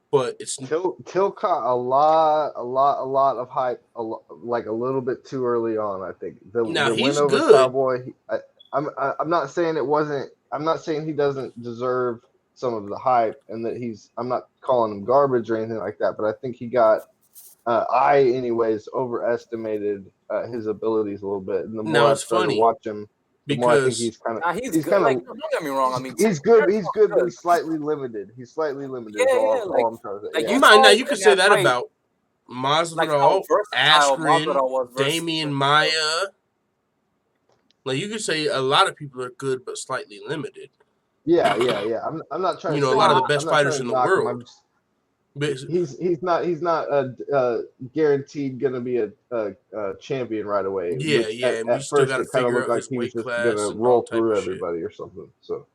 But it's Till caught a lot of hype, like a little bit too early on. I think the win over Cowboy. I'm not saying it wasn't. I'm not saying he doesn't deserve some of the hype, and that I'm not calling him garbage or anything like that. But I think he got, anyways, overestimated his abilities a little bit. And the more I started to watch him, the more I think he's kind of. He's good. Like, don't get me wrong. I mean, he's good. He's good, but he's slightly limited. Yeah, all I'm trying to say. You could say that about Masvidal, Askren, Damian Maia. Like you could say a lot of people are good but slightly limited. Yeah. I'm not trying. You know, a lot of the best fighters in the world. He's not guaranteed gonna be a champion right away. Yeah. And we still got to figure out his weight class. Gonna roll through everybody or something. So.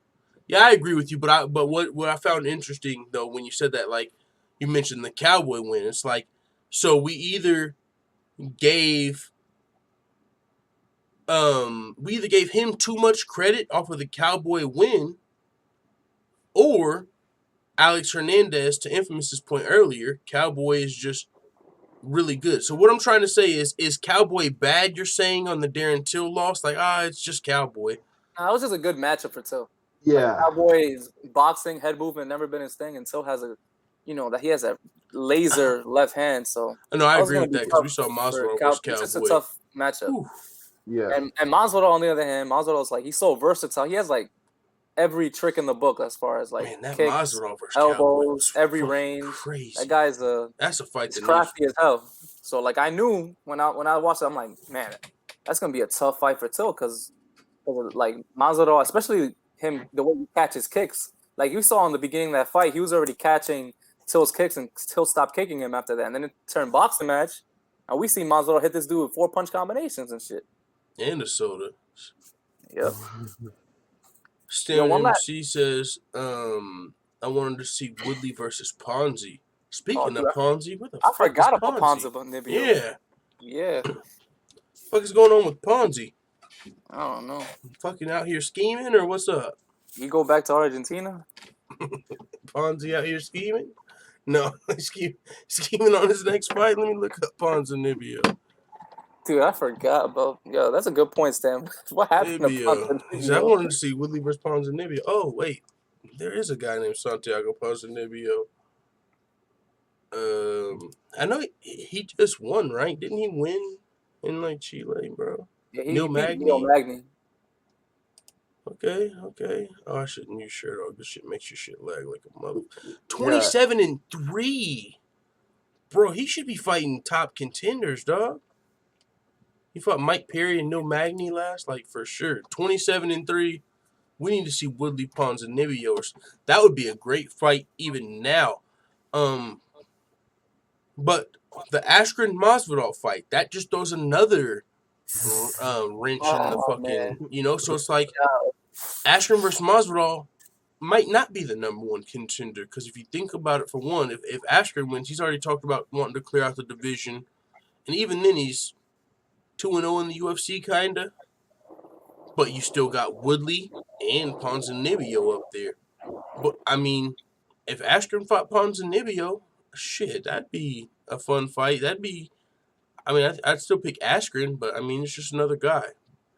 Yeah, I agree with you, but what I found interesting though when you said that, like you mentioned the Cowboy win, it's like so we either gave him too much credit off of the Cowboy win, or Alex Hernandez, to Infamous's point earlier, Cowboy is just really good. So what I'm trying to say is Cowboy bad, you're saying, on the Darren Till loss? Like, it's just Cowboy. That was just a good matchup for Till. Yeah. Like, Cowboy's boxing, head movement, never been his thing, and Till has that he has a laser left hand, so... No, I agree with that, because we saw Masvidal versus Cowboy. It's just a tough matchup. Ooh. Yeah. And Masvidal, on the other hand, Masvidal's like, he's so versatile. He has, like, every trick in the book as far as, like, kicks, elbows, every range. Crazy. That guy's that's a fight that's crafty as hell. So, like, I knew when I watched it, I'm like, man, that's going to be a tough fight for Till, because, like, Masvidal, especially him, the way he catches kicks, like you saw in the beginning of that fight, he was already catching Till's kicks, and Till stopped kicking him after that. And then it turned boxing match, and we see Masvidal hit this dude with 4-punch combinations and shit. And the soda. Yep. Stan MC says, I wanted to see Woodley versus Ponzi. Speaking of Ponzi, what the fuck forgot is about Ponzi? Ponzi. Yeah. What the fuck is going on with Ponzi? I don't know. Fucking out here scheming, or what's up? You go back to Argentina? Ponzi out here scheming? No, scheming on his next fight. Let me look up Ponzinibbio. Dude, I forgot about. Yo, that's a good point, Stan. What happened to Ponzinibbio? I wanted to see Woodley versus Ponzinibbio. Oh wait, there is a guy named Santiago Ponzinibbio. I know he just won, right? Didn't he win in like Chile, bro? Yeah, Neil Magny. Okay. Oh, I shouldn't use shirt off. This shit makes your shit lag like a mother. 27-3. Bro, he should be fighting top contenders, dog. He fought Mike Perry and Neil Magny last, like, for sure. 27-3. We need to see Woodley Ponzinibbio. That would be a great fight even now. But the Askren Masvidal fight, that just throws another wrenching the Oh, fucking, man. you know. So it's like Askren versus Masvidal might not be the number one contender because if you think about it, for one, if Askren wins, he's already talked about wanting to clear out the division, and even then he's 2-0 in the UFC, kinda. But you still got Woodley and Ponzinibbio up there. But I mean, if Askren fought Ponzinibbio, shit, that'd be a fun fight. That'd be. I mean, I'd still pick Askren, but I mean, it's just another guy.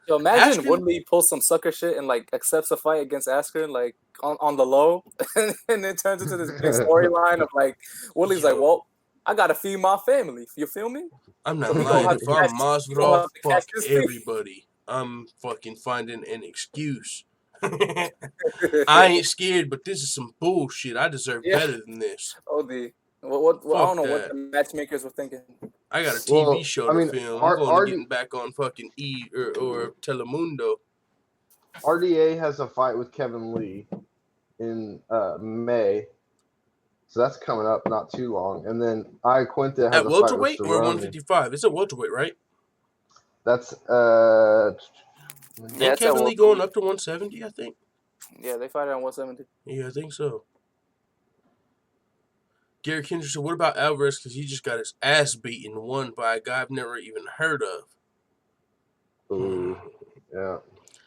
Yo, imagine Askren- Woodley pulls some sucker shit and like accepts a fight against Askren like on the low, and it turns into this big storyline of like Woodley's like, well, I gotta feed my family. You feel me? I'm not So we lying. gonna If have I'm to catch- we gonna Masvidal, have to catch fuck this thing. everybody. I'm fucking finding an excuse. I ain't scared, but this is some bullshit. I deserve Yeah. better than this. What I don't know what that. the matchmakers were thinking. I got a TV Well, show I to mean, film. I'm going to RD getting back on fucking E or Telemundo. RDA has a fight with Kevin Lee in May. So that's coming up not too long. And then Quintin has At a fight with welterweight or Cerrone. 155? It's a welterweight, right? That's Ain't Kevin Lee going up to 170, I think? Yeah, they fight on 170. Yeah, I think so. Gary Kendrick said, what about Alvarez? Because he just got his ass beaten, won by a guy I've never even heard of. Ooh, yeah.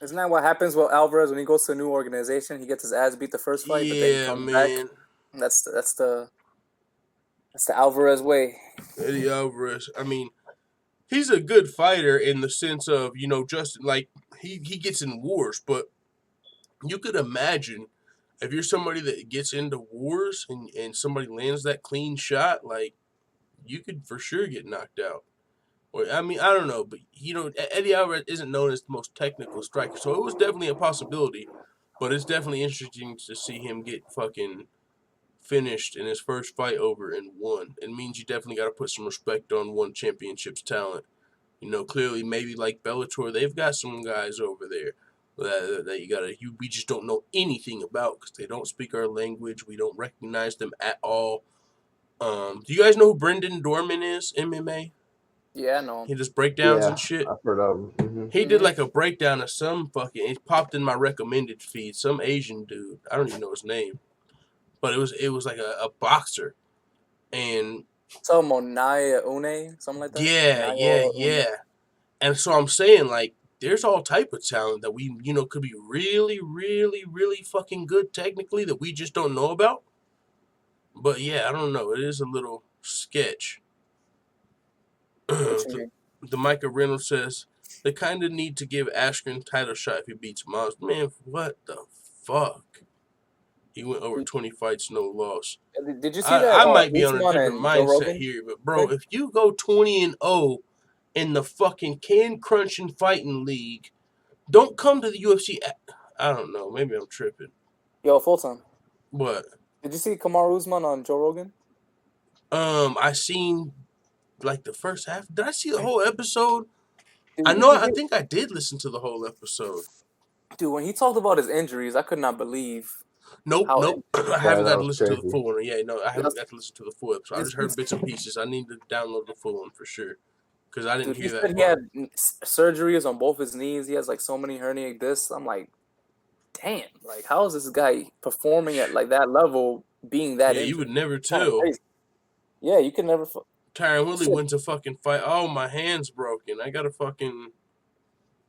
Isn't that what happens with Alvarez when he goes to a new organization? He gets his ass beat the first fight, but then he Yeah, comes man. back. That's the Alvarez way. Eddie Alvarez. I mean, he's a good fighter in the sense of, you know, just like he gets in wars, but you could imagine if you're somebody that gets into wars and somebody lands that clean shot, like you could for sure get knocked out. Or I mean, I don't know, but you know, Eddie Alvarez isn't known as the most technical striker, so it was definitely a possibility. But it's definitely interesting to see him get fucking finished in his first fight over and won. It means you definitely got to put some respect on one championship's talent. You know, clearly, maybe like Bellator, they've got some guys over there that we just don't know anything about because they don't speak our language. We don't recognize them at all. Do you guys know who Brendan Dorman is? MMA. Yeah, I know. He does breakdowns Yeah, and shit. I've heard of him. Mm-hmm. He did like a breakdown of some fucking. It popped in my recommended feed. Some Asian dude. I don't even know his name, but it was like a boxer, and So Monaya Une, something like that. yeah. And so I'm saying like, there's all type of talent that we could be really, really, really fucking good technically that we just don't know about. But yeah, I don't know. It is a little sketch. The Micah Reynolds says they kind of need to give Askren title shot if he beats Miles. Man, what the fuck? He went over 20 fights, no loss. Did you see that? I might be on a Usman different and Joe mindset Rogan? here, but bro, if you go 20-0 in the fucking Can Crunching Fighting League, don't come to the UFC. I don't know. Maybe I'm tripping. Yo, full time. What? Did you see Kamaru Usman on Joe Rogan? I seen like the first half. Did I see the whole episode? Dude, I think I did listen to the whole episode. Dude, when he talked about his injuries, I could not believe. Nope. I haven't got to listen to the crazy. full one. Yeah, no, I haven't got to listen to the full episode. I just heard bits and pieces. I need to download the full one for sure because I didn't Dude, he hear said that. he had surgeries on both his knees. He has like so many herniated discs. I'm like, damn, like how is this guy performing at like that level, being that? Yeah, injured? you would never It's kinda tell. crazy. Yeah, you can never. Tyron Woodley went to fucking fight. Oh, my hand's broken. I gotta fucking.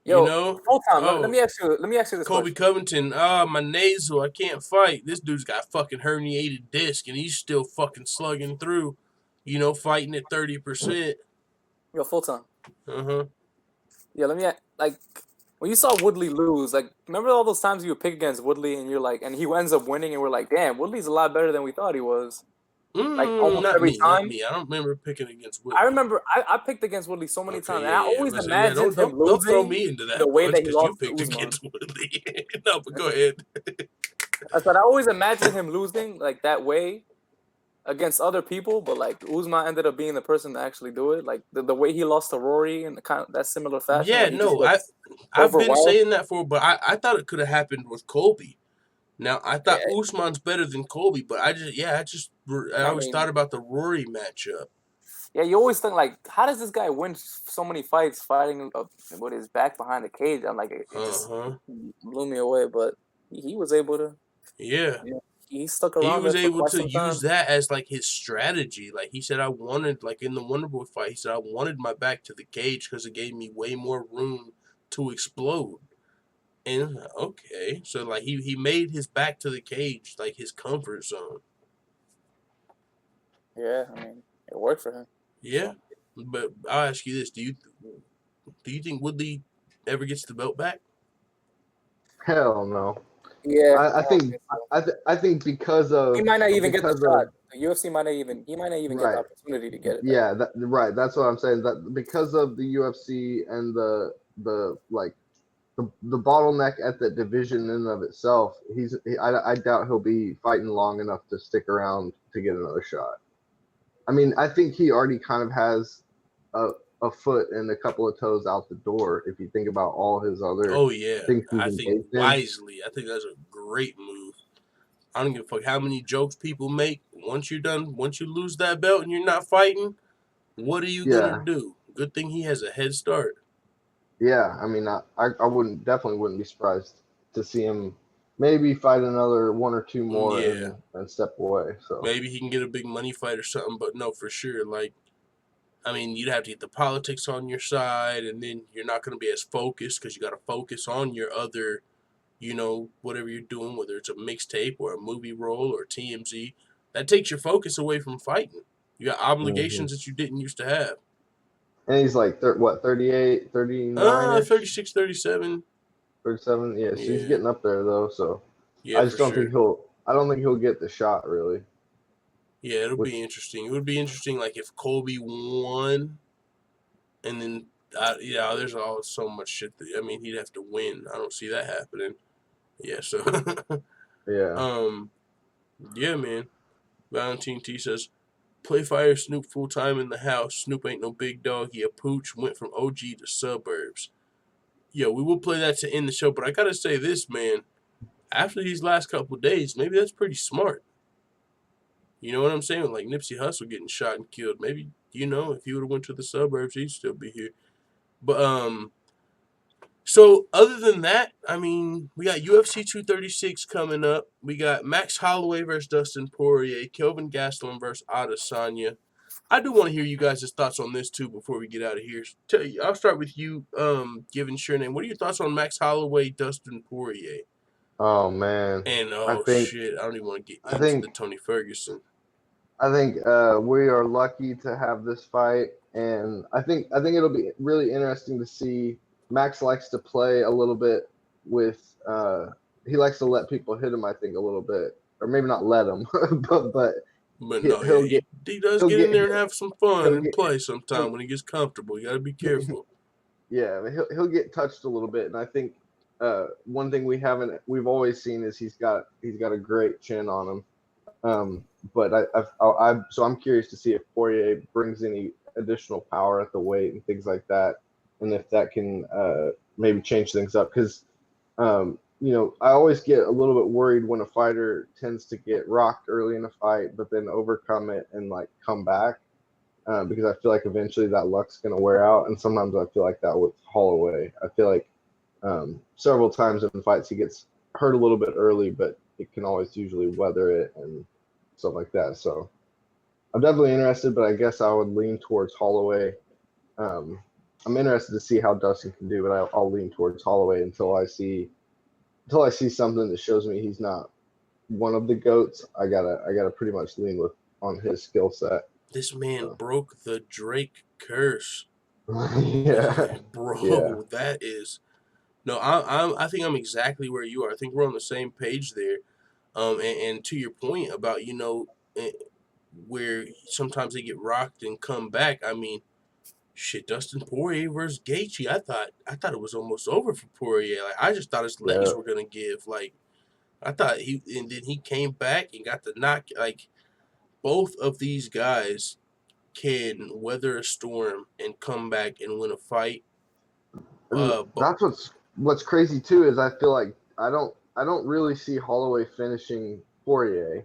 Yo, you know? full time. Oh. Let me ask you this Kobe question. Covington. My nasal. I can't fight. This dude's got fucking herniated disc, and he's still fucking slugging through. You know, fighting at 30%. Yo, full time. Uh-huh. Yeah, let me like when you saw Woodley lose, like remember all those times you would pick against Woodley and you're like, and he ends up winning, and we're like, damn, Woodley's a lot better than we thought he was. Like almost Not every me. time. Not me. I don't remember picking against Woodley. I remember I picked against Woodley so many times, and I always Listen, imagined him losing don't throw me into that the way bunch that he 'cause lost you to picked Usman. against Woodley. No, but go ahead. I said I always imagined him losing like that way against other people, but like Usman ended up being the person to actually do it. Like the way he lost to Rory in the kind of that similar fashion. Yeah, like, he no, just I've been overwhelmed. saying that but I thought it could have happened with Colby. Now I thought Yeah. Usman's better than Colby, but I always mean- thought about the Rory matchup. Yeah, you always think like, how does this guy win so many fights fighting with his back behind the cage? I'm like, it just blew me away. But he was able to. Yeah. Yeah, he stuck He around was there for able quite to some use time. that as like his strategy. Like he said, I wanted, like in the Wonderboy fight, he said I wanted my back to the cage because it gave me way more room to explode. And I'm like, okay, so like he made his back to the cage like his comfort zone. Yeah, I mean, it worked for him. Yeah, but I'll ask you this: do you think Woodley ever gets the belt back? Hell no. Yeah, I think I think because of he might not even get the because shot. of The UFC might not even get the right. opportunity to get it. Yeah, right. That's what I'm saying. That because of the UFC and the like the bottleneck at the division in and of itself, I doubt he'll be fighting long enough to stick around to get another shot. I mean, I think he already kind of has a foot and a couple of toes out the door if you think about all his other Oh yeah, things he's I think engaged in. wisely. I think that's a great move. I don't give a fuck how many jokes people make. Once you're done, once you lose that belt and you're not fighting, what are you gonna Yeah, do? Good thing he has a head start. yeah. I mean, I wouldn't definitely wouldn't be surprised to see him maybe fight another one or two more Yeah, and step away. So maybe he can get a big money fight or something, but no, for sure. Like, I mean, you'd have to get the politics on your side, and then you're not gonna be as focused because you got to focus on your other, whatever you're doing, whether it's a mixtape or a movie role or TMZ. That takes your focus away from fighting. You got mhm. obligations that you didn't used to have. And he's like 38, 39 ish, 36, 37. 37. Yeah, so he's Yeah, getting up there though. So yeah, I for just don't think sure. he'll. I don't think he'll get the shot really. Yeah, it'll Which be interesting. It would be interesting, like if Colby won, and then there's all so much shit. I mean, he'd have to win. I don't see that happening. Yeah, so, yeah. um, yeah, man. Valentine T says, play fire Snoop full time in the house. Snoop ain't no big dog. He a pooch. Went from OG to suburbs. Yo, we will play that to end the show, but I gotta say this, man. After these last couple days, maybe that's pretty smart. You know what I'm saying? Like Nipsey Hussle getting shot and killed. Maybe, if he would have went to the suburbs, he'd still be here. But so other than that, I mean, we got UFC 236 coming up. We got Max Holloway versus Dustin Poirier, Kelvin Gastelum versus Adesanya. I do want to hear you guys' thoughts on this too before we get out of here. I'll start with you, given SureName. What are your thoughts on Max Holloway, Dustin Poirier? Oh man, And I oh think shit, I don't even want to get I into the think Tony Ferguson. I think we are lucky to have this fight, and I think it'll be really interesting to see. Max likes to play a little bit with. He likes to let people hit him. I think a little bit, or maybe not let him, but But he, no, yeah, he'll get he does he'll get in get there and have some fun he'll and get play sometime he'll, when he gets comfortable. You got to be careful. yeah, he'll get touched a little bit, and I think one thing we've always seen is he's got a great chin on him. But so I'm curious to see if Poirier brings any additional power at the weight and things like that, and if that can maybe change things up. Because I always get a little bit worried when a fighter tends to get rocked early in a fight, but then overcome it and like come back. Because I feel like eventually that luck's gonna wear out, and sometimes I feel like that with Holloway. I feel like several times in fights he gets hurt a little bit early, but it can always usually weather it and stuff like that. So I'm definitely interested, but I guess I would lean towards Holloway. I'm interested to see how Dustin can do, but I'll lean towards Holloway until I see something that shows me he's not one of the goats. I gotta pretty much lean on his skill set. This man So. broke the Drake curse. Yeah, Bro, yeah, that is no. I think I'm exactly where you are. I think we're on the same page there. And to your point about where sometimes they get rocked and come back. I mean, shit, Dustin Poirier versus Gaethje. I thought it was almost over for Poirier. Like I just thought his yeah. legs were gonna give. Like I thought and then he came back and got the knock. Like both of these guys can weather a storm and come back and win a fight. And But that's what's crazy too is I feel like I don't really see Holloway finishing Poirier,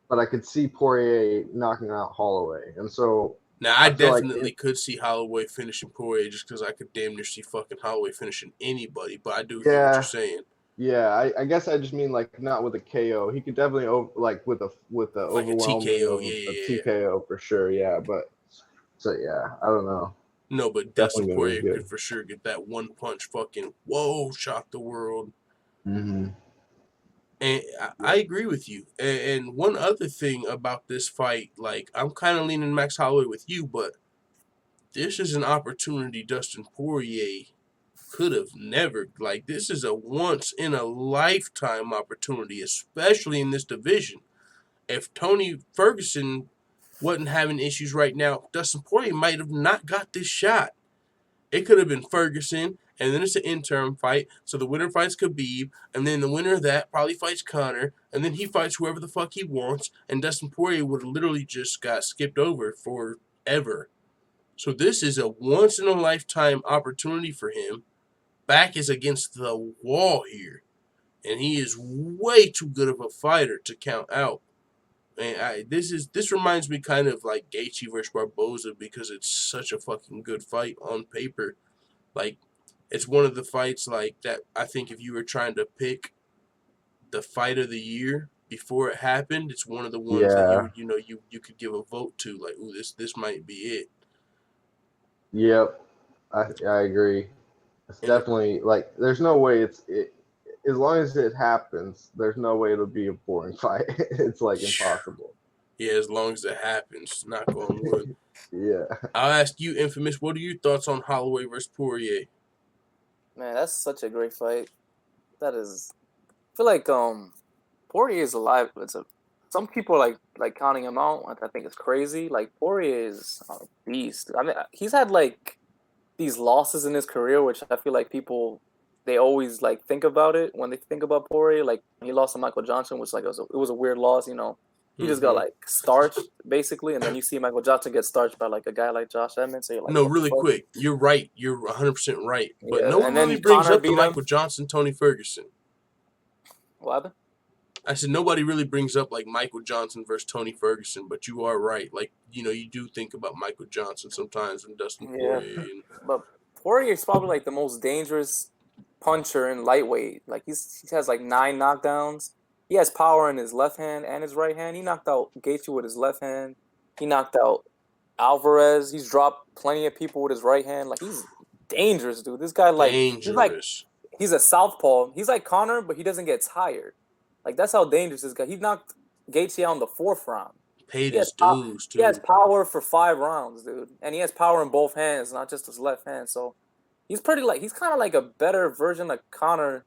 but I could see Poirier knocking out Holloway, and so Now, I feel like definitely could see Holloway finishing Poirier just because I could damn near see fucking Holloway finishing anybody. But I do hear what you're saying. Yeah, I guess I just mean like not with a KO. He could definitely like with the Like a overwhelming TKO, a yeah. TKO for sure. Yeah, but so yeah, I don't know. No, but Dustin Definitely gonna be Poirier good. could for sure get that one punch fucking whoa, shock the world. Mm-hmm. And I agree with you. And one other thing about this fight, like I'm kind of leaning Max Holloway with you, but this is an opportunity Dustin Poirier could have never. Like this is a once in a lifetime opportunity, especially in this division. If Tony Ferguson wasn't having issues right now, Dustin Poirier might have not got this shot. It could have been Ferguson, and then it's an interim fight. So the winner fights Khabib, and then the winner of that probably fights Conor, and then he fights whoever the fuck he wants, and Dustin Poirier would have literally just got skipped over forever. So this is a once-in-a-lifetime opportunity for him. Back is against the wall here, and he is way too good of a fighter to count out. And this reminds me kind of like Gaethje versus Barboza because it's such a fucking good fight on paper. Like, it's one of the fights like that. I think if you were trying to pick the fight of the year before it happened, it's one of the ones that you could give a vote to. Like, ooh, this might be it. Yep, I agree. It's definitely like there's no way as long as it happens, there's no way it'll be a boring fight. It's like impossible. Yeah, as long as it happens, knock on wood. Yeah. I'll ask you, Infamous, what are your thoughts on Holloway versus Poirier? Man, that's such a great fight. That is, I feel like Poirier is alive. Some people are like counting him out. I think it's crazy. Like Poirier is a beast. I mean, he's had like these losses in his career, which I feel like people they always like think about it when they think about Poirier. Like he lost to Michael Johnson, which like it was a weird loss. You know, he just got like starched basically, and then you see Michael Johnson get starched by like a guy like Josh Emmett. So you're like, no, really quick, you're right. You're 100% right. But yeah, no one really brings up the Michael Johnson, Tony Ferguson. What happened? I said nobody really brings up like Michael Johnson versus Tony Ferguson, but you are right. Like, you know, you do think about Michael Johnson sometimes and Dustin Poirier. But Poirier is probably like the most dangerous puncher in lightweight. Like he has like 9 knockdowns. He has power in his left hand and his right hand. He knocked out Gaethje with his left hand. He knocked out Alvarez. He's dropped plenty of people with his right hand. Like he's dangerous, dude. This guy he's a southpaw. He's like Conor, but he doesn't get tired. Like that's how dangerous this guy. He knocked Gaethje out in the 4th round. Paid his dues too. He has power for 5 rounds, dude, and he has power in both hands, not just his left hand. So he's kind of like a better version of Conor.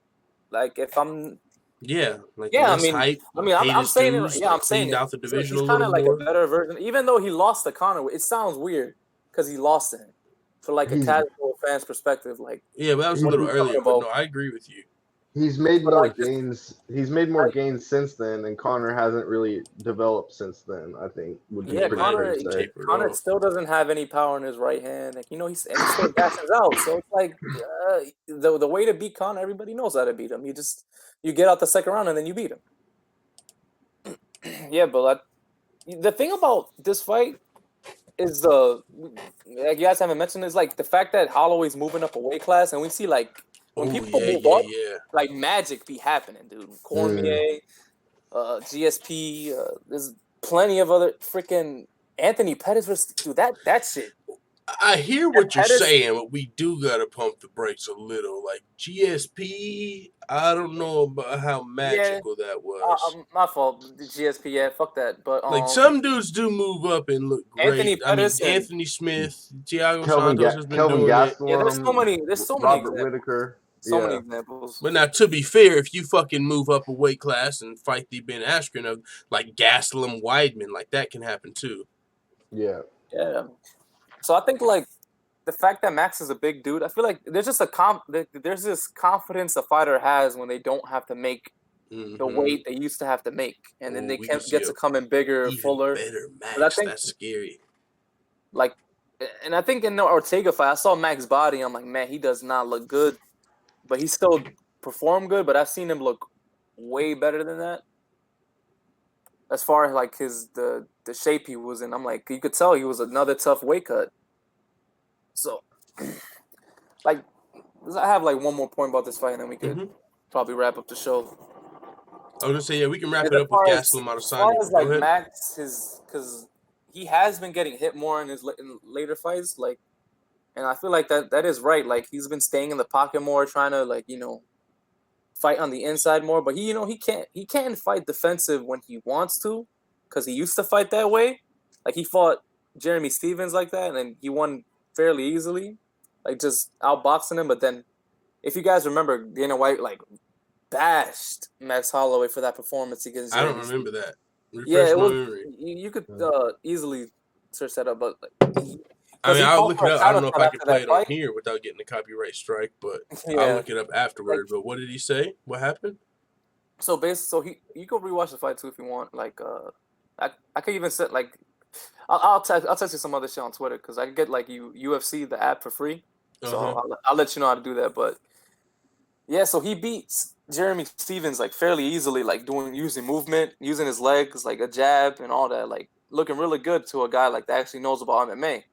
Like if I'm I'm saying it. Yeah, I'm saying it. Out the division he's kind of like a better version, even though he lost to Conor. It sounds weird because he lost to him. For like a casual fan's perspective, like yeah, but that was a little earlier. But no, I agree with you. He's made more gains. He's made more gains since then, and Conor hasn't really developed since then. I think would be pretty fair to say. Conor still doesn't have any power in his right hand. Like he still dashes out. So it's like the way to beat Conor, everybody knows how to beat him. You get out the second round and then you beat him. Yeah, but the thing about this fight is like you guys haven't mentioned is like the fact that Holloway's moving up a weight class, and we see like. When people move up, like magic be happening, dude. Cormier, GSP, there's plenty of other freaking Anthony Pettis versus dude. That shit. I hear what you're saying, but we do gotta pump the brakes a little. Like GSP, I don't know about how magical that was. My fault. The GSP, yeah, fuck that. But like some dudes do move up and look great. Anthony Pettis, Anthony Smith, Thiago Santos has been doing it. Yeah, there's so many. Robert Whitaker. So many examples. But now, to be fair, if you fucking move up a weight class and fight the Ben Askren of like Gastelum, Weidman, like that can happen too. Yeah. Yeah. So I think like the fact that Max is a big dude, I feel like there's just there's this confidence a fighter has when they don't have to make the weight they used to have to make, and then they get to come in bigger, fuller. Better Max. That's scary. Like, and I think in the Ortega fight, I saw Max's body. I'm like, man, he does not look good. But he still performed good, but I've seen him look way better than that. as far as like the shape he was in, I'm like, you could tell he was another tough weight cut. So, like, I have like one more point about this fight, and then we could probably wrap up the show. I was gonna say, yeah, we can wrap it As up with far Gastelum as far Adesanya. as Go like ahead. Max, because he has been getting hit more in his in later fights, like, and I feel like that is right. Like he's been staying in the pocket more, trying to like fight on the inside more. But he can't fight defensive when he wants to, because he used to fight that way. Like he fought Jeremy Stevens like that, and then he won fairly easily, like just outboxing him. But then, if you guys remember, Dana White like bashed Max Holloway for that performance against I Jeremy don't remember that. Yeah, Refresh it my was. memory. You could easily search that up, but I mean, he I'll called look for it a up. I don't title know if shot I can after play that it on fight. here without getting a copyright strike, but I'll Yeah, look it up afterward. But what did he say? What happened? so you can rewatch the fight too if you want. Like I could even set like I'll text you some other shit on Twitter because I can get like UFC the app for free. So I'll let you know how to do that. But yeah, so he beats Jeremy Stevens like fairly easily, like using movement, using his legs, like a jab and all that, like looking really good to a guy like that actually knows about MMA.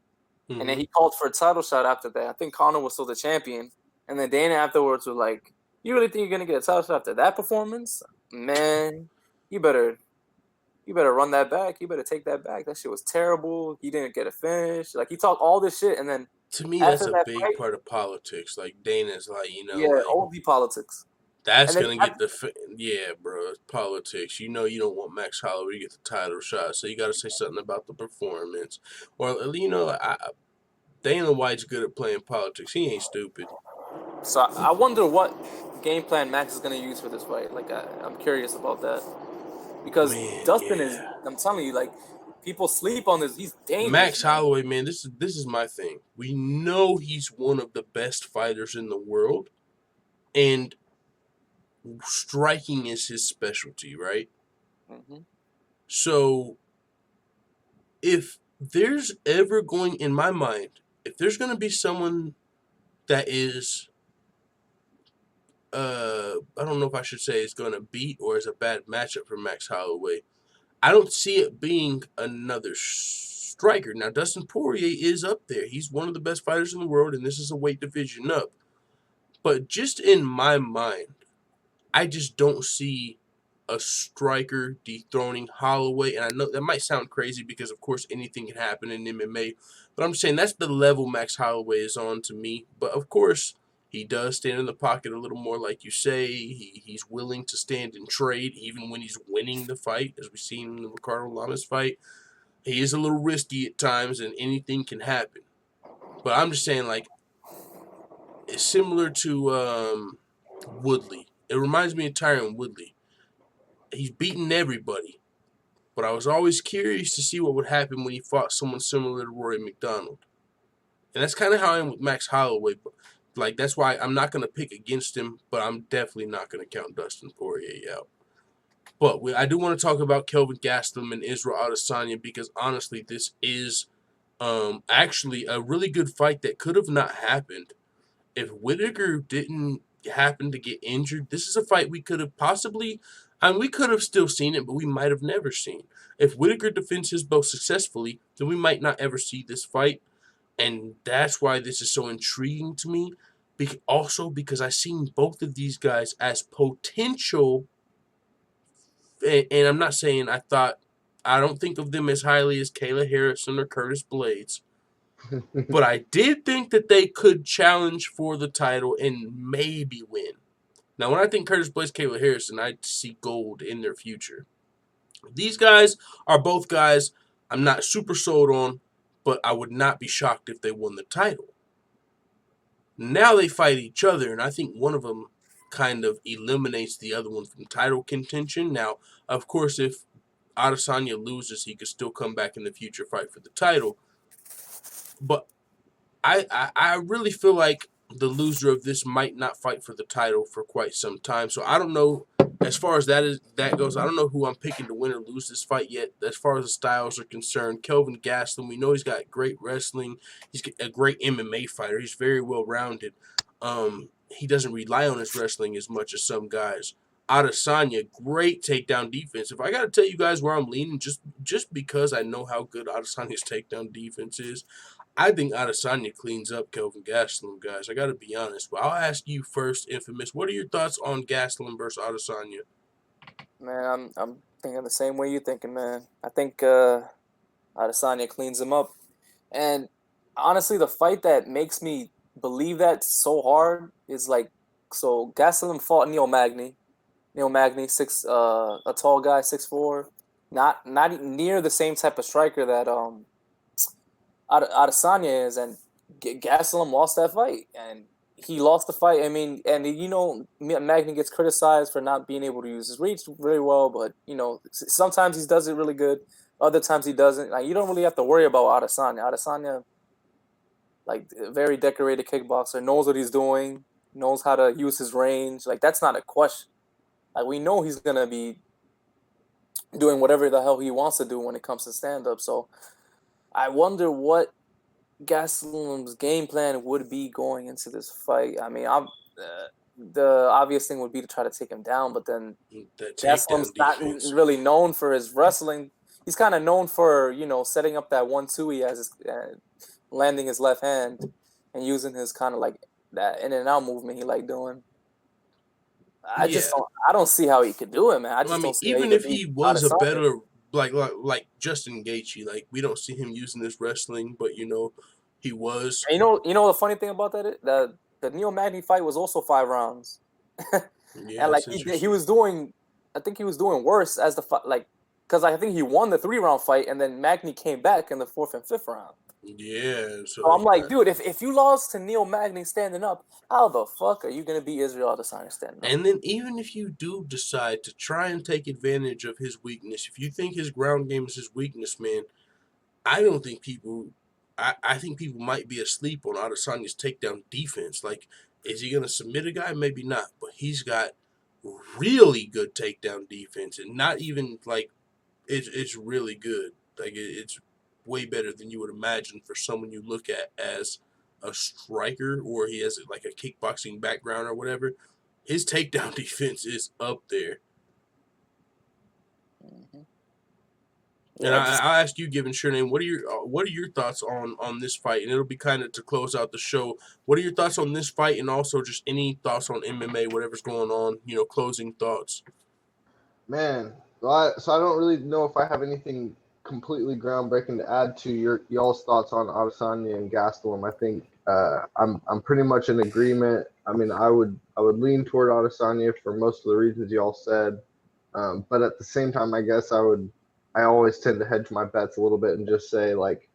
And then he called for a title shot after that. I think Conor was still the champion. And then Dana afterwards was like, "You really think you're gonna get a title shot after that performance? Man, you better run that back. You better take that back. That shit was terrible. He didn't get a finish. Like he talked all this shit, and then To me, after that's a that big fight, part of politics. Like Dana's like, yeah, like OD politics. that's And then gonna get the yeah, bro. It's politics. You know, you don't want Max Holloway to get the title shot, so you got to say something about the performance, or Dana White's good at playing politics. He ain't stupid. So I wonder what game plan Max is gonna use for this fight. Like I'm curious about that because Dustin is. I'm telling you, like people sleep on this. He's dangerous. Max Holloway, man, this is my thing. We know he's one of the best fighters in the world, and striking is his specialty, right? So if there's ever going, in my mind, if there's going to be someone that is, I don't know if I should say is going to beat or is a bad matchup for Max Holloway, I don't see it being another striker. Now, Dustin Poirier is up there. He's one of the best fighters in the world, and this is a weight division up. But just in my mind, I just don't see a striker dethroning Holloway. And I know that might sound crazy because, of course, anything can happen in MMA. But I'm just saying that's the level Max Holloway is on to me. But, of course, he does stand in the pocket a little more, like you say. He's willing to stand and trade even when he's winning the fight, as we've seen in the Ricardo Lamas fight. He is a little risky at times, and anything can happen. But I'm just saying, like, it's similar to Woodley. It reminds me of Tyron Woodley. He's beaten everybody. But I was always curious to see what would happen when he fought someone similar to Rory McDonald. And that's kind of how I am with Max Holloway. But, like, that's why I'm not going to pick against him, but I'm definitely not going to count Dustin Poirier out. But I do want to talk about Kelvin Gastelum and Israel Adesanya because, honestly, this is actually a really good fight that could have not happened. If Whittaker didn't happen to get injured, this is a fight we could have possibly, we could have still seen it, but we might have never seen. If Whittaker defends his belt successfully, then we might not ever see this fight. And that's why this is so intriguing to me. Also because I've seen both of these guys as potential, and I'm not saying I don't think of them as highly as Kayla Harrison or Curtis Blades. But I did think that they could challenge for the title and maybe win. Now, when I think Curtis Blades, Kayla Harrison, I see gold in their future. These guys are both guys I'm not super sold on, but I would not be shocked if they won the title. Now they fight each other, and I think one of them kind of eliminates the other one from title contention. Now, of course, if Adesanya loses, he could still come back in the future, fight for the title. But I really feel like the loser of this might not fight for the title for quite some time. So I don't know, as far as that goes, I don't know who I'm picking to win or lose this fight yet. As far as the styles are concerned, Kelvin Gastelum, we know he's got great wrestling. He's a great MMA fighter. He's very well-rounded. He doesn't rely on his wrestling as much as some guys. Adesanya, great takedown defense. If I got to tell you guys where I'm leaning, just because I know how good Adesanya's takedown defense is, I think Adesanya cleans up Kelvin Gastelum, guys. I got to be honest. But I'll ask you first, Infamous. What are your thoughts on Gastelum versus Adesanya? Man, I'm thinking the same way you're thinking, man. I think Adesanya cleans him up. And honestly, the fight that makes me believe that so hard is like, so Gastelum fought Neil Magny. Neil Magny, a tall guy, 6'4", not near the same type of striker that Adesanya is, and Gastelum lost that fight, and he lost the fight. I mean, and Magny gets criticized for not being able to use his reach very well, but sometimes he does it really good, other times he doesn't. Like, you don't really have to worry about Adesanya. Adesanya, like, a very decorated kickboxer, knows what he's doing, knows how to use his range. Like, that's not a question. Like, we know he's gonna be doing whatever the hell he wants to do when it comes to stand-up. So I wonder what Gastelum's game plan would be going into this fight. I mean, the obvious thing would be to try to take him down, but then Gastelum's not really known for his wrestling. He's kind of known for, setting up that 1-2 he has, landing his left hand and using his kind of like that in and out movement he like doing. I don't see how he could do it, man. I mean, even if he was a better like Justin Gaethje, like, we don't see him using this wrestling, but he was. And the funny thing about that, the Neil Magny fight was also 5 rounds. Yeah, and like he was doing, I think he was doing worse as the fight, like, because I think he won the 3-round fight, and then Magny came back in the 4th and 5th round. Yeah, so I'm like, dude, if you lost to Neil Magny standing up, how the fuck are you gonna beat Israel Adesanya standing up? And then even if you do decide to try and take advantage of his weakness, if you think his ground game is his weakness, man, I don't think people. I think people might be asleep on Adesanya's takedown defense. Like, is he gonna submit a guy? Maybe not, but he's got really good takedown defense, and not even like it's really good. Like, it's way better than you would imagine for someone you look at as a striker, or he has like a kickboxing background or whatever. His takedown defense is up there. Mm-hmm. And I'll ask you, given SureName, what are your thoughts on this fight? And it'll be kind of to close out the show. What are your thoughts on this fight, and also just any thoughts on MMA, whatever's going on? Closing thoughts. Man, so I don't really know if I have anything completely groundbreaking to add to y'all's thoughts on Adesanya and Gastelum. I think I'm pretty much in agreement. I mean, I would lean toward Adesanya for most of the reasons y'all said, but at the same time, I guess I always tend to hedge my bets a little bit and just say, like,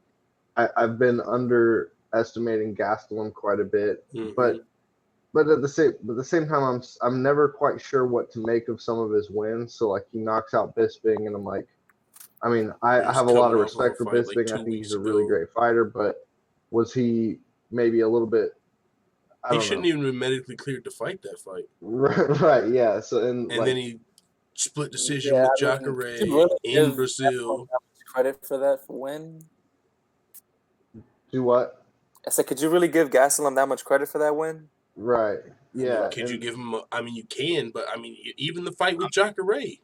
I've been underestimating Gastelum quite a bit, but at the same time, I'm never quite sure what to make of some of his wins. So, like, he knocks out Bisping, and I'm like, I mean, I have a lot of respect for Bisping. I think he's a really great fighter, but was he maybe a little bit? He shouldn't even been medically cleared to fight that fight. Right, yeah. So and then he split decision with Jacare in Brazil. Credit for that win? Do what? I said, could you really give Gastelum that much credit for that win? Right. Yeah. Could you give him? You can, but even the fight with Jacare,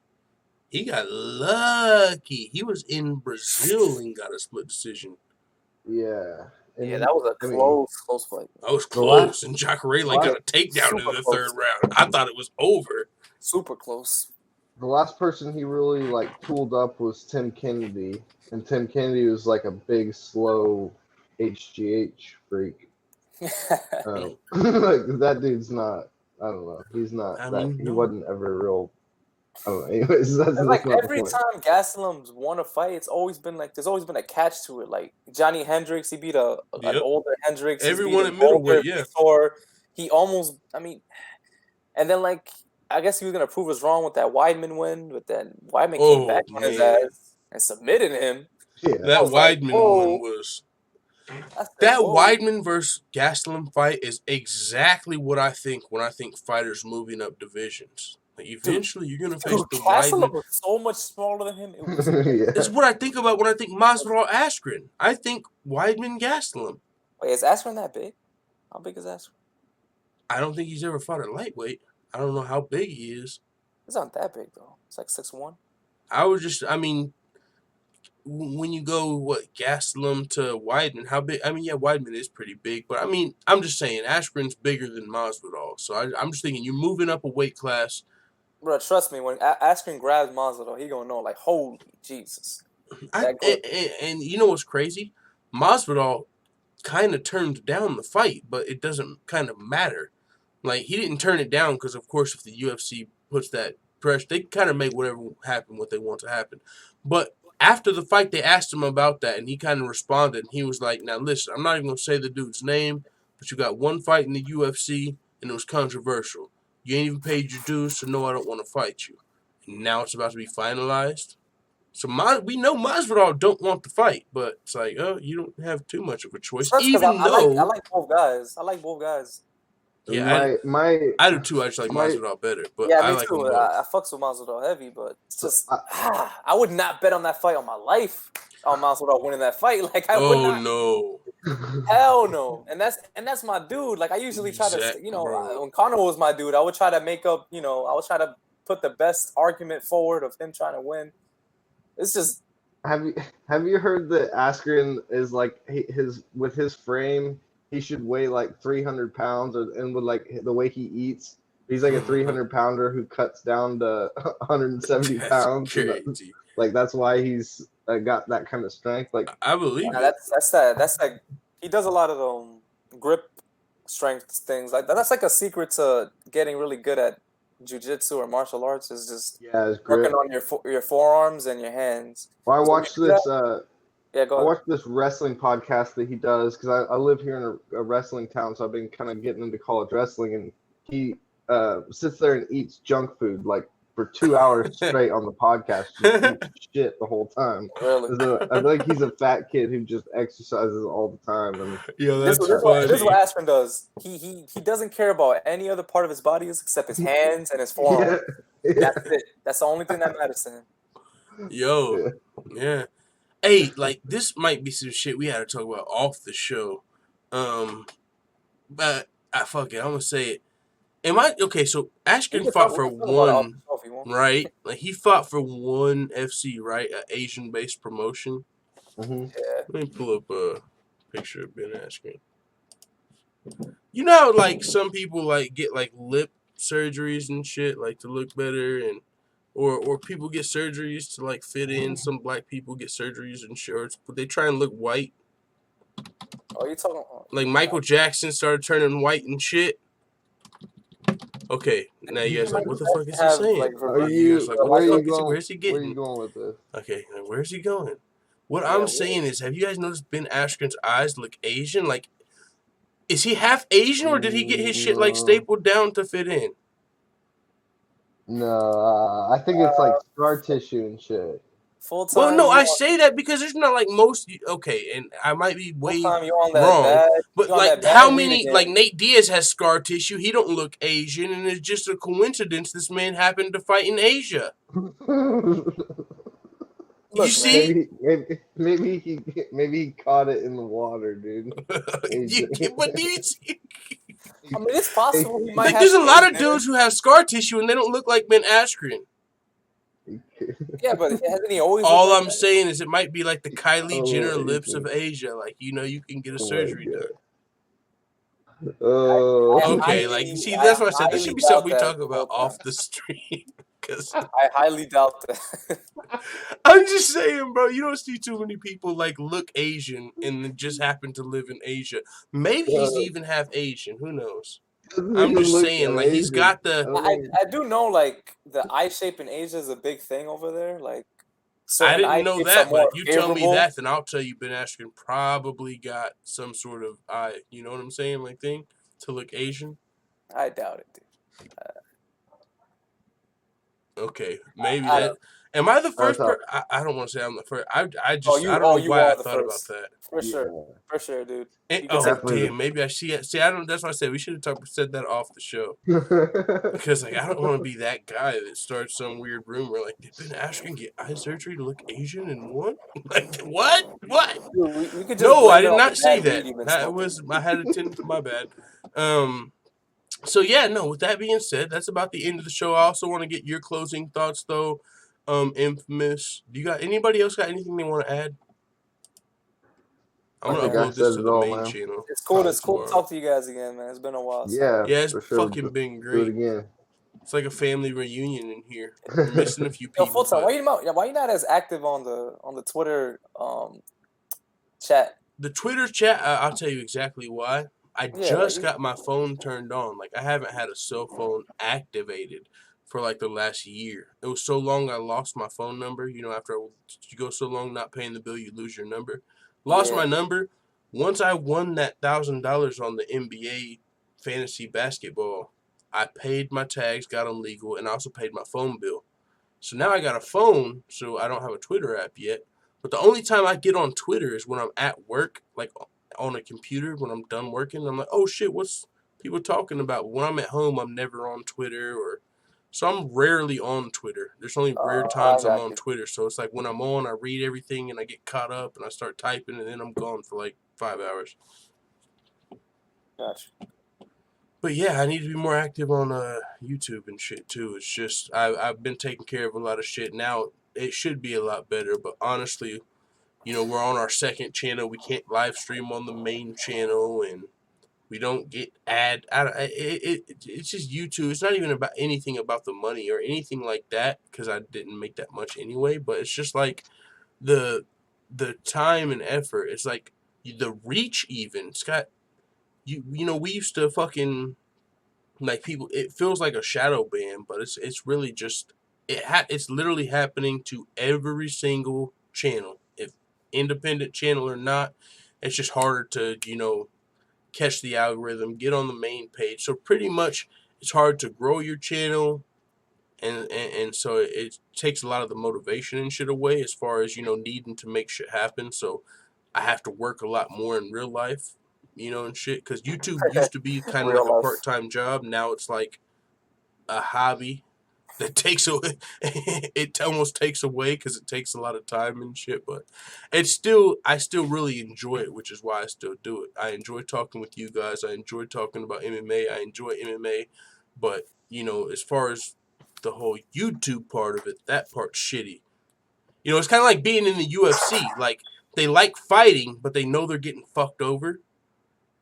he got lucky. He was in Brazil and got a split decision. Yeah. And that was a close fight. That was close, and Jacare got a takedown in the 3rd round. I thought it was over. Super close. The last person he really tooled up was Tim Kennedy, and Tim Kennedy was like a big, slow HGH freak. That dude's not. I don't know. He's not. He wasn't ever real. I don't know. Anyways, that's like every time Gastelum's won a fight, there's always been a catch to it. Like Johnny Hendricks, he beat an older Hendricks. Everyone at middleweight, yeah. Or he almost. And then I guess he was gonna prove us wrong with that Weidman win, but then Weidman came back on his ass and submitted him. Yeah. That Weidman one was. That Weidman versus Gastelum fight is exactly what I think when I think fighters moving up divisions. Like, eventually, you're gonna face the Gastelum was so much smaller than him. It was This is what I think about when I think Masvidal Askren. I think Weidman Gastelum. Wait, is Askren that big? How big is Askren? I don't think he's ever fought a lightweight. I don't know how big he is. It's not that big though. It's like 6'1". I mean, when you go Gastelum to Weidman, how big? I mean, yeah, Weidman is pretty big, but I mean, I'm just saying Askren's bigger than Masvidal. So I'm just thinking you're moving up a weight class. Bro, trust me, when Askren grabs Masvidal, he gonna know like, holy Jesus. And you know what's crazy? Masvidal kind of turned down the fight, but it doesn't kind of matter. Like, he didn't turn it down because, of course, if the UFC puts that pressure, they kind of make whatever happen what they want to happen. But after the fight, they asked him about that, and he kind of responded. And he was like, now, listen, I'm not even going to say the dude's name, but you got one fight in the UFC, and it was controversial. You ain't even paid your dues, so no, I don't want to fight you. And now it's about to be finalized. So we know Masvidal don't want the fight, but it's like, oh, you don't have too much of a choice. Even though I like both guys. I like both guys. Yeah, I do too. I just like Masvidal better, but yeah, I me like too. them both. I fucks with Masvidal heavy, but it's just I would not bet on that fight on my life on Masvidal winning that fight. Like I would not. No, hell no. And that's my dude. Like I usually try to, when Conor was my dude, I would try to make up. I would try to put the best argument forward of him trying to win. It's just. Have you heard that Askren is like with his frame? He should weigh like 300 pounds, and with like the way he eats, he's like a 300-pounder who cuts down to 170 pounds. Crazy. Like that's why he's got that kind of strength. Like I believe that's that. He does a lot of grip strength things. Like that's like a secret to getting really good at jiu-jitsu or martial arts is just working on your forearms and your hands. Well, I watched this. Yeah, go ahead. I watched this wrestling podcast that he does because I live here in a wrestling town, so I've been kind of getting into college wrestling, and he sits there and eats junk food like for 2 hours straight on the podcast, just eats shit the whole time. Really? So I feel like he's a fat kid who just exercises all the time. And that's funny. This is what Askren does. He doesn't care about any other part of his body except his hands and his forearms. Yeah. That's it. That's the only thing that matters to him. Yeah. Hey, like, this might be some shit we had to talk about off the show. But fuck it, I'm gonna say it. Okay, so Askren fought for one, right? Like, he fought for one FC, right? An Asian-based promotion. Mm-hmm. Yeah. Let me pull up a picture of Ben Askren. You know how, like, some people, like, get, like, lip surgeries and shit, like, to look better, and or people get surgeries to, like, fit in. Some black people get surgeries and shirts, but they try and look white. Oh, you talking? Like, Michael Jackson started turning white and shit. Okay, now you guys are like, what the fuck is he saying? Like, where are you going? Where's he getting? Where are you going with this? Okay, where's he going? What I'm saying is, have you guys noticed Ben Askren's eyes look Asian? Like, is he half Asian, or did he get his shit, like, stapled down to fit in? No, I think it's like scar tissue and shit. Full-time. Well, no, I say that because there's not like most. Okay, and I might be way wrong, but like how many? Like Nate Diaz has scar tissue. He don't look Asian, and it's just a coincidence this man happened to fight in Asia. You see? Maybe he caught it in the water, dude. But do you see? I mean, it's possible he might. Like, there's a lot of dudes who have scar tissue and they don't look like Ben Askren. Yeah, but hasn't he always? All I'm saying is it might be like the Kylie Jenner lips of Asia. Like, you can get a surgery done. Okay, like, you see, that's what I said. This should be something we talk about off the stream. Cause I highly doubt that. I'm just saying, bro, you don't see too many people, like, look Asian and then just happen to live in Asia. Maybe he's even half Asian. Who knows? I'm just saying, like, he's got the... I do know, like, the eye shape in Asia is a big thing over there. Like, I didn't know that, but if you tell me that, then I'll tell you Ben Askren probably got some sort of eye, you know what I'm saying, like, thing to look Asian. I doubt it, dude. Okay, maybe that... Am I the first person? I don't want to say I'm the first. I don't know why I thought about that. For sure, dude. Damn, maybe I see it. See, I don't. That's why I said we should have said that off the show. Because, like, I don't want to be that guy that starts some weird rumor like, did Ben Askren get eye surgery to look Asian and what? Like, what? Dude, no, I did not say that. That was I had a tend to my bad. So yeah, no. With that being said, that's about the end of the show. I also want to get your closing thoughts, though. Infamous. Do you got anybody else got anything they want to add? I'm I gonna think I upload this said to it the all, main man. channel. It's cool. Probably It's cool to tomorrow. talk to you guys again, man. It's been a while. So. Yeah, Yeah, it's for sure. fucking been Do it great. again. It's like a family reunion in here. We're missing a few Yo, people. Fulltime, But why you not as active on the Twitter chat? the Twitter chat, I'll tell you exactly why. I Yeah, just like, got my phone turned on. Like, I haven't had a cell phone activated for like the last year. It was so long I lost my phone number. You know, after you go so long not paying the bill, you lose your number. Lost my number. Once I won that $1,000 on the NBA fantasy basketball, I paid my tags, got them legal, and I also paid my phone bill. So now I got a phone, so I don't have a Twitter app yet. But the only time I get on Twitter is when I'm at work, like on a computer, when I'm done working. I'm like, oh shit, what's people talking about? But when I'm at home, I'm never on Twitter, or so I'm rarely on Twitter. There's only rare I times I'm got on you. Twitter. So it's like when I'm on, I read everything and I get caught up and I start typing and then I'm gone for like 5 hours. Gotcha. But yeah, I need to be more active on YouTube and shit too. It's just I've been taking care of a lot of shit. Now it should be a lot better, but honestly, you know, we're on our second channel. We can't live stream on the main channel, and we don't get it's just YouTube. It's not even about anything about the money or anything like that, because I didn't make that much anyway. But it's just like the time and effort. It's like the reach even. It's got you know, we used to fucking like people. It feels like a shadow ban, but it's really just it's literally happening to every single channel, if independent channel or not. It's just harder to, you know, catch the algorithm, get on the main page. So pretty much it's hard to grow your channel, and so it takes a lot of the motivation and shit away, as far as, you know, needing to make shit happen. So I have to work a lot more in real life, you know, and shit, because YouTube used to be kind of like Real a life. part-time job. Now it's like a hobby that takes away it almost takes away, because it takes a lot of time and shit. But it's still, I still really enjoy it, which is why I still do it. I enjoy talking with you guys. I enjoy talking about MMA. I enjoy MMA. But, you know, as far as the whole YouTube part of it, that part's shitty. You know, it's kind of like being in the UFC. Like, they like fighting, but they know they're getting fucked over.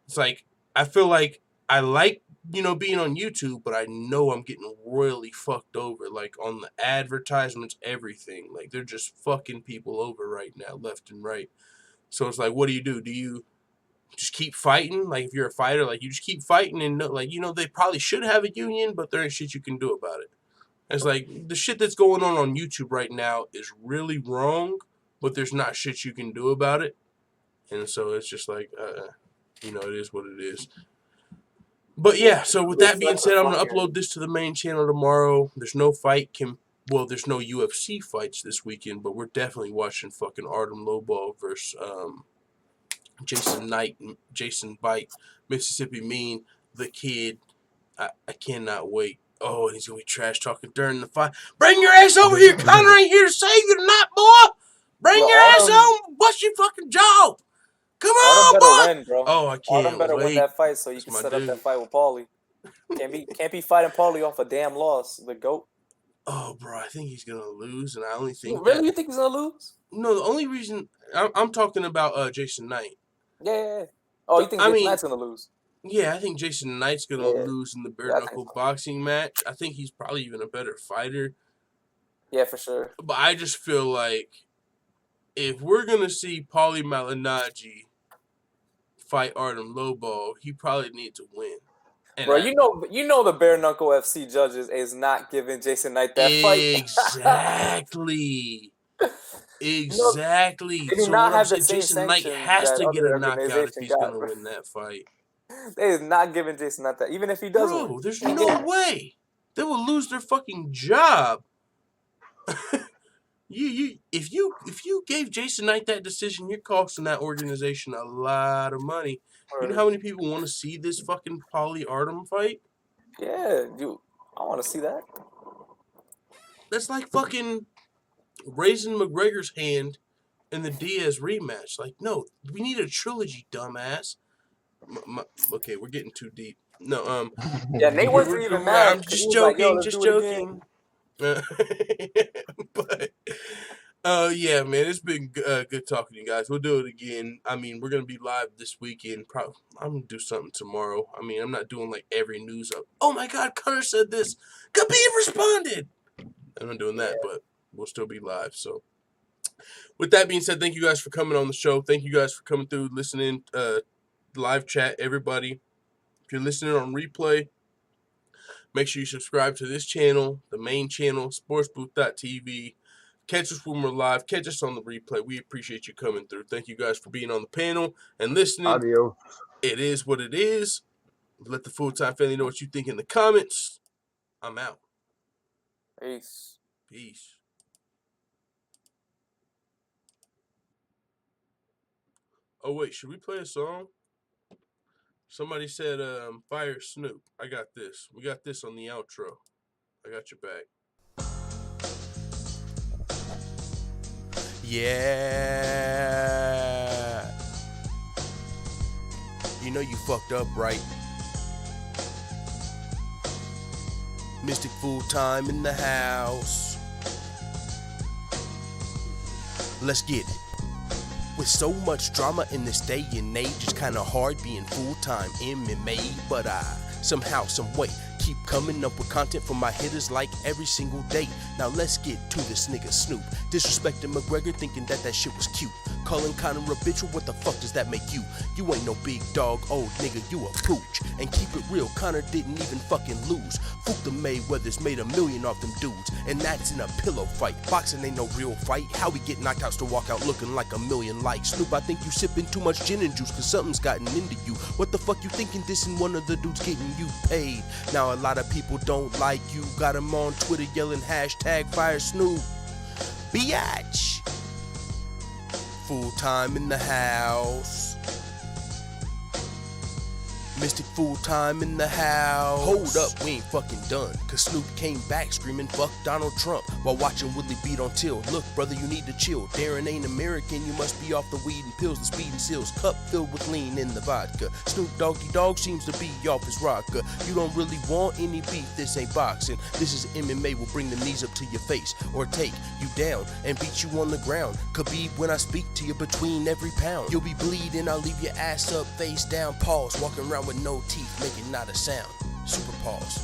It's like, I feel like I like, you know, being on YouTube, but I know I'm getting royally fucked over. Like, on the advertisements, everything. Like, they're just fucking people over right now, left and right. So it's like, what do? Do you just keep fighting? Like, if you're a fighter, like, you just keep fighting, and, like, you know, they probably should have a union, but there ain't shit you can do about it. It's like, the shit that's going on YouTube right now is really wrong, but there's not shit you can do about it. And so it's just like, you know, it is what it is. But yeah, so with that being said, I'm going to upload this to the main channel tomorrow. There's no there's no UFC fights this weekend, but we're definitely watching fucking Artem Lobov versus Jason Knight, Jason Bite, Mississippi Mean, the Kid. I cannot wait. Oh, and he's going to be trash talking during the fight. Bring your ass over here. Connor ain't here to save you tonight, boy. Bring your ass on. Bust your fucking jaw. Come on, Artem boy. better win, bro. Oh, I can't Artem better wait. win that fight so you That's can my set up dude. that fight with Paulie. Can't be fighting Paulie off a damn loss. The GOAT. Oh, bro, I think he's going to lose, and I only think You think he's gonna lose? No, the only reason... I'm talking about Jason Knight. Yeah. Oh, you think Jason Knight's gonna lose? Yeah, I think Jason Knight's going to lose in the bare-knuckle boxing match. I think he's probably even a better fighter. Yeah, for sure. But I just feel like if we're going to see Paulie Malinaggi fight Artem Lobov, he probably needs to win. And Bro, you know the bare knuckle FC judges is not giving Jason Knight that fight. Exactly. Exactly. They do So not what have I'm the saying, same Jason Knight sanctions has that to get other a knockout if organization he's got, going to bro. win that fight. They is not giving Jason Knight that, even if he does win. Bro, there's no way. They will lose their fucking job. If you gave Jason Knight that decision, you're costing that organization a lot of money. You know how many people want to see this fucking Paulie Artem fight? Yeah, I want to see that. That's like fucking raising McGregor's hand in the Diaz rematch. Like, no, we need a trilogy, dumbass. Okay, we're getting too deep. No, Yeah, Nate wasn't even mad. I'm 'Cause he just was like, yo, joking, let's just do it again. joking. But yeah, man, it's been good talking to you guys. We'll do it again. I mean, we're gonna be live this weekend. I'm gonna do something tomorrow. I mean, I'm not doing like every news up. Oh my God, Connor said this. Khabib responded. I'm not doing that, but we'll still be live. So, with that being said, thank you guys for coming on the show. Thank you guys for coming through, listening, live chat, everybody. If you're listening on replay, make sure you subscribe to this channel, the main channel, sportsbooth.tv. Catch us when we're live. Catch us on the replay. We appreciate you coming through. Thank you guys for being on the panel and listening. Adios. It is what it is. Let the full-time family know what you think in the comments. I'm out. Peace. Peace. Oh, wait. Should we play a song? Somebody said, fire Snoop. I got this. We got this on the outro. I got your back. Yeah. You know you fucked up, right? Mystic Full-Time in the house. Let's get it. With so much drama in this day and age, it's kinda hard being full-time MMA, but I somehow, some way, keep coming up with content for my hitters like every single day. Now let's get to this nigga Snoop. Disrespecting McGregor, thinking that shit was cute. Calling Connor a bitch, what the fuck does that make you? You ain't no big dog, old nigga, you a pooch. And keep it real, Connor didn't even fucking lose. Fook the Mayweathers made $1 million off them dudes, and that's in a pillow fight. Boxing ain't no real fight. How we get knockouts to walk out looking like $1 million likes? Snoop, I think you sipping too much gin and juice, cause something's gotten into you. What the fuck you thinking dissing one of the dudes getting you paid? Now a lot of people don't like you. Got them on Twitter yelling hashtag fire Snoop. Biatch. Full-time in the house. Mystic Full-Time in the house. Hold up, we ain't fucking done. Cause Snoop came back screaming fuck Donald Trump while watching Woodley beat on Till. Look, brother, you need to chill. Darren ain't American, you must be off the weed and pills, the speed and seals. Cup filled with lean in the vodka. Snoop Doggy Dogg seems to be off his rocker. You don't really want any beef, this ain't boxing. This is MMA, will bring the knees up to your face or take you down and beat you on the ground. Khabib, when I speak to you between every pound, you'll be bleeding, I'll leave your ass up, face down, pause, walking around with no teeth, making not a sound. Super pause.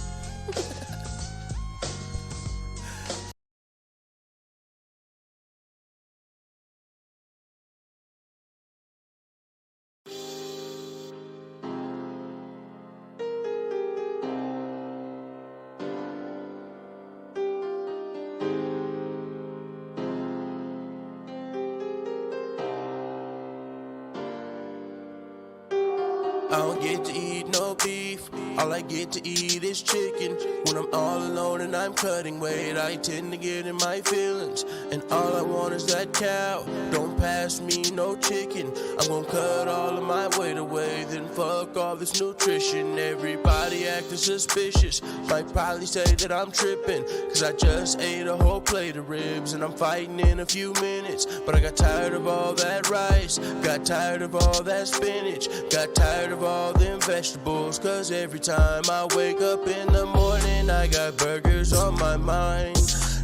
I don't get to eat no beef. All I get to eat is chicken. When I'm all alone and I'm cutting weight, I tend to get in my feelings. And all I want is that cow. Don't pass me no chicken. I'm gonna cut all of my weight away, then fuck all this nutrition. Everybody acting suspicious. Might probably say that I'm tripping, cause I just ate a whole plate of ribs and I'm fighting in a few minutes. But I got tired of all that rice, got tired of all that spinach, got tired of all them vegetables. Cause every time I wake up in the morning, I got burgers on my mind.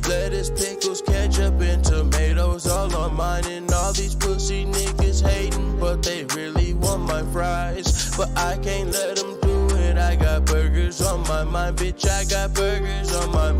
Lettuce, pickles, ketchup, and tomatoes all on mine. And all these pussy niggas hating, but they really want my fries. But I can't let them do it. I got burgers on my mind, bitch, I got burgers on my